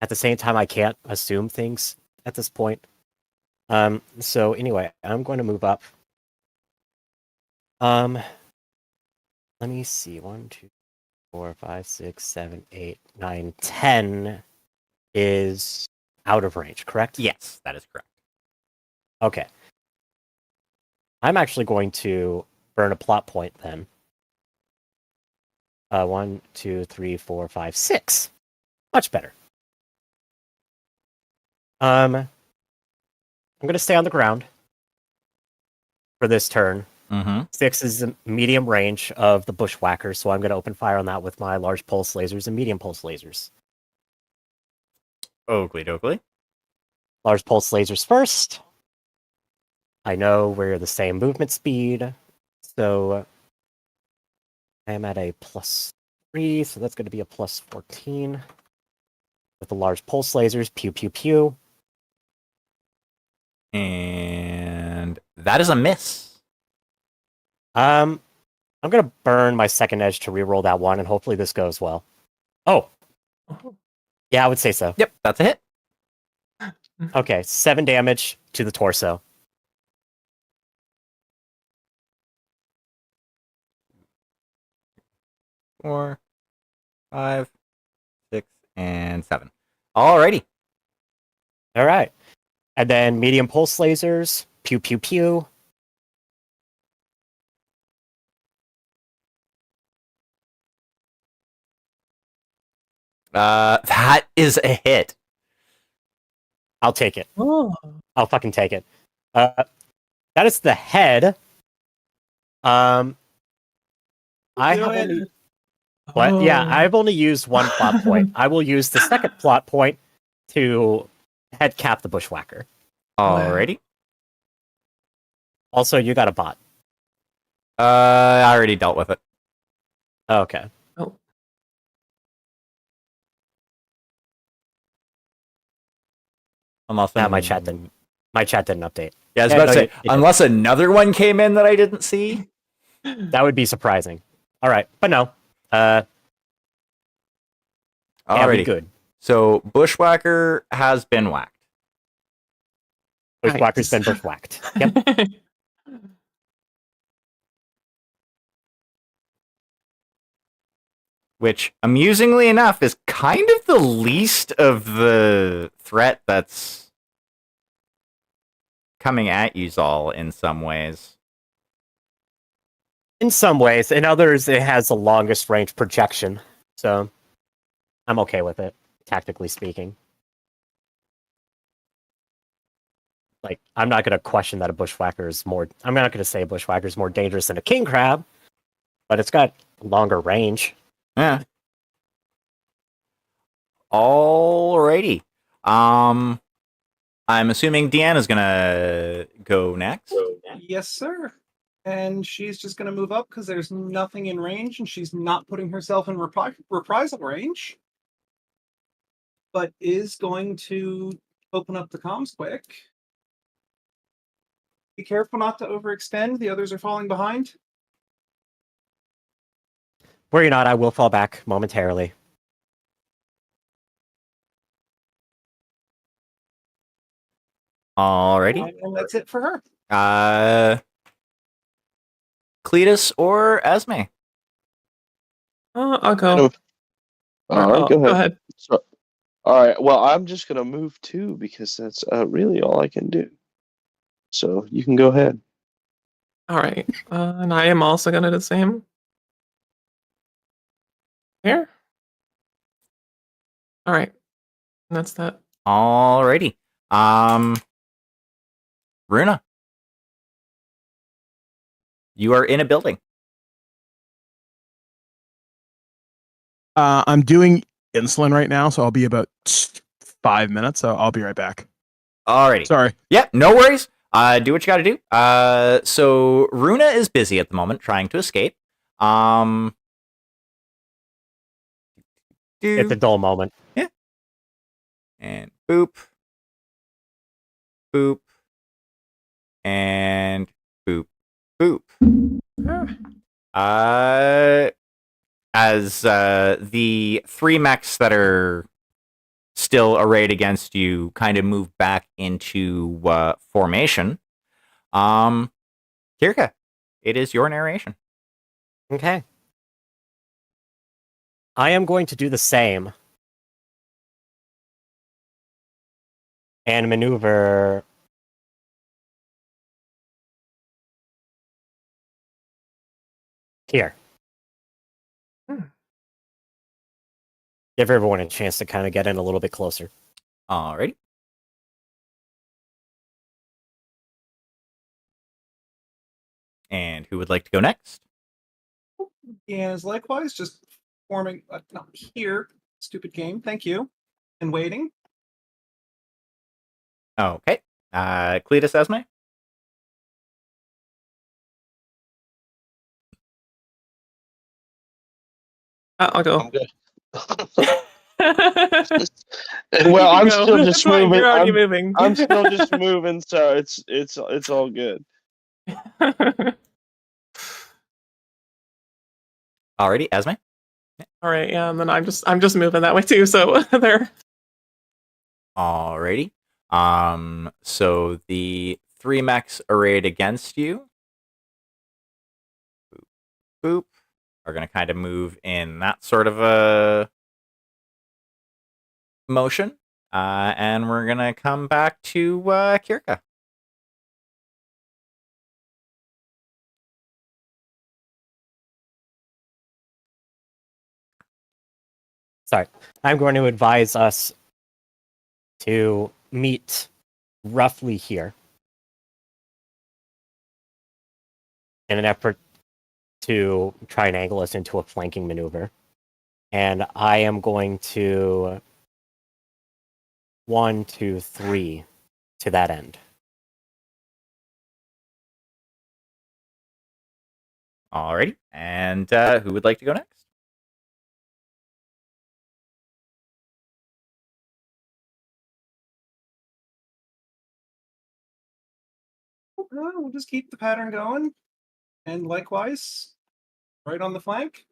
at the same time, I can't assume things at this point. So anyway, I'm going to move up. Let me see. 1, 2, 4, 5, 6, 7, 8, 9, 10 is out of range, correct? Yes, that is correct. Okay. I'm actually going to burn a plot point then. 1, 2, 3, 4, 5, 6. Much better. I'm going to stay on the ground for this turn. 6 is medium range of the bushwhackers, so I'm going to open fire on that with my large pulse lasers and medium pulse lasers. Oakley dokley. Large pulse lasers first. I know we're the same movement speed, so I am at a +3, so that's going to be a +14. With the large pulse lasers, pew pew pew. And that is a miss. I'm gonna burn my second edge to reroll that one, and hopefully this goes well. Oh, yeah, I would say so. Yep, that's a hit. Okay, 7 damage to the torso. 4, 5, 6, and 7. Alrighty. All right. And then medium pulse lasers. Pew, pew, pew. That is a hit. I'll take it. Oh. I'll fucking take it. That is the head. I have Do it. only... What? Yeah, Oh. I've only used one plot point. I will use the second plot point to head cap the bushwhacker. Alrighty. Also, you got a bot. I already dealt with it. Okay. Oh. Unless My chat didn't update. Yeah, I was Yeah, about no, to say, it unless another one came in that I didn't see. That would be surprising. All right, but no. Yeah, we Alrighty. good. So Bushwhacker has been whacked. Bushwhacker's been Nice. bushwhacked. Yep. Which, amusingly enough, is kind of the least of the threat that's coming at you all in some ways. In some ways, in others, it has the longest range projection. So I'm okay with it, tactically speaking. Like, I'm not going to question that a bushwhacker is more... I'm not going to say a bushwhacker is more dangerous than a king crab, but it's got longer range. Yeah. Alrighty. I'm assuming Deanna's gonna go next. Yes, sir. And she's just going to move up because there's nothing in range, and she's not putting herself in reprisal range. But is going to open up the comms quick. Be careful not to overextend. The others are falling behind. Worry not, I will fall back momentarily. Alrighty. And that's it for her. Cletus or Esme? I'll go. All right, go ahead. So, all right. Well, I'm just gonna move too because that's really all I can do. So you can go ahead. All right. And I am also going to do the same. Here. All right. And that's that. Alrighty. Runa. You are in a building. I'm doing insulin right now, so I'll be about 5 minutes. So I'll be right back. Alrighty. Sorry. Yep, no worries. Do what you gotta do. So Runa is busy at the moment trying to escape. It's a dull moment. And boop. Boop. And boop. Boop. As the 3 mechs that are still arrayed against you kind of move back into formation. Kirka, it is your narration. Okay. I am going to do the same. And maneuver... here. Give everyone a chance to kind of get in a little bit closer. Alrighty. And who would like to go next? Is likewise just forming. Not here. Stupid game. Thank you. And waiting. Okay. Cletus Esme? I'll go. I'm good. Well, I'm still just It's fine, moving. You're already moving. I'm still just moving, so it's all good. Alrighty, Esme? All right, yeah, and then I'm just moving that way too. So there. Alrighty. So the 3 mechs arrayed against you, boop, boop, are going to kind of move in that sort of a motion. And we're going to come back to Kirka. Sorry. I'm going to advise us to meet roughly here in an effort to try and angle us into a flanking maneuver. And I am going to 1, 2, 3 to that end. Alrighty. And who would like to go next? We'll just keep the pattern going. And likewise, right on the flank.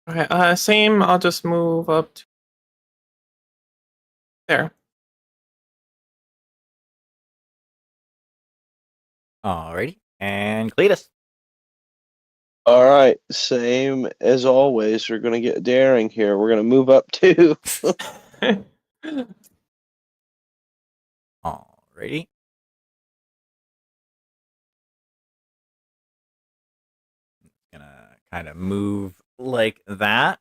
Okay, same. I'll just move up to there. Alrighty. And Cletus. All right, same as always. We're gonna get daring here. We're gonna move up too. Alrighty. Gonna kind of move like that.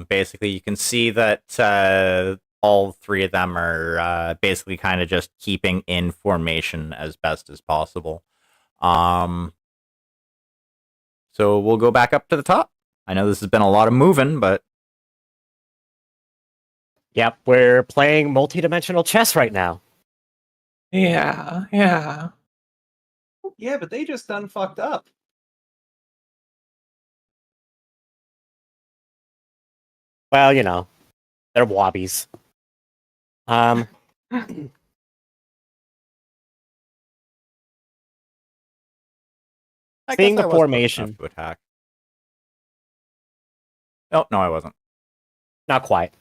Basically, you can see that all 3 of them are basically kind of just keeping in formation as best as possible. So we'll go back up to the top. I know this has been a lot of moving, but Yep, we're playing multi-dimensional chess right now. Yeah, yeah. Yeah, but they just done fucked up. Well, you know, they're wobbies. I Seeing guess the I was close formation. enough to attack. Oh, no, I wasn't. Not quite.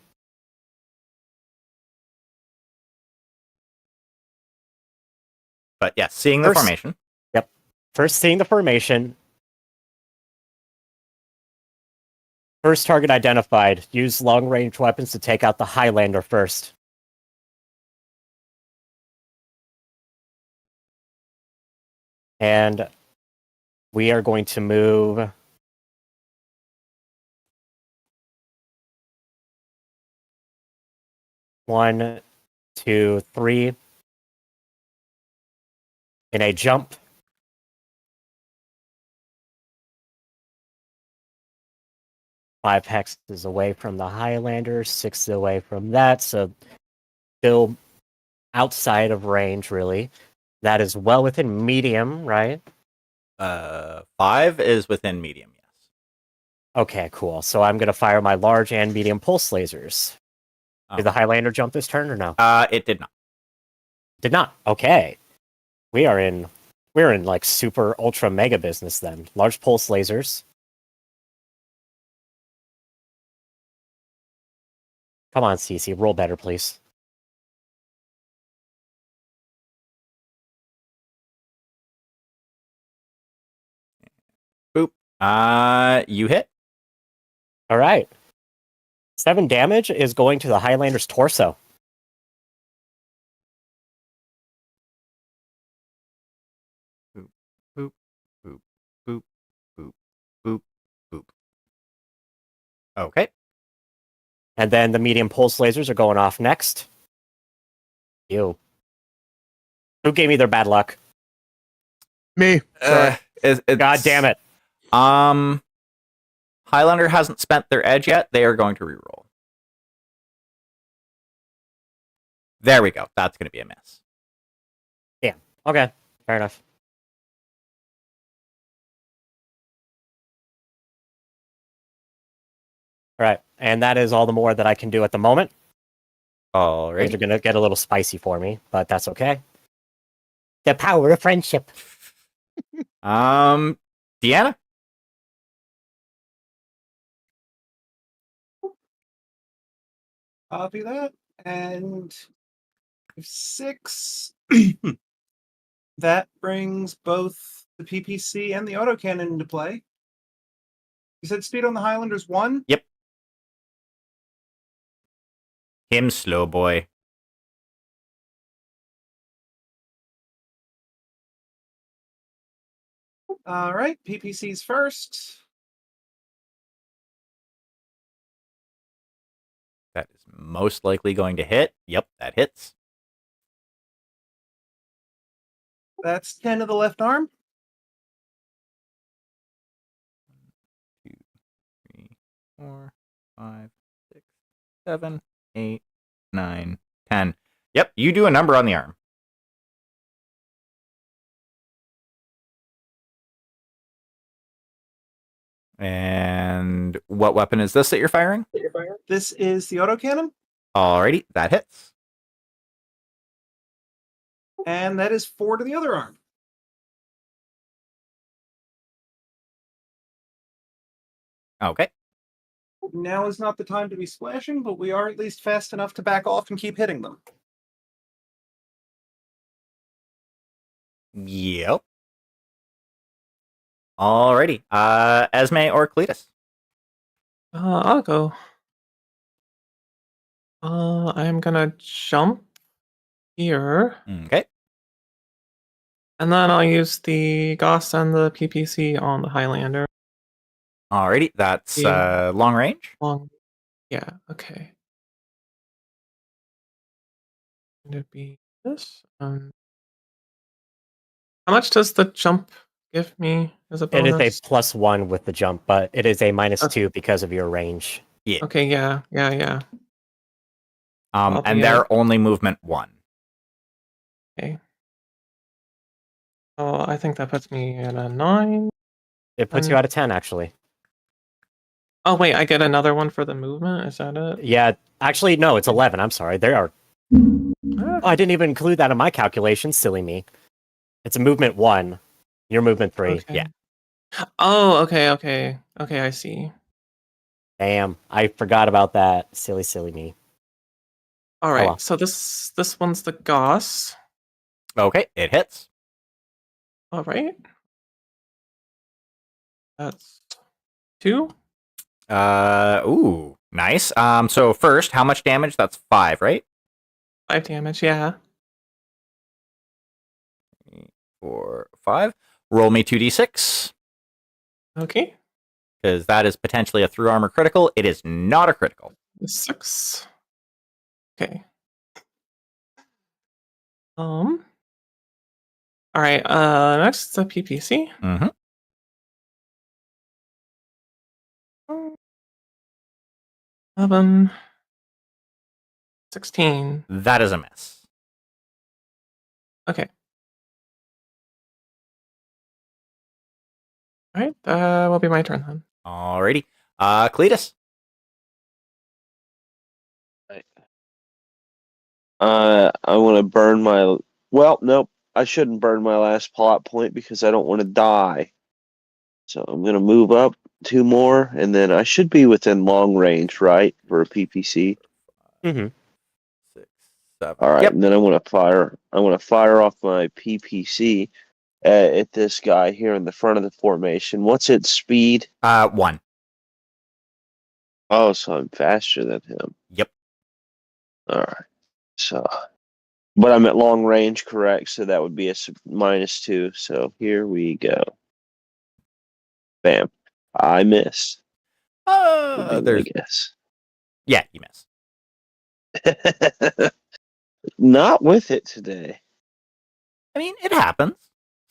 But yes, seeing the First- formation. Yep. First, seeing the formation. First target identified. Use long-range weapons to take out the Highlander first. And we are going to move 1, 2, 3 in a jump. Five hexes away from the Highlander, 6 away from that, so still outside of range, really. That is well within medium, right? 5 is within medium, yes. Okay, cool. So I'm going to fire my large and medium pulse lasers. Did the Highlander jump this turn or no? It did not. Did not. Okay. We're in like super ultra mega business then. Large pulse lasers. Come on, CC, roll better, please. Boop. You hit. All right. 7 damage is going to the Highlander's torso. Boop, boop, boop, boop, boop, boop, boop. Okay. And then the medium pulse lasers are going off next. Ew. Who gave me their bad luck? Me. Sorry. God damn it. Highlander hasn't spent their edge yet. They are going to reroll. There we go. That's going to be a miss. Okay, fair enough. All right, and that is all the more that I can do at the moment. All Things are right. going to get a little spicy for me, but that's okay. The power of friendship. Deanna. Copy that. And 6. That brings both the PPC and the autocannon into play. You said speed on the Highlander's 1? Yep. Him slow boy. All right, PPC's first. That is most likely going to hit. Yep, that hits. That's 10 to the left arm. 2, 3, 4, 5, 6, 7, 8, 9, 10. Yep, you do a number on the arm. And what weapon is this that you're firing? This is the autocannon, Alrighty, that hits. and that is 4 to the other arm. Okay. Now is not the time to be splashing, but we are at least fast enough to back off and keep hitting them. Yep. Alrighty. Esme or Cletus? I'll go. I'm gonna jump here, Okay. and then I'll use the Goss and the PPC on the Highlander. Alrighty, that's Yeah. long range. Long. Yeah. Okay. Going to be this. How much does the jump give me as a It is bonus? a +1 with the jump, but it is a Okay. -2 because of your range. Okay. Yeah. I'll And be they're at- only movement 1. Okay. Oh, I think that puts me at a 9. It puts you at a 10, actually. Oh wait, I get another one for the movement. Is that it? Yeah, actually, no, it's 11. I'm sorry. There are. Oh, I didn't even include that in my calculation. Silly me. It's a movement 1. Your movement 3. Okay. Yeah. Oh, okay. I see. Damn, I forgot about that. Silly me. All right. well. So this one's the Goss. Okay, it hits. All right. That's 2. Ooh, nice. So first, how much damage? That's 5, right? 5 damage. Yeah. 4, 5. Roll me 2d6. Okay. Because that is potentially a through armor critical. It is not a critical. 6. Okay. All right. Next the PPC. Mm-hmm. 11. 16. That is a miss. Okay. All right. Will be my turn then. Alrighty. Cletus. I want to burn my. Well, nope. I shouldn't burn my last plot point because I don't want to die. So I'm going to move up 2 more, and then I should be within long range, right, for a PPC. Mm-hmm. 6, 7. All right, Yep. and then I want to fire off my PPC at this guy here in the front of the formation. What's its speed? 1. Oh, so I'm faster than him. Yep. All right. So, but I'm at long range, correct? So that would be a -2. So here we go. Bam. I miss. I There's. guess. Yeah, you miss. Not with it today. I mean, it happens.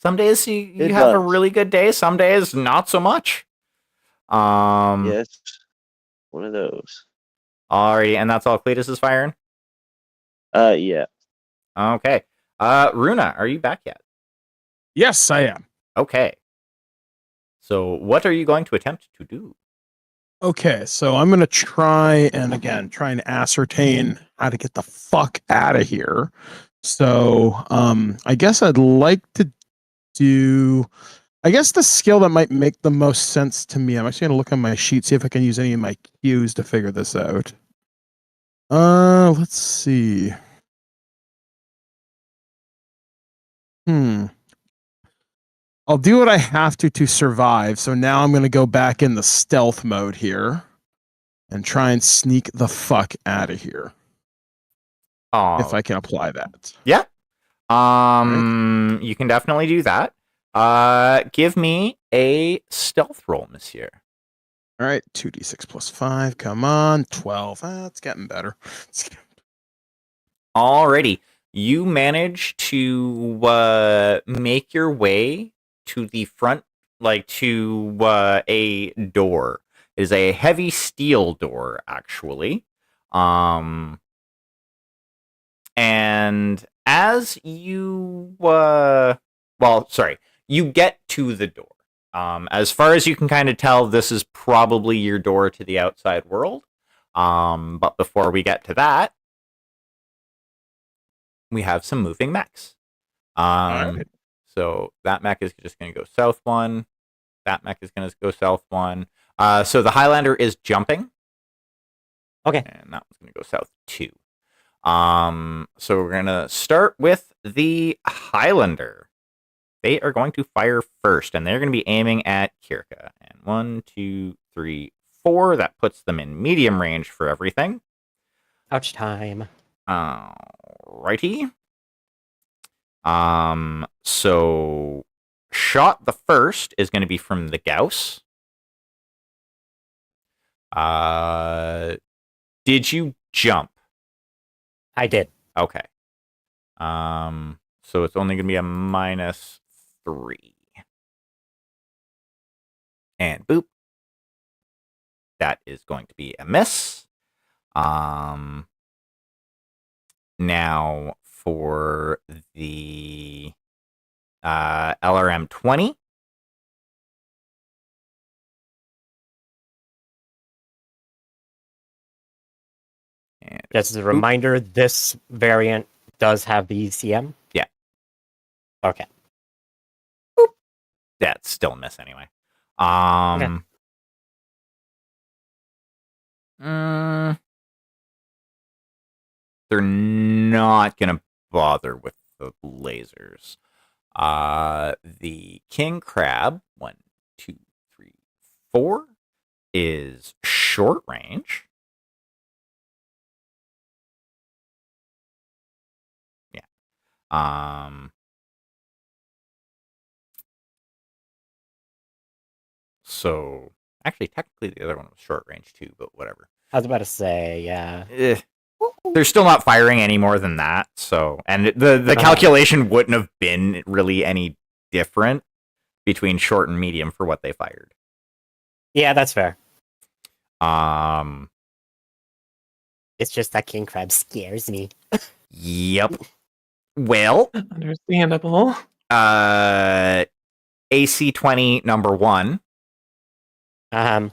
Some days you It have a does. really good day. Some days not so much. Yes. One of those. Alrighty, and that's all Cletus is firing? Yeah. Okay. Runa, are you back yet? Yes, I am. Okay. So what are you going to attempt to do? Okay, so I'm gonna try and ascertain how to get the fuck out of here. So I guess I'd like to do the skill that might make the most sense to me. I'm actually gonna look on my sheet, see if I can use any of my cues to figure this out. Let's see. I'll do what I have to survive. So now I'm going to go back in the stealth mode here and try and sneak the fuck out of here. If I can apply that. Yeah. You can definitely do that. Give me a stealth roll, monsieur. All right, 2d6 plus 5. Come on, 12. It's getting better. Alrighty. You manage to make your way to the front, like to a door. It is a heavy steel door, actually. And as you, you get to the door. As far as you can kind of tell, this is probably your door to the outside world. But before we get to that, we have some moving mechs. Alright. So that mech is just going to go south one. That mech is going to go south one. So the Highlander is jumping. Okay. And that one's going to go south two. So we're going to start with the Highlander. They are going to fire first, and they're going to be aiming at Kirka. And 1, 2, 3, 4. That puts them in medium range for everything. Ouch time. Righty. So shot the first is going to be from the Gauss. Did you jump? I did. Okay. So it's only going to be a -3. And boop. That is going to be a miss. Now for the LRM 20. And Just as a reminder, this variant does have the ECM. Yeah. Okay. That's still a miss anyway. They're not gonna bother with the lasers. The king crab, 1, 2, 3, 4, is short range. Yeah. So actually, technically, the other one was short range too, but whatever. I was about to say, yeah. They're still not firing any more than that. So, and the calculation wouldn't have been really any different between short and medium for what they fired. Yeah, that's fair. It's just that king crab scares me. Yep. Well, understandable. AC 20 number 1. And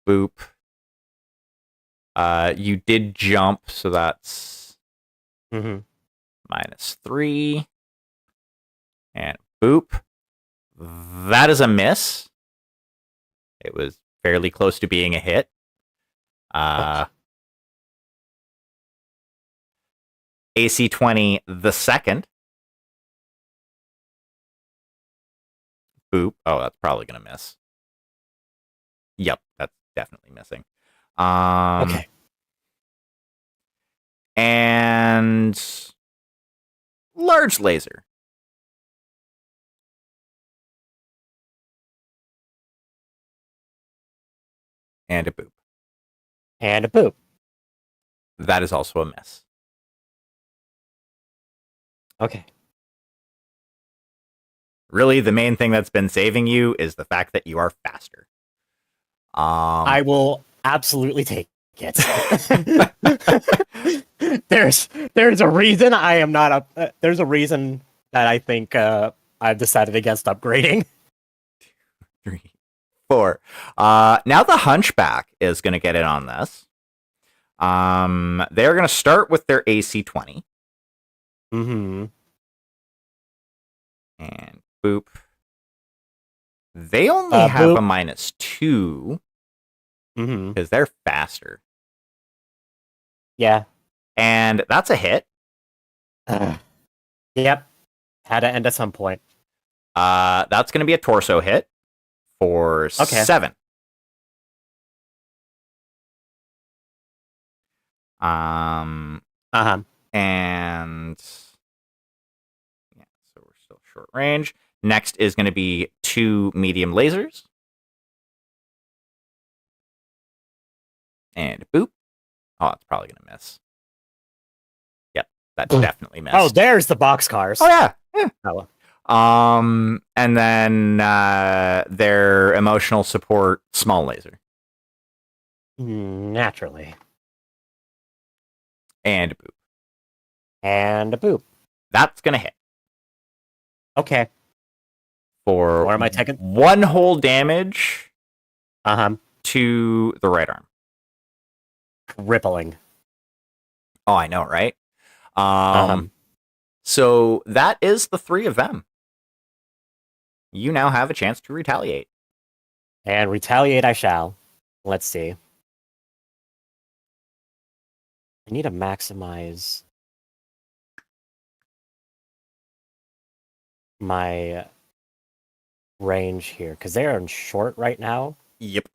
boop. You did jump, so that's -3. And boop. That is a miss. It was fairly close to being a hit. AC 20 the second. Boop. Oh, that's probably going to miss. Yep, that's definitely missing. Okay. And large laser. And a boop. And a boop. That is also a miss. Okay. Really, the main thing that's been saving you is the fact that you are faster. I will absolutely take it. there's a reason I am not up. There's a reason that I think I've decided against upgrading. 3, 4. Now the Hunchback is going to get in on this. They're going to start with their AC 20. And boop. They only have a -2. Mm-hmm. because they're faster. Yeah. And that's a hit. Yep. Had to end at some point. That's going to be a torso hit for Okay. 7. Uh-huh. And yeah, so we're still short range. Next is going to be 2 medium lasers. And boop. Oh, it's probably going to miss. Yep, that definitely missed. Oh, there's the boxcars. Oh, yeah. Yeah. Oh. And then their emotional support small laser. Naturally. And boop. And a boop. That's going to hit Okay. for What am I taking? 1 whole damage Uh-huh. to the right arm. Rippling. Oh, I know, right? Uh-huh. So that is the 3 of them. You now have a chance to retaliate. And retaliate I shall. Let's see. I need to maximize my range here, because they are in short right now. Yep.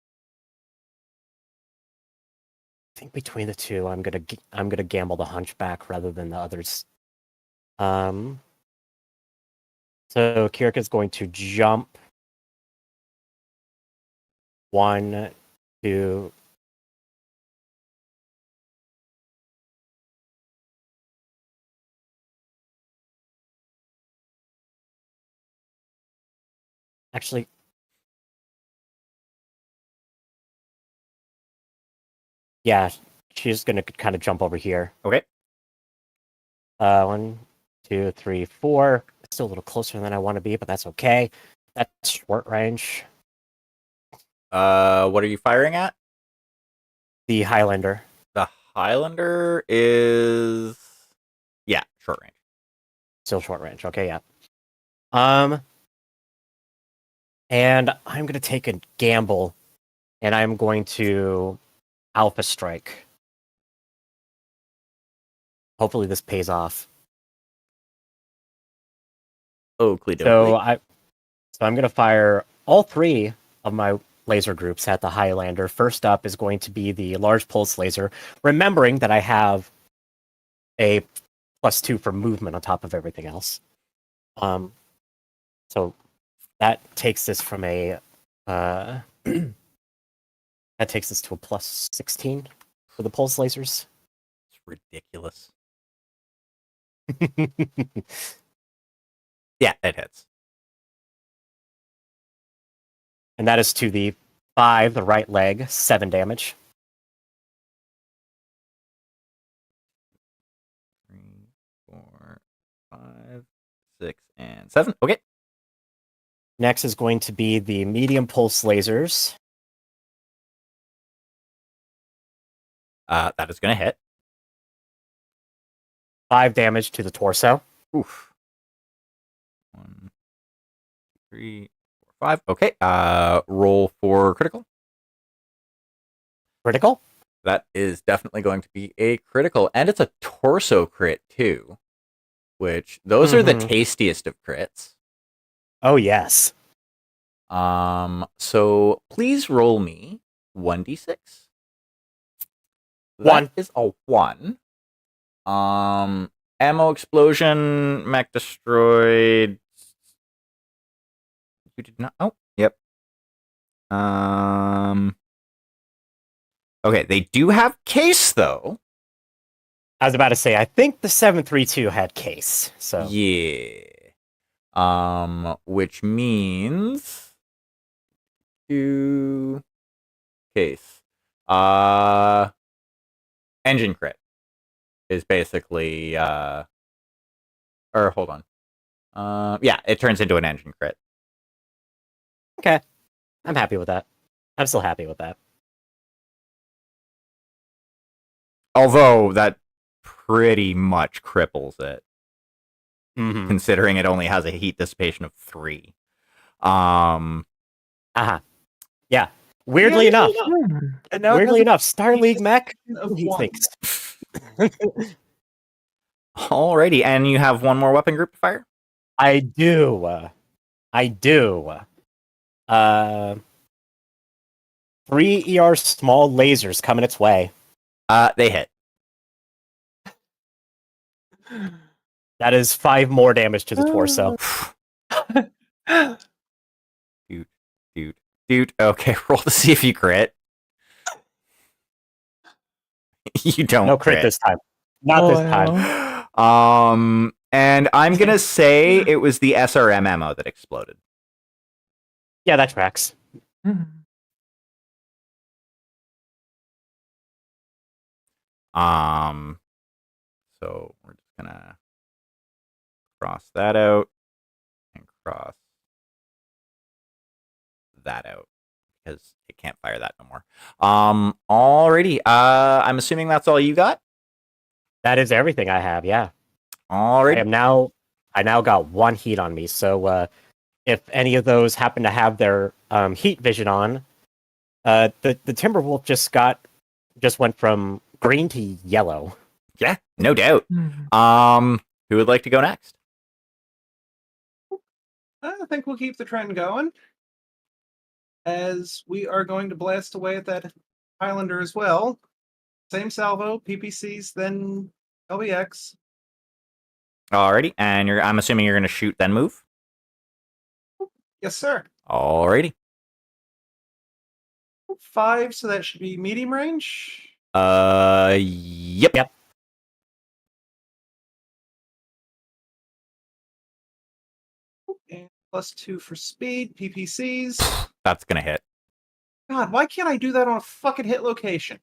I think between the two, I'm gonna gamble the hunchback rather than the others. So Kirika's going to jump 1, 2. Actually, yeah, she's gonna kind of jump over here. Okay. 1, 2, 3, 4. Still a little closer than I want to be, but that's okay. That's short range. What are you firing at? The Highlander. The Highlander is short range. Still short range. Okay, yeah. And I'm gonna take a gamble, and I'm going to Alpha Strike. Hopefully this pays off. Oakley So dokley. I'm gonna fire all 3 of my laser groups at the Highlander. First up is going to be the large pulse laser, remembering that I have a +2 for movement on top of everything else. So that takes this from a that takes us to a +16 for the pulse lasers. It's ridiculous. And Yeah, it hits. that is to the 5, the right leg, 7 damage. 3, 4, 5, 6, and 7. Okay. Next is going to be the medium pulse lasers. That is going to hit. 5 damage to the torso. Oof. 1, 3, 4, 5. Okay. Roll for critical. Critical? That is definitely going to be a critical, and it's a torso crit too. Which those are the Mhm. tastiest of crits. Oh, yes. So please roll me 1d6. One. That is a 1. Ammo explosion, mech destroyed. You did not. Oh, yep. Okay, they do have case though. I was about to say, I think the 732 had case. So Yeah. Which means 2 case. Engine crit is basically or hold on. Yeah, it turns into an engine crit. okay, I'm happy with that. I'm still happy with that. Although that pretty much cripples it, Mm-hmm. considering it only has a heat dissipation of 3. Yeah. Weirdly enough, And now it weirdly has a enough, Star League mech, of he one. thinks. Alrighty, and you have one more weapon group to fire? I do. I do. 3 ER small lasers coming its way. They hit. That is 5 more damage to the torso. Dude. Okay, roll to see if you crit. You don't No crit this time. Not this time. And I'm gonna say it was the SRM ammo that exploded. Yeah, that tracks. So we're just gonna cross that out and cross that out because it can't fire that no more. Alrighty. I'm assuming that's all you got. That is everything I have. Yeah. Alrighty. I now got 1 heat on me. So if any of those happen to have their heat vision on, the Timberwolf just went from green to yellow. Yeah, no doubt. Who would like to go next? I think we'll keep the trend going. As we are going to blast away at that Highlander as well. Same salvo, PPCs, then LBX. Alrighty, and I'm assuming you're gonna shoot then move. Yes, sir. Alrighty. 5, so that should be medium range. Yep. And +2 for speed, PPCs. That's gonna hit. God, why can't I do that on a fucking hit location?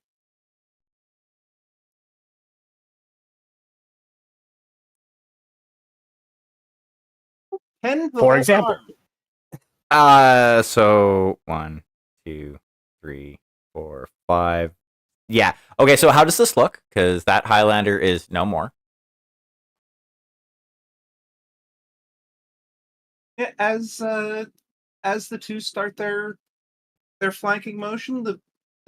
For example. So 1, 2, 3, 4, 5. Yeah. Okay, so how does this look? Because that Highlander is no more. Yeah, as the two start their flanking motion, the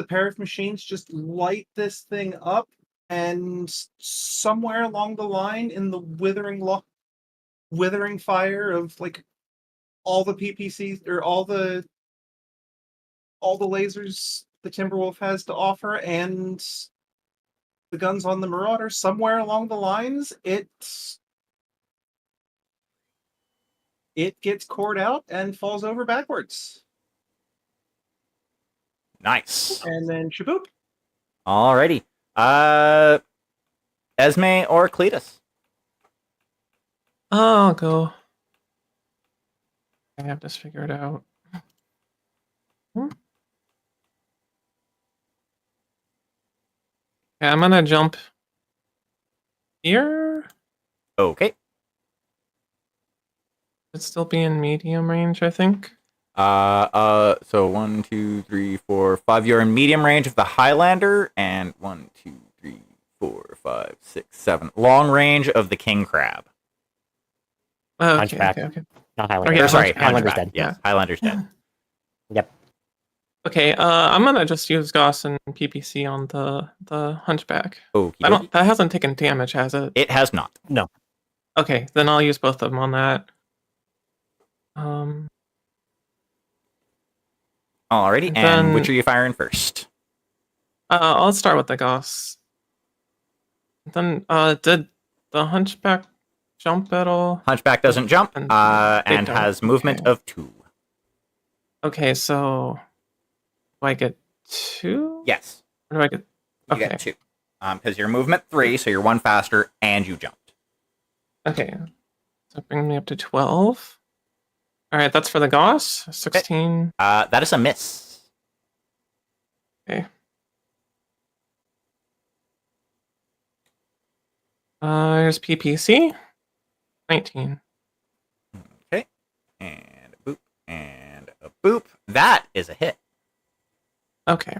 pair of machines just light this thing up, and somewhere along the line, in the withering fire of like all the PPCs or all the lasers the Timberwolf has to offer, and the guns on the Marauder, somewhere along the lines, it gets cored out and falls over backwards. Nice. And then shaboop. Alrighty. Esme or Cletus? I'll go. I have this figured out. Yeah, I'm gonna jump here. Okay. It'd still be in medium range, I think. So 1, 2, 3, 4, 5. You're in medium range of the Highlander, and 1, 2, 3, 4, 5, 6, 7. Long range of the King Crab. Oh, okay, Hunchback. okay. Not Highlander. Oh, yeah, Sorry, Highlander's Hunchback. dead. Yes, Highlander's dead. Yep. Okay, I'm gonna just use Gauss and PPC on the Hunchback. Okay. That hasn't taken damage, has it? It has not. No. Okay, then I'll use both of them on that. Alrighty, and which are you firing first? I'll start with the Gauss. Then, did the Hunchback jump at all? Hunchback doesn't jump, And and don't. has movement Okay. of 2. Okay, so do I get 2? Yes, Or do I get? you Okay. get 2. Because you're movement 3, so you're 1 faster, and you jumped. Okay, so bring me up to 12. All right, that's for the Gauss. 16. That is a miss. Okay. Here's PPC. 19. Okay, and a boop, and a boop. That is a hit. Okay.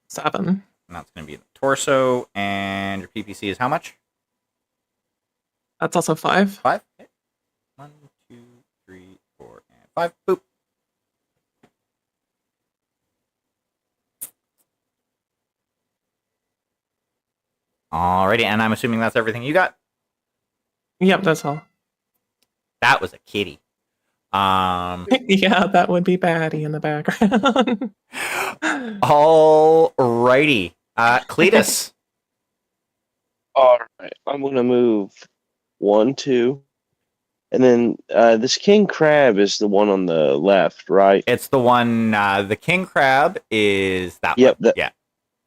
7. And that's going to be in the torso, and your PPC is how much? That's also 5. 5. Okay. 1, 2, 3, 4, and 5. Boop. Alrighty, and I'm assuming that's everything you got. Yep, that's all. That was a kitty. Yeah, that would be Batty in the background. Alrighty, Cletus. All right, I'm gonna move 1, 2, and then this king crab is the one on the left, right? It's the one. The king crab is that Yep, one. Yeah.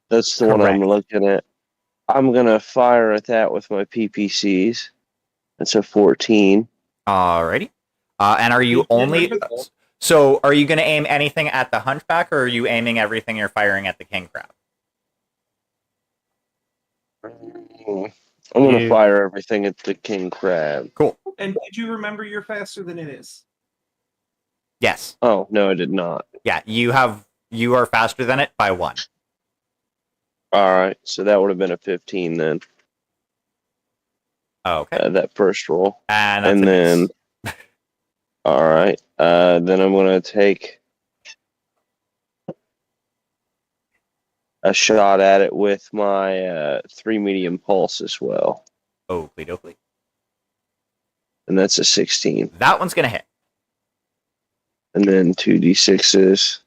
That's the one I'm Correct. looking at. I'm gonna fire at that with my PPCs. That's a 14. Alrighty. And are you only? So, are you going to aim anything at the hunchback, or are you aiming everything you're firing at the king crab? I'm gonna You- fire everything at the king crab. Cool. And did you remember you're faster than it is? Yes. Oh no, I did not. Yeah. You are faster than it by 1. All right, so that would have been a 15 then. Okay. That first roll, And that's and a then miss. all right, then I'm gonna take a shot at it with my 3 medium pulse as well, Oakley dokley. and that's a 16. That one's going to hit. And then 2d6s.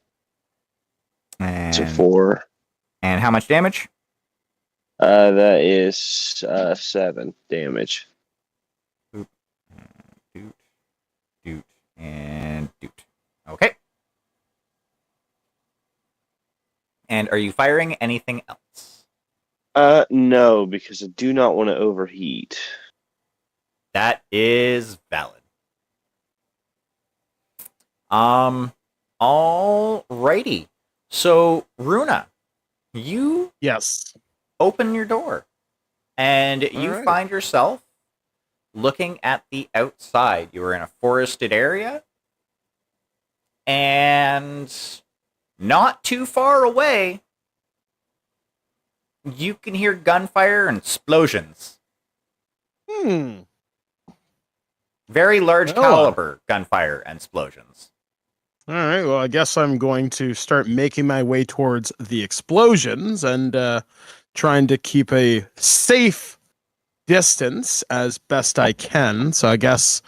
It's a And 4. And how much damage? That is 7 damage. Doot, doot, and doot. Okay. And are you firing anything else? No, because I do not want to overheat. That is valid. Alrighty. So, Runa, you Yes. open your door and you Alright. find yourself looking at the outside. You are in a forested area, and not too far away, you can hear gunfire and explosions. Very large Well, caliber gunfire and explosions. All right. Well, I guess I'm going to start making my way towards the explosions and trying to keep a safe distance as best I can. So I guess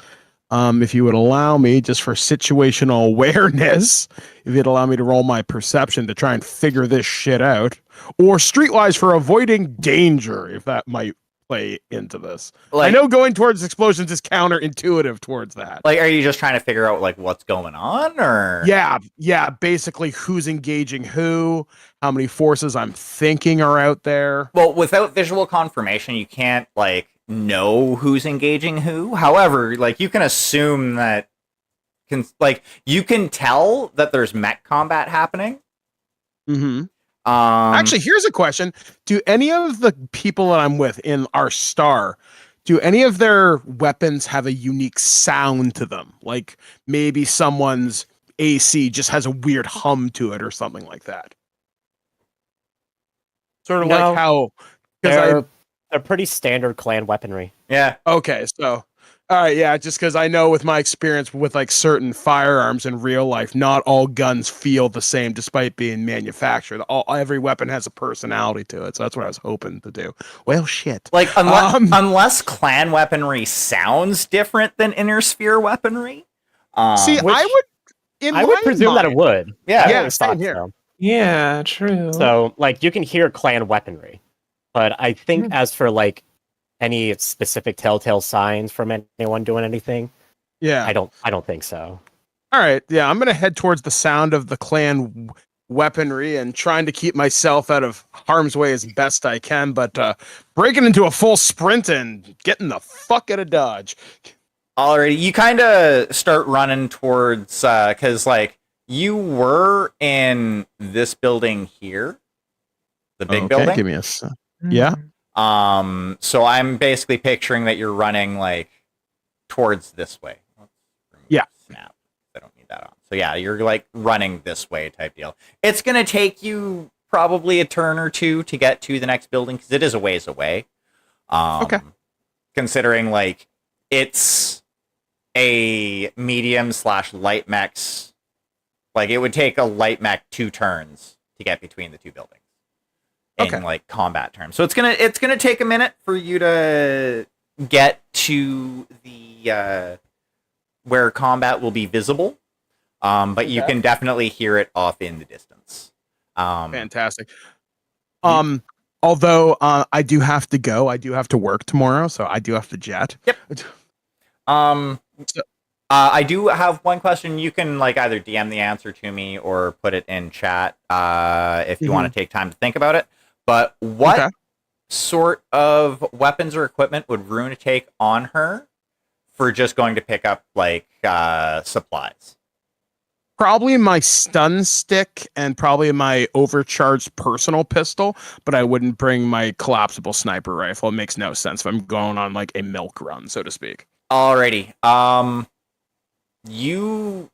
if you would allow me, just for situational awareness, if you'd allow me to roll my perception to try and figure this shit out, or streetwise for avoiding danger, if that might play into this. Like, I know going towards explosions is counterintuitive towards that. Like, are you just trying to figure out like what's going on, or Yeah, basically who's engaging who, how many forces I'm thinking are out there. Well, without visual confirmation, you can't like know who's engaging who. However, like you can assume that you can tell that there's mech combat happening. Mm-hmm. Um, Actually, here's a question. Do any of the people that I'm with in our star, do any of their weapons have a unique sound to them? Like maybe someone's AC just has a weird hum to it or something like that. Sort of No. like how, because They're pretty standard clan weaponry. yeah, okay, so all right, yeah, just because I know with my experience with like certain firearms in real life, not all guns feel the same despite being manufactured. Every weapon has a personality to it, so that's what I was hoping to do. Well, shit. like unless Um, unless clan weaponry sounds different than inner sphere weaponry. See, Which- I would presume that it mind- would. Yeah. I Yeah, always same thought here. so. Yeah, true. So, like, you can hear clan weaponry, but I think Hmm. as for like any specific telltale signs from anyone doing anything, Yeah. I don't think so. All right. Yeah, I'm gonna head towards the sound of the clan weaponry and trying to keep myself out of harm's way as best I can, but breaking into a full sprint and getting the fuck out of Dodge. Alrighty, you kind of start running towards because like you were in this building here, the big building. Give me a yeah. So I'm basically picturing that you're running like towards this way. Let's remove Yeah. Snap. I don't need that on. So yeah, you're like running this way type deal. It's gonna take you probably a turn or two to get to the next building because it is a ways away. Okay. Considering like it's a medium/light mechs, like it would take a light mech 2 turns to get between the 2 buildings. in Okay. like combat terms. So it's gonna take a minute for you to get to the where combat will be visible. But you Okay. can definitely hear it off in the distance. Fantastic. You- Although I do have to go. I do have to work tomorrow, so I do have to jet. Yep. Um, So- I do have one question. You can like either DM the answer to me or put it in chat if you want to take time to think about it. But what Okay. sort of weapons or equipment would Runa take on her for just going to pick up like supplies? Probably my stun stick and probably my overcharged personal pistol, but I wouldn't bring my collapsible sniper rifle. It makes no sense if I'm going on like a milk run, so to speak. Alrighty. You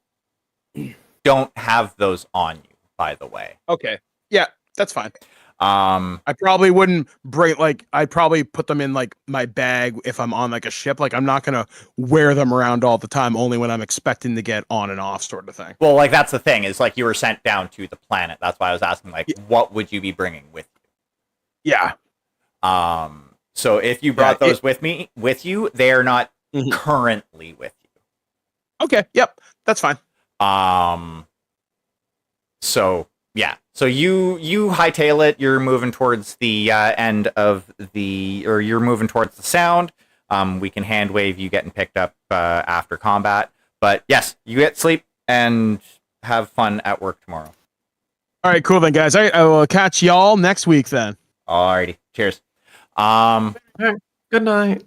don't have those on you, by the way. Okay. Yeah, that's fine. Um, I probably wouldn't bring like I'd probably put them in like my bag if I'm on like a ship. Like I'm not gonna wear them around all the time, only when I'm expecting to get on and off, sort of thing. well, like that's the thing is like you were sent down to the planet. That's why I was asking like, what would you be bringing with Yeah. you? So if you brought Yeah, those with you, they are not Mhm. currently with you. Okay. Yep. That's fine. So yeah, so you hightail it. You're moving towards the end of or you're moving towards the sound. We can hand wave you getting picked up after combat. But yes, you get sleep and have fun at work tomorrow. All right, cool then, guys. I will catch y'all next week then. Alrighty, cheers. Good night.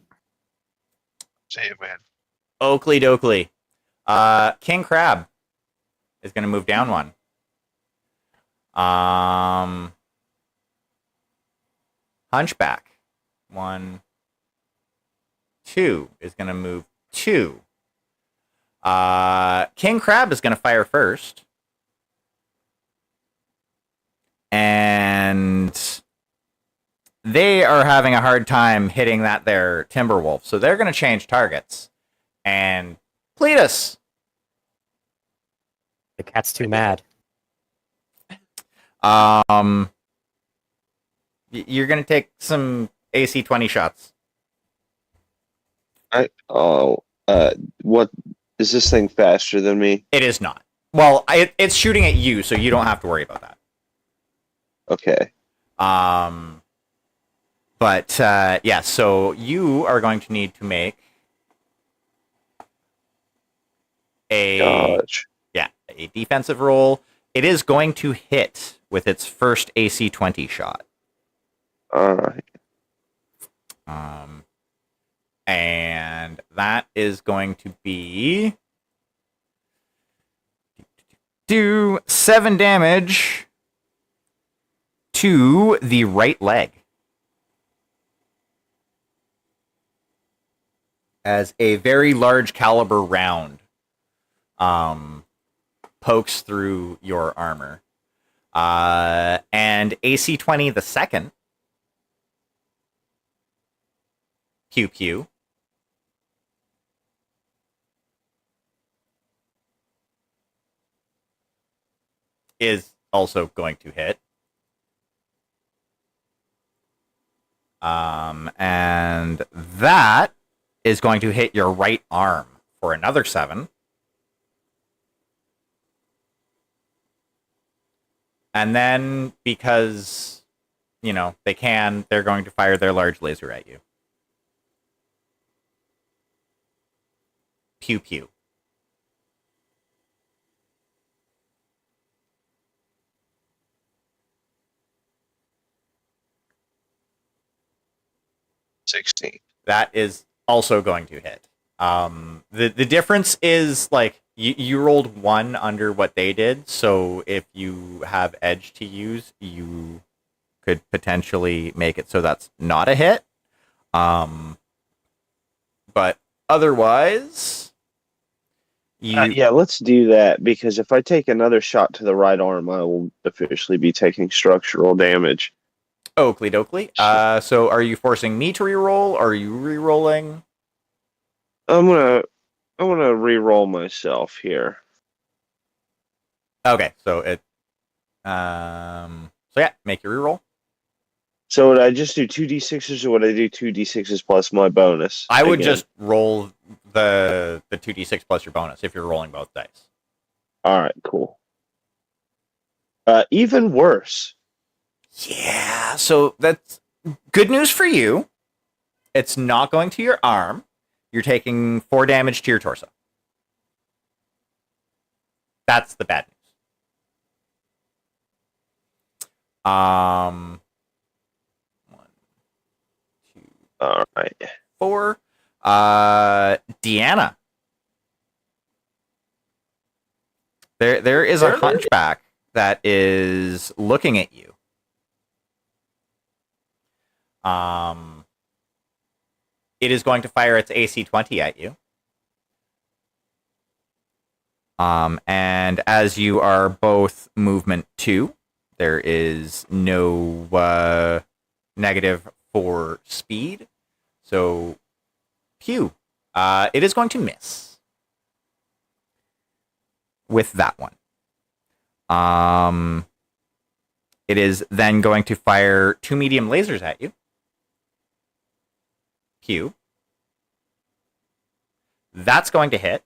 See you, man. Oakley dokley. King Crab is gonna move down one. Hunchback. 1, 2 is gonna move 2. King Crab is gonna fire first. And they are having a hard time hitting that there Timberwolf. So they're gonna change targets. And Cletus. The cat's too mad. You're gonna take some AC 20 shots. What is this thing faster than me? It is not. Well, it's shooting at you, so you don't have to worry about that. Okay. But yeah, so you are going to need to make a Dodge. a defensive roll. It is going to hit with its first AC 20 shot. All right. And that is going to be do 7 damage to the right leg. As a very large caliber round pokes through your armor. And AC 20 the second. Pew pew. Is also going to hit. And that is going to hit your right arm for another 7. And then, because, you know, they're going to fire their large laser at you. Pew pew. That is also going to hit. The difference is like you rolled 1 under what they did, so if you have edge to use, you could potentially make it so that's not a hit. But otherwise, Yeah, let's do that, because if I take another shot to the right arm, I will officially be taking structural damage. Oakley dokley. So are you forcing me to reroll? Are you rerolling? I'm gonna re-roll myself here. Okay, so it so yeah, make your reroll. So would I just do 2d6s or would I do 2d6s plus my bonus? I would again? just roll the 2d6 plus your bonus if you're rolling both dice. All right, cool. Even worse. Yeah, so that's good news for you. It's not going to your arm. You're taking 4 damage to your torso. That's the bad news. 1, 2, All right. 4. Deanna. There is a hunchback that is looking at you. It is going to fire its AC-20 at you. And as you are both movement 2, there is no negative for speed. So, pew. It is going to miss with that one. It is then going to fire 2 medium lasers at you. Pew. That's going to hit.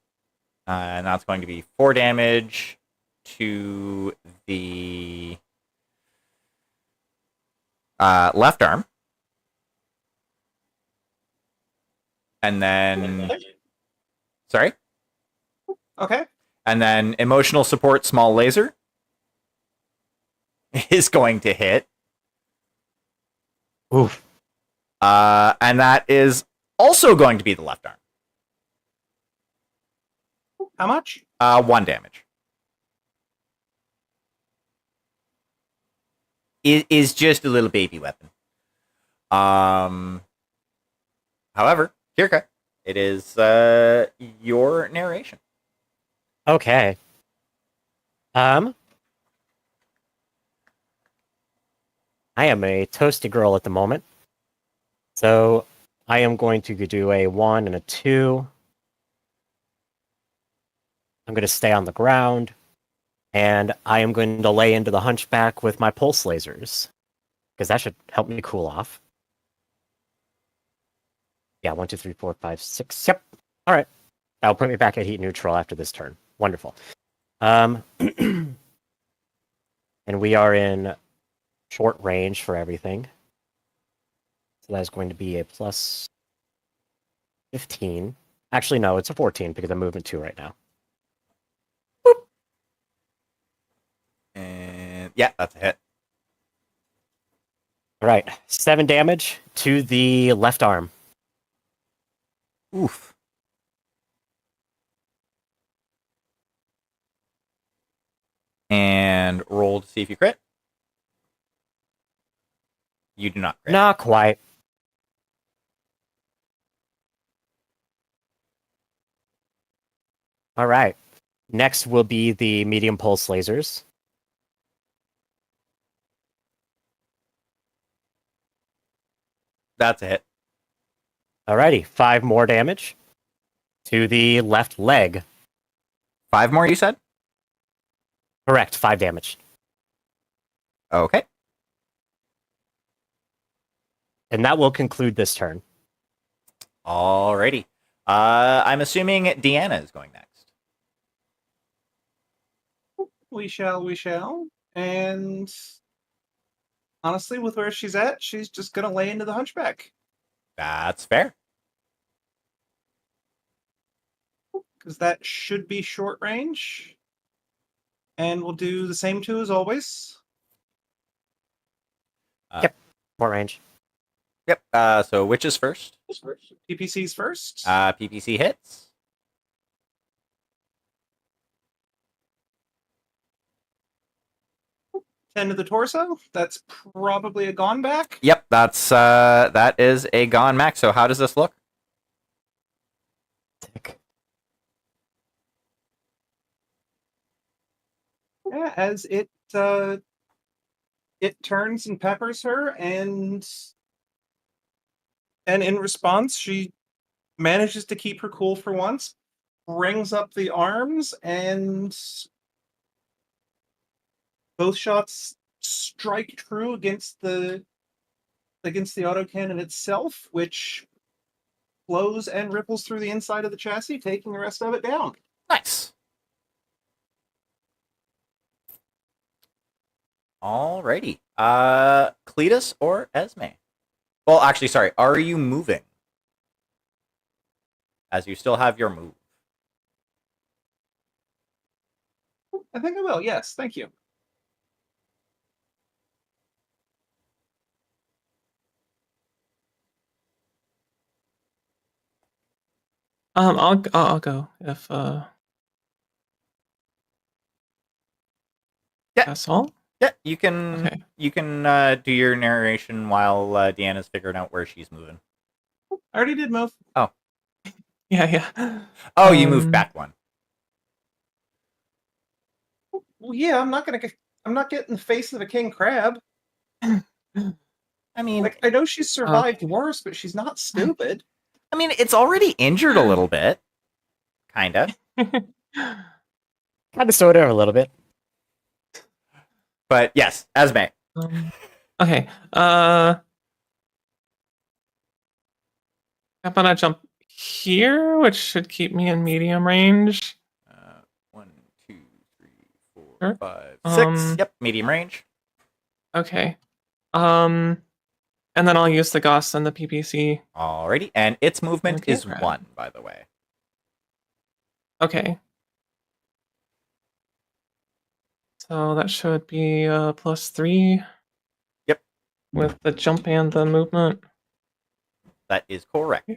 And that's going to be 4 damage to the left arm. And then... Sorry? Okay. And then emotional support small laser is going to hit. Oof. And that is also going to be the left arm. How much? 1 damage. It is just a little baby weapon. However, Kirka, it is your narration. Okay. I am a toasty girl at the moment. So I am going to do a 1 and a 2. I'm going to stay on the ground. And I am going to lay into the hunchback with my pulse lasers. Because that should help me cool off. Yeah, 1, 2, 3, 4, 5, 6. Yep. All right. That'll put me back at heat neutral after this turn. Wonderful. And we are in short range for everything. So that's going to be a plus 15. Actually, no, it's a 14 because I'm movement 2 right now. And yeah, that's a hit. All right, 7 damage to the left arm. Oof. And roll to see if you crit. You do not crit. Not quite. All right. Next will be the medium pulse lasers. That's a hit. Alrighty, 5 more damage to the left leg. 5 more, you said? Correct, 5 damage. Okay. And that will conclude this turn. Alrighty. I'm assuming Deanna is going next. We shall. And honestly, with where she's at, she's just gonna lay into the hunchback. That's fair. Because that should be short range. And we'll do the same 2 as always. More range. Yep. So witches first. PPC's first. PPC hits. Ten to the torso. That's probably a gone back. Yep, that is a gone max. So how does this look? Tick. Yeah, as it turns and peppers her, and in response, she manages to keep her cool for once, brings up the arms, and both shots strike true against the against the autocannon itself, which flows and ripples through the inside of the chassis, taking the rest of it down. Nice. Alrighty. Cletus or Esme? Well, actually, sorry. Are you moving? As you still have your move. I think I will. Yes, thank you. I'll go if Yeah. that's all. Yeah, you can. Okay. You can do your narration while Deanna's figuring out where she's moving. I already did move. Yeah, yeah. Oh, you moved back one. Well, yeah, I'm not getting the face of a king crab. I mean, Like, I know she's survived worse, but she's not stupid. I mean, it's already injured a little bit. Kinda. Kind of sort of a little bit. But yes, Esme. Okay. I'm gonna jump here, which should keep me in medium range. 1, 2, 3, 4, Sure. 5, 6. Yep, medium range. Okay. And then I'll use the Goss and the PPC. Alrighty, and its movement Okay, is crap. 1, by the way. Okay. So that should be +3. Yep. With the jump and the movement. That is correct.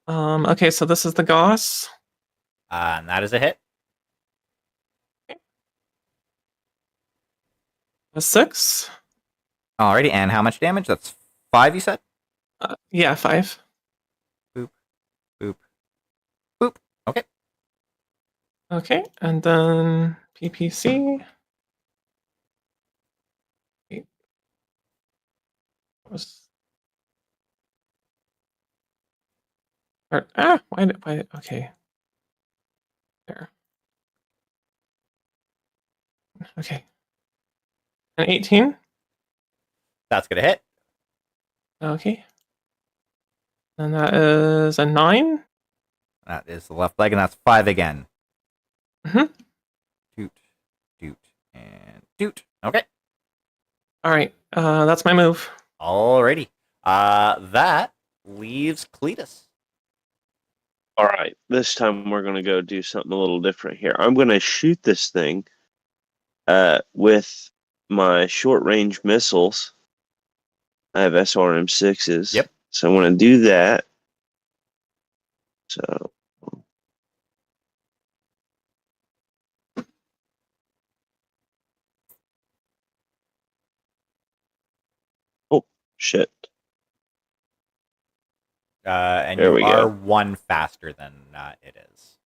Okay, so this is the Goss. And that is a hit. A 6. Alrighty, and how much damage? That's 5, you said? Yeah, 5. Boop. Boop. Boop. Okay. Okay, and then PPC. Wait. Why, okay. There. Okay. An 18. That's gonna hit. Okay. And that is a 9. That is the left leg, and that's 5 again. Mhm. Doot, doot, and doot. Okay. All right. That's my move. Alrighty. That leaves Cletus. All right, this time we're gonna go do something a little different here. I'm gonna shoot this thing with my short range missiles. I have SRM6s. Yep. So I'm gonna do that. So oh shit. And There you we are go. 1 faster than it is.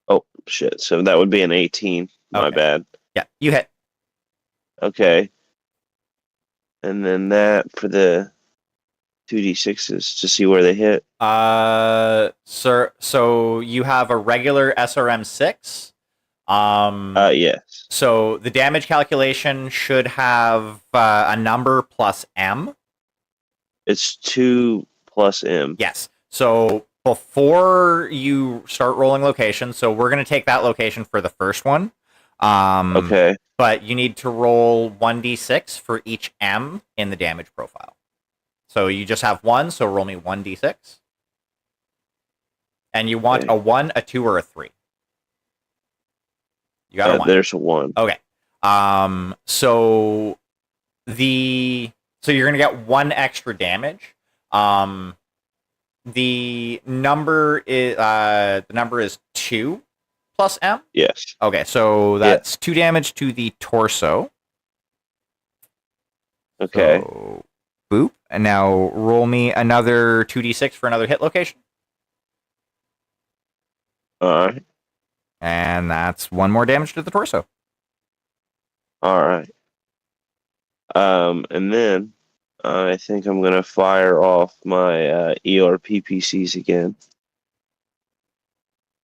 Oh shit. So that would be an 18. My Okay. bad. Yeah, you hit. Okay. And then that for the 2d6s to see where they hit. Sir, so you have a regular SRM6. Yes. So the damage calculation should have a number plus M. It's 2 plus M. Yes. So before you start rolling locations, so we're going to take that location for the first one. Okay. But you need to roll 1d6 for each M in the damage profile. So you just have 1, so roll me 1d6. And you want Okay. a 1, a 2, or a 3. You got a 1. There's a 1. Okay. So you're gonna get 1 extra damage. The number is 2 plus M. Yes. Okay, so that's 2 damage to the torso. Okay. So, boop. And now roll me another 2d6 for another hit location. All right. And that's 1 more damage to the torso. All right. And then I think I'm gonna fire off my ERPPCs again.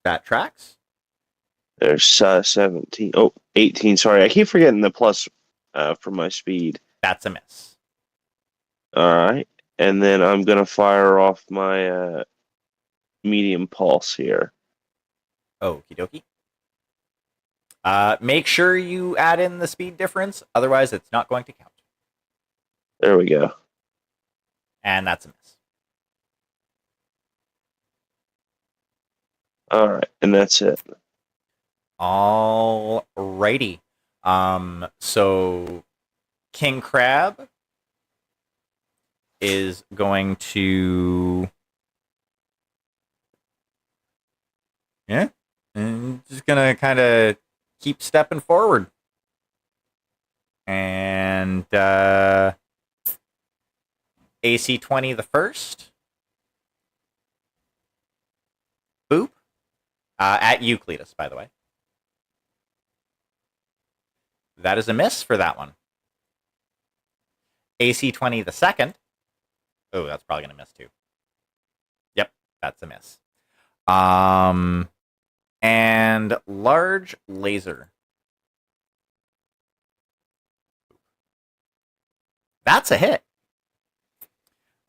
That tracks. There's 17. Oh, 18. Sorry, I keep forgetting the plus for my speed. That's a miss. All right. And then I'm going to fire off my medium pulse here. Okie dokie. Make sure you add in the speed difference, otherwise it's not going to count. There we go. And that's a miss. All right. And that's it. All righty. So King Crab is going to, yeah, and just gonna kind of keep stepping forward, and AC 20 the first, boop, at Euclidus, by the way. That is a miss for that one. AC 20 the second. Oh, that's probably going to miss too. Yep, that's a miss. And large laser. That's a hit.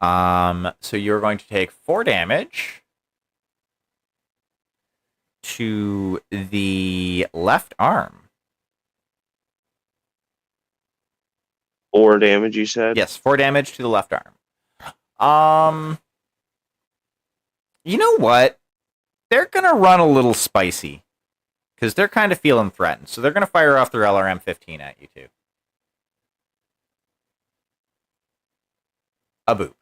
So you're going to take 4 damage to the left arm. 4 damage, you said? Yes, 4 damage to the left arm. You know what? They're gonna run a little spicy because they're kind of feeling threatened. So they're gonna fire off their LRM-15 at you two. A boop.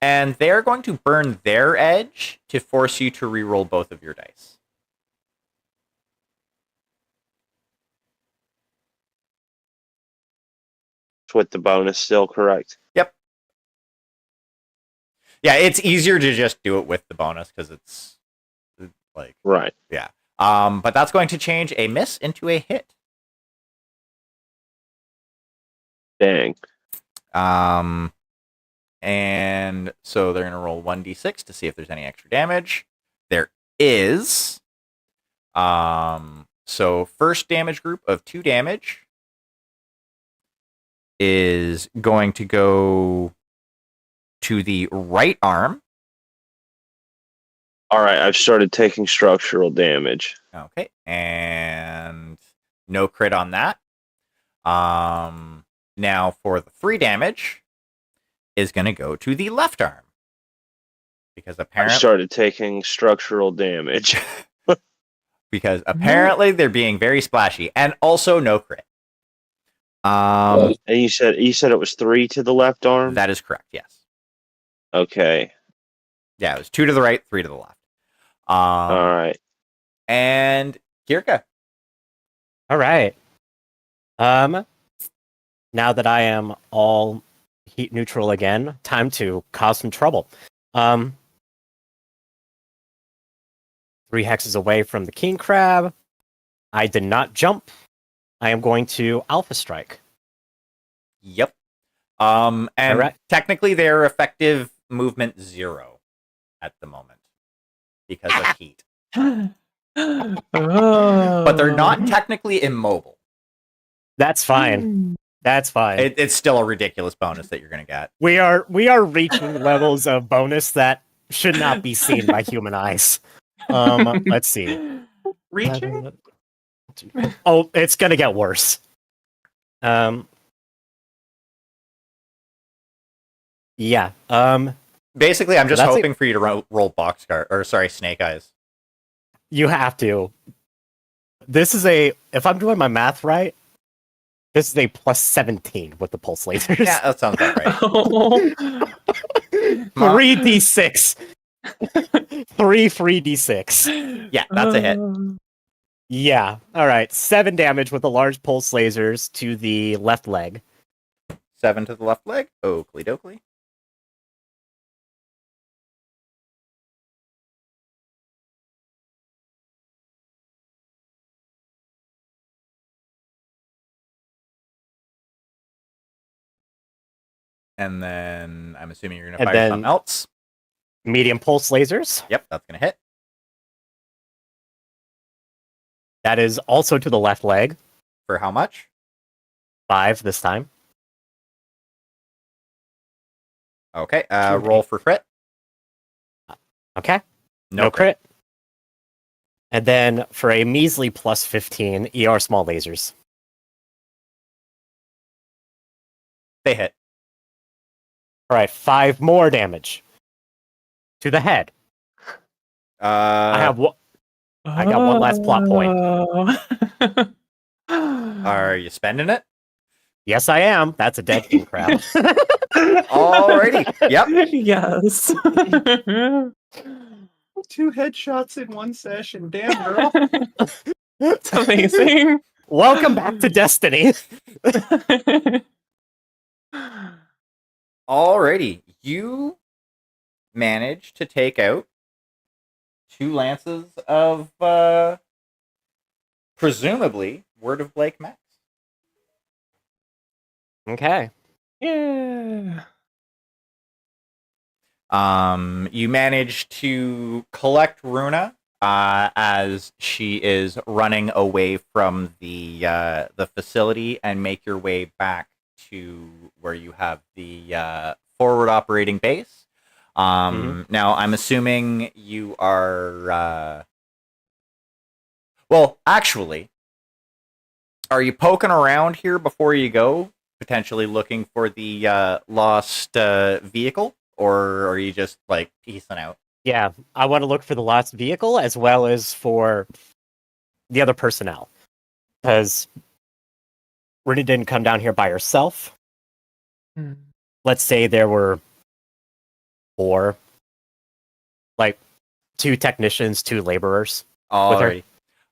And they're going to burn their edge to force you to reroll both of your dice. With the bonus still correct. Yep. Yeah, it's easier to just do it with the bonus because it's like Right. yeah. But that's going to change a miss into a hit. Dang. And so they're going to roll 1d6 to see if there's any extra damage. There is. So first damage group of 2 damage is going to go to the right arm. All right, I've started taking structural damage. Okay, and no crit on that. Now for the 3 damage is going to go to the left arm. Because I apparently started taking structural damage. apparently they're being very splashy, and also no crit. And you said it was 3 to the left arm? That is correct. Yes. Okay. Yeah, it was 2 to the right, 3 to the left. All right. And Kirka. All right. Now that I am all heat neutral again, time to cause some trouble. 3 hexes away from the king crab. I did not jump. I am going to alpha strike. Yep. And Alright. technically they're effective movement 0 at the moment because of heat. But they're not technically immobile. That's fine. That's fine. It's still a ridiculous bonus that you're going to get. We are reaching levels of bonus that should not be seen by human eyes. Let's see. Reaching? Oh, it's gonna get worse. Yeah. Basically, I'm just That's hoping for you to roll boxcar or sorry, snake eyes. You have to. This is if I'm doing my math right, this is a plus 17 with the pulse lasers. Yeah, that sounds about right. 3d6. 3d6. Yeah, that's a hit. Yeah. All right. 7 damage with the large pulse lasers to the left leg. 7 to the left leg. Oakley dokley. And then I'm assuming you're going to fire something else. Medium pulse lasers. Yep, that's going to hit. That is also to the left leg. For how much? 5 this time. Okay. Sure. Roll for crit. Okay. No No crit. And then for a measly plus 15, ER small lasers. They hit. All right, 5 more damage to the head. I have I got one last plot point. Are you spending it? Yes, I am. That's a dead king crab. Alrighty. Yep. Yes. 2 headshots in one session. Damn, girl. It's amazing. Welcome back to Destiny. Alrighty. You managed to take out 2 lances of presumably Word of Blake Max. Okay. Yeah. You manage to collect Runa as she is running away from the facility and make your way back to where you have the forward operating base. Now, I'm assuming you are. Well, actually, are you poking around here before you go, potentially looking for the lost vehicle? Or are you just like piecing out? Yeah, I want to look for the lost vehicle as well as for the other personnel. Because Rennie didn't come down here by herself. Let's say there were 4, like 2 technicians, 2 laborers. Alrighty.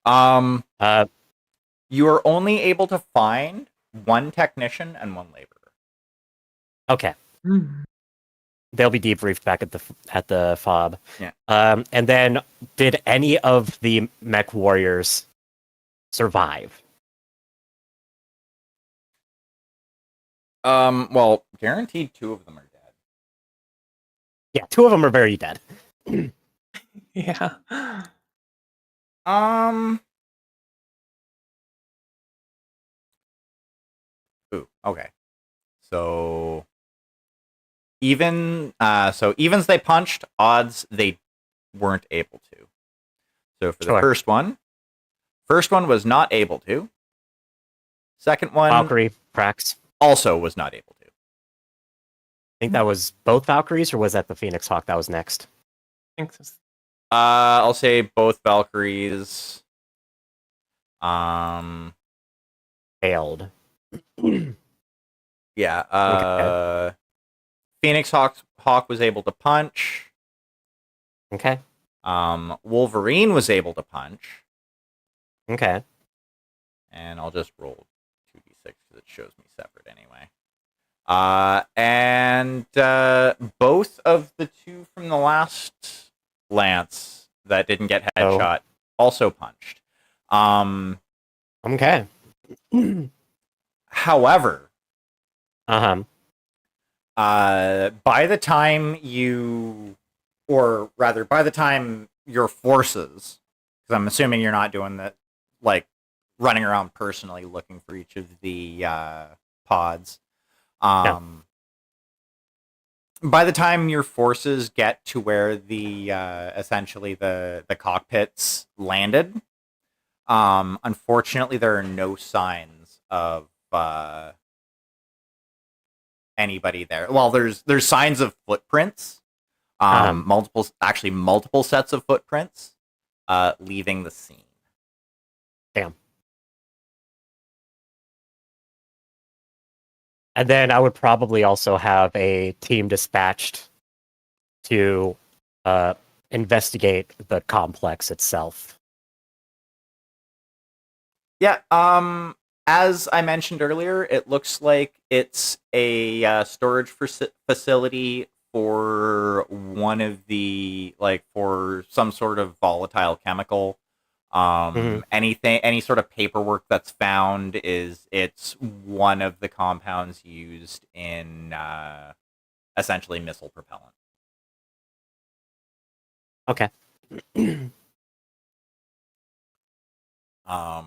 Uh, You are only able to find 1 technician and 1 laborer. okay. They'll be debriefed back at the fob. Yeah. And then, did any of the Mechwarriors survive? Well, guaranteed 2 of them are dead. Yeah, 2 of them are very dead. Yeah. Ooh, okay. So evens they punched, odds they weren't able to. So for the Sure. first one was not able to. Second one Valkyrie, Prax. also was not able to. I think that was both Valkyries, or was that the Phoenix Hawk that was next? I'll say both Valkyries. Failed. Yeah. Okay. Phoenix Hawk was able to punch. Okay. Wolverine was able to punch. Okay. And I'll just roll 2d6 because it shows me separate anyway. And both of the 2 from the last lance that didn't get headshot also punched. Okay. However, Uh-huh. by the time by the time your forces, because I'm assuming you're not doing that, like running around personally looking for each of the pods. By the time your forces get to where the essentially the cockpits landed, unfortunately there are no signs of anybody there. Well, there's signs of footprints, multiple sets of footprints leaving the scene. Damn. And then I would probably also have a team dispatched to investigate the complex itself. Yeah. As I mentioned earlier, it looks like it's a storage facility for one of the for some sort of volatile chemical. Any sort of paperwork that's found it's one of the compounds used in essentially missile propellant. Okay. I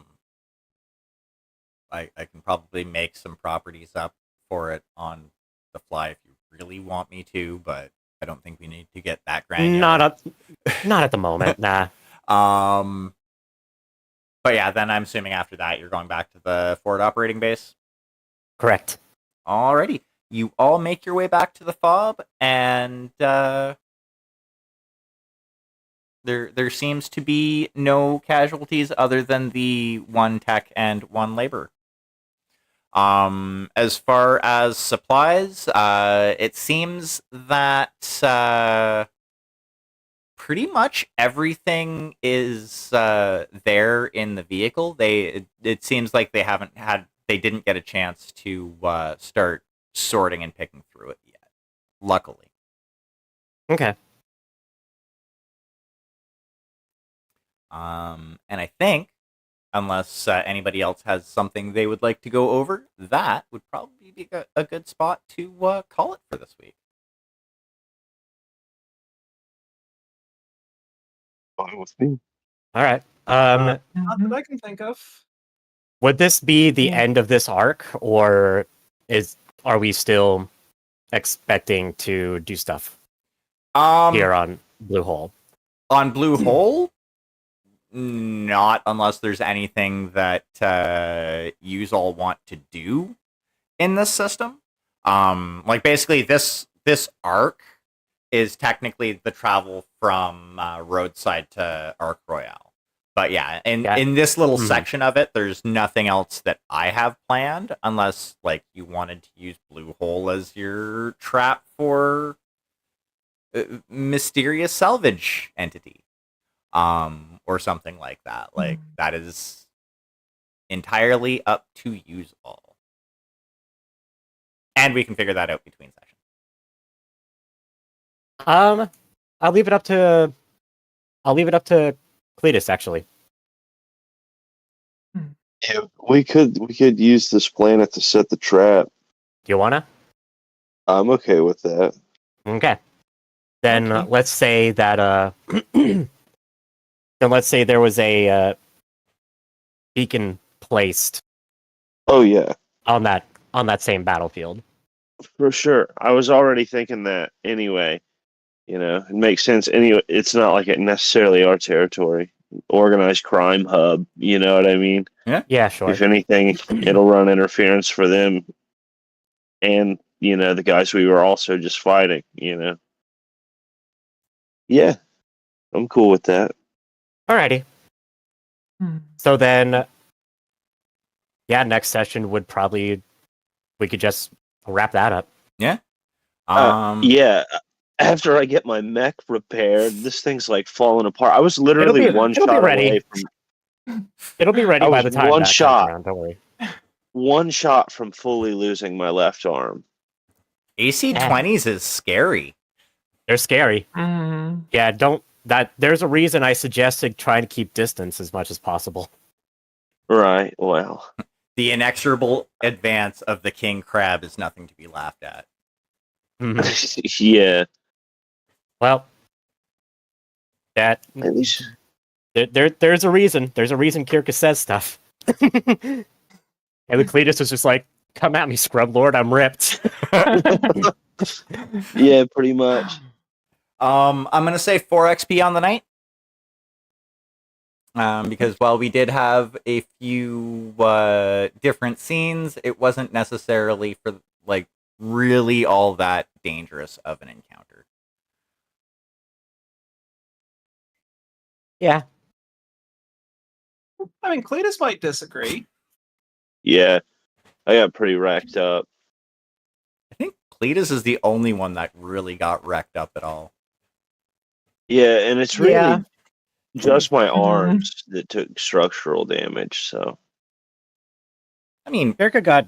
can probably make some properties up for it on the fly if you really want me to, but I don't think we need to get that granular. Not at the moment, nah. But yeah, then I'm assuming after that you're going back to the forward operating base. Correct. Alrighty. You all make your way back to the fob, and there seems to be no casualties other than the one tech and one labor. As far as supplies, it seems that pretty much everything is there in the vehicle. It seems like they didn't get a chance to start sorting and picking through it yet. Luckily. Okay. And I think, unless anybody else has something they would like to go over, that would probably be a good spot to call it for this week. Fine with me. All right. Not that I can think of. Would this be the end of this arc, or are we still expecting to do stuff here on Blue Hole? On Blue Hole, not unless there's anything that you all want to do in this system. Like basically this arc is technically the travel from Roadside to Arc Royale. But yeah, in this little section of it, there's nothing else that I have planned, unless like you wanted to use Blue Hole as your trap for mysterious salvage entity, or something like that. Like that is entirely up to you all, and we can figure that out between sessions. I'll leave it up to Cletus, actually. Yeah, we could use this planet to set the trap. Do you wanna? I'm okay with that. Okay. Then Okay. let's say that then let's say there was a beacon placed Oh yeah, on that same battlefield. for sure. I was already thinking that anyway. You know, it makes sense. Anyway, it's not like it necessarily our territory. Organized crime hub. You know what I mean? Yeah, sure. If anything, it'll run interference for them, and the guys we were also just fighting. Yeah, I'm cool with that. Alrighty. So then, yeah, next session we could just wrap that up. Yeah. Yeah. After I get my mech repaired, this thing's like falling apart. I was literally one it'll shot be ready. away from It'll be ready I by was the time one that comes shot. around, don't worry. one shot from fully losing my left arm. AC-20s is scary. They're scary. Mm. Yeah, there's a reason I suggested trying to keep distance as much as possible. Right. Well, The inexorable advance of the king crab is nothing to be laughed at. yeah. Well, that At least there's a reason. There's a reason Kirka says stuff. And Cletus was just like, "Come at me, Scrub Lord. I'm ripped." yeah, pretty much. I'm gonna say 4 XP on the night. Because while we did have a few different scenes, it wasn't necessarily for like really all that dangerous of an encounter. Yeah. I mean, Cletus might disagree. Yeah, I got pretty racked up. I think Cletus is the only one that really got wrecked up at all. Yeah, and it's really Yeah. just my arms that took structural damage. So I mean, Kirka got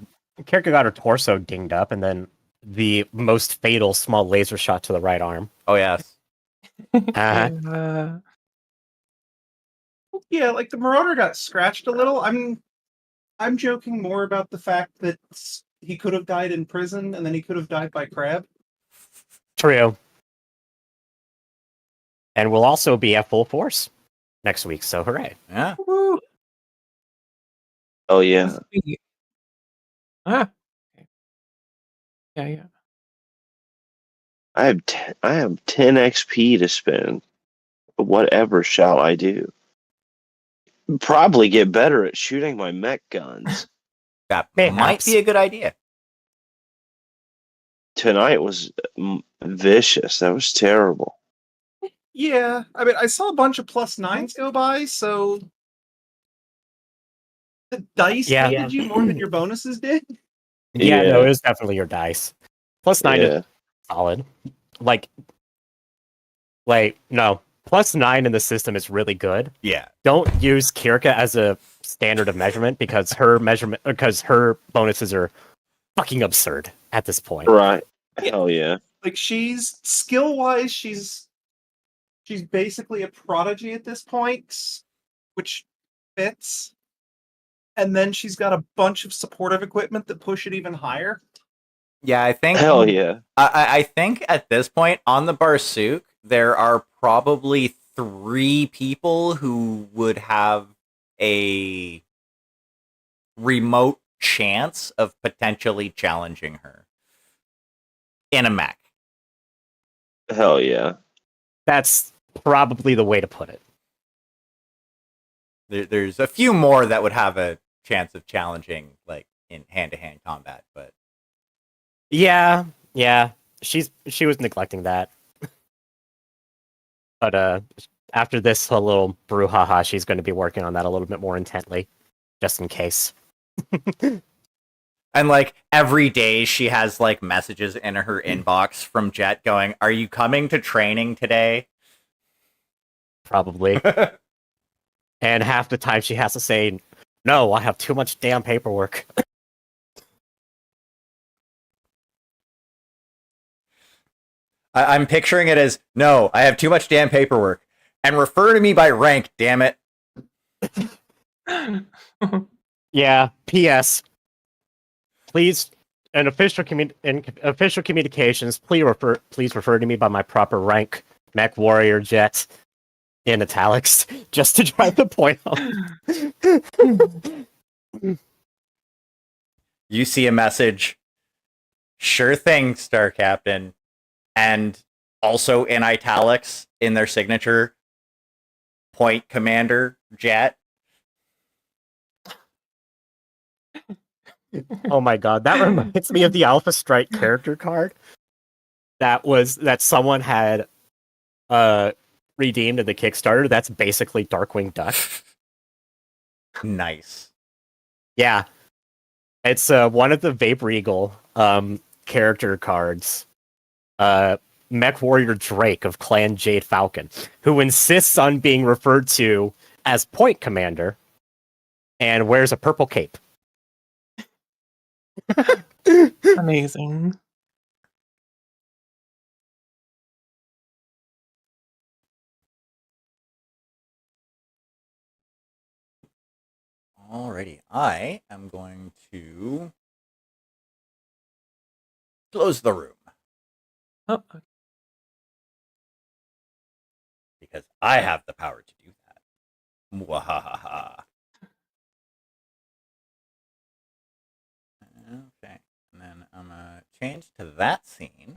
her torso dinged up, and then the most fatal small laser shot to the right arm. oh yes. Uh-huh. Yeah, like the Marauder got scratched a little. I'm joking more about the fact that he could have died in prison and then he could have died by crab. True. And we'll also be at full force next week, so hooray. Yeah. Woo! Oh yeah. Sweet. Ah. Okay. Yeah. I have 10 XP to spend. Whatever shall I do? Probably get better at shooting my mech guns. That might Mayhaps. be a good idea. Tonight was vicious. That was terrible. Yeah, I mean, I saw a bunch of +9s go by, so the dice Yeah. aided you more than your bonuses did. Yeah, no, Yeah. it was definitely your dice. +9 Yeah. is solid. Like, wait, no. +9 in the system is really good. Yeah. Don't use Kirka as a standard of measurement because her bonuses are fucking absurd at this point. Right. Yeah. Hell yeah. Like she's skill-wise, she's basically a prodigy at this point, which fits. And then she's got a bunch of supportive equipment that push it even higher. Yeah, I think Hell yeah. I think at this point on the Barsuk, there are probably 3 people who would have a remote chance of potentially challenging her in a mech. Hell yeah. That's probably the way to put it. There's a few more that would have a chance of challenging, like in hand-to-hand combat, but Yeah. She was neglecting that. But after this whole little brouhaha, she's going to be working on that a little bit more intently, just in case. and like every day she has like messages in her inbox from Jet going, "Are you coming to training today?" Probably. And half the time she has to say, "No, I have too much damn paperwork." I'm picturing it as, "No, I have too much damn paperwork, and refer to me by rank, damn it." Yeah. P.S. Please, in official communications, please refer to me by my proper rank, Mechwarrior Jet, in italics, just to drive the point home. You see a message, "Sure thing, Star Captain," and also in italics in their signature, "Point Commander Jet." Oh my god, that reminds me of the Alpha Strike character card that someone had redeemed in the Kickstarter. That's basically Darkwing Duck. Nice. Yeah. It's one of the Vape Regal character cards. Mechwarrior Drake of Clan Jade Falcon, who insists on being referred to as Point Commander and wears a purple cape. Amazing. Alrighty, I am going to close the room Oh, because I have the power to do that. Mwahaha. Okay, and then I'm gonna change to that scene.